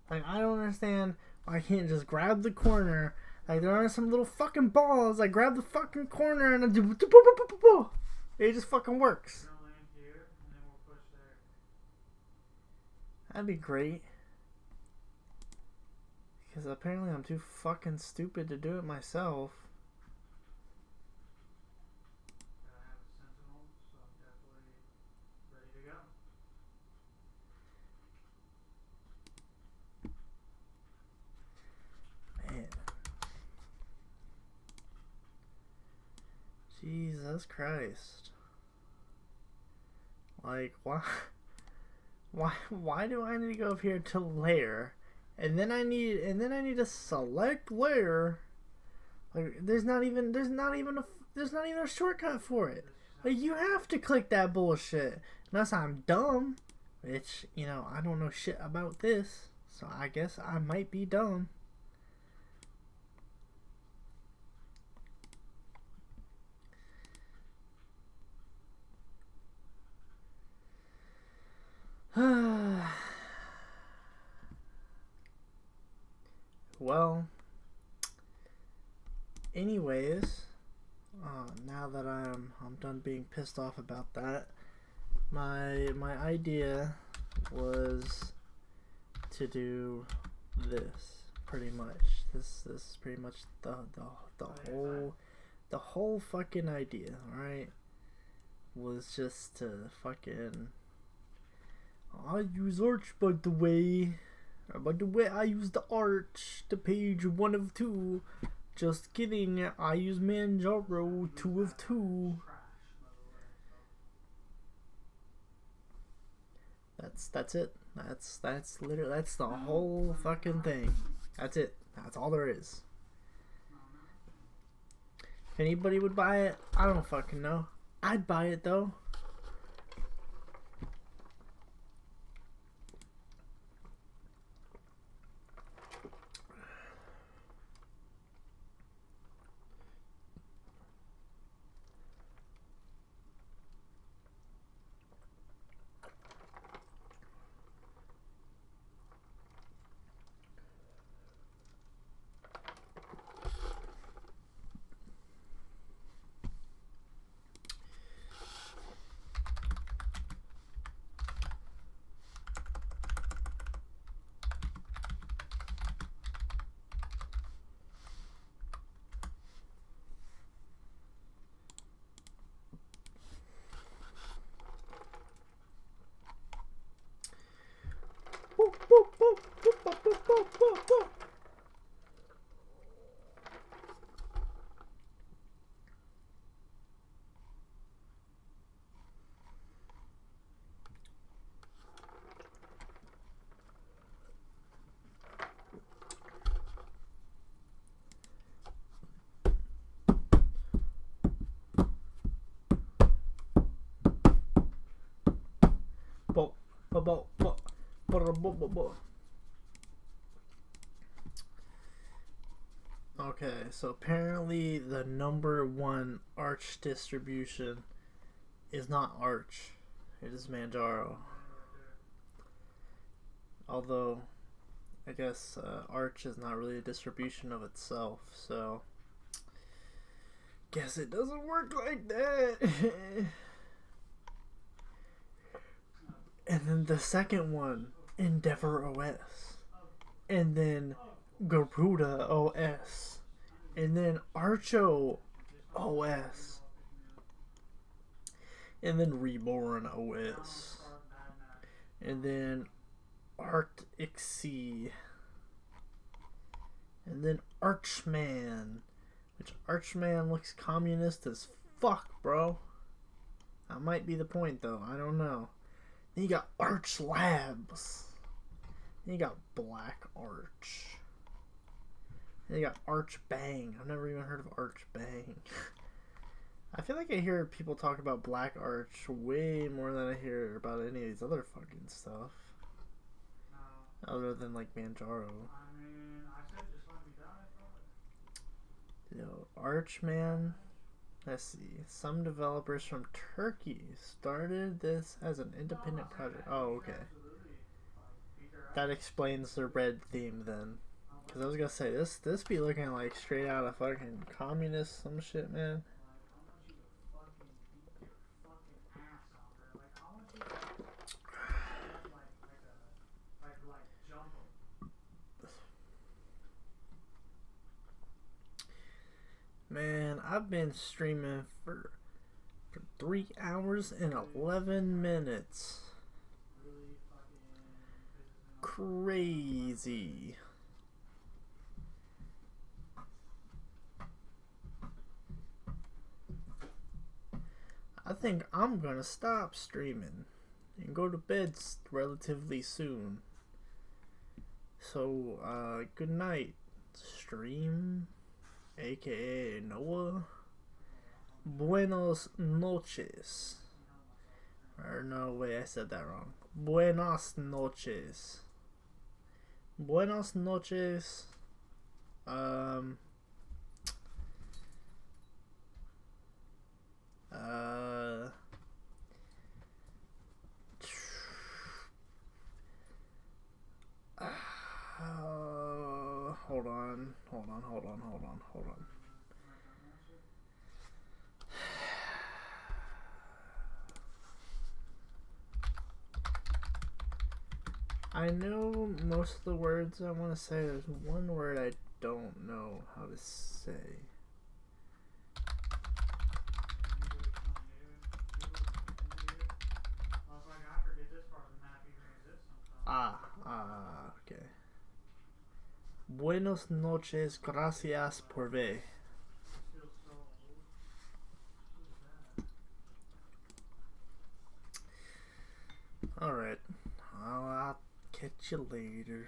S1: Like, I don't understand why I can't just grab the corner. Like, there are some little fucking balls. I grab the fucking corner and I do. It just fucking works.
S4: We'll land here, and then we'll push there.
S1: That'd be great. Because apparently I'm too fucking stupid to do it myself.
S4: I have a Sentinel, so I'm definitely ready to go.
S1: Man. Jesus Christ. Like, why do I need to go up here to layer? And then I need to select layer. Like, there's not even a shortcut for it. Like, you have to click that bullshit. Unless I'm dumb, which, you know, I don't know shit about this, so I guess I might be dumb. Well, anyways, now that I'm done being pissed off about that, my idea was to do this pretty much. This is pretty much the whole fucking idea, alright? Was just to fucking, I use Arch, by the way. By the way, I use the Arch, the page 1 of 2. Just kidding, I use Manjaro 2 of 2. That's it. That's literally, that's the whole fucking thing. That's it. That's all there is. If anybody would buy it, I don't fucking know. I'd buy it though. Okay, so apparently the #1 Arch distribution is not Arch, it is Manjaro. Although, I guess Arch is not really a distribution of itself, so guess it doesn't work like that. And then the second one, Endeavor OS, and then Garuda OS, and then Archo OS, and then Reborn OS, and then ArcXC, and then Archman, which Archman looks communist as fuck, bro. That might be the point though, I don't know. Then you got Arch Labs. Then you got Black Arch. Then you got Arch Bang. I've never even heard of Arch Bang. I feel like I hear people talk about Black Arch way more than I hear about any of these other fucking stuff. Other than like Manjaro. Yo, Archman. Let's see. Some developers from Turkey started this as an independent project. Oh, okay. That explains the red theme then. Because I was gonna say, this be looking like straight out of fucking communist some shit, man. Man, I've been streaming for 3 hours and 11 minutes. Crazy. I think I'm gonna stop streaming and go to bed relatively soon. So, good night, stream. AKA Noah. Buenos noches. Or no, wait, I said that wrong. Buenas noches. Buenas noches. Hold on. I know most of the words I want to say. There's one word I don't know how to say. Okay. Buenos noches, gracias por ver. Alright, I'll catch you later.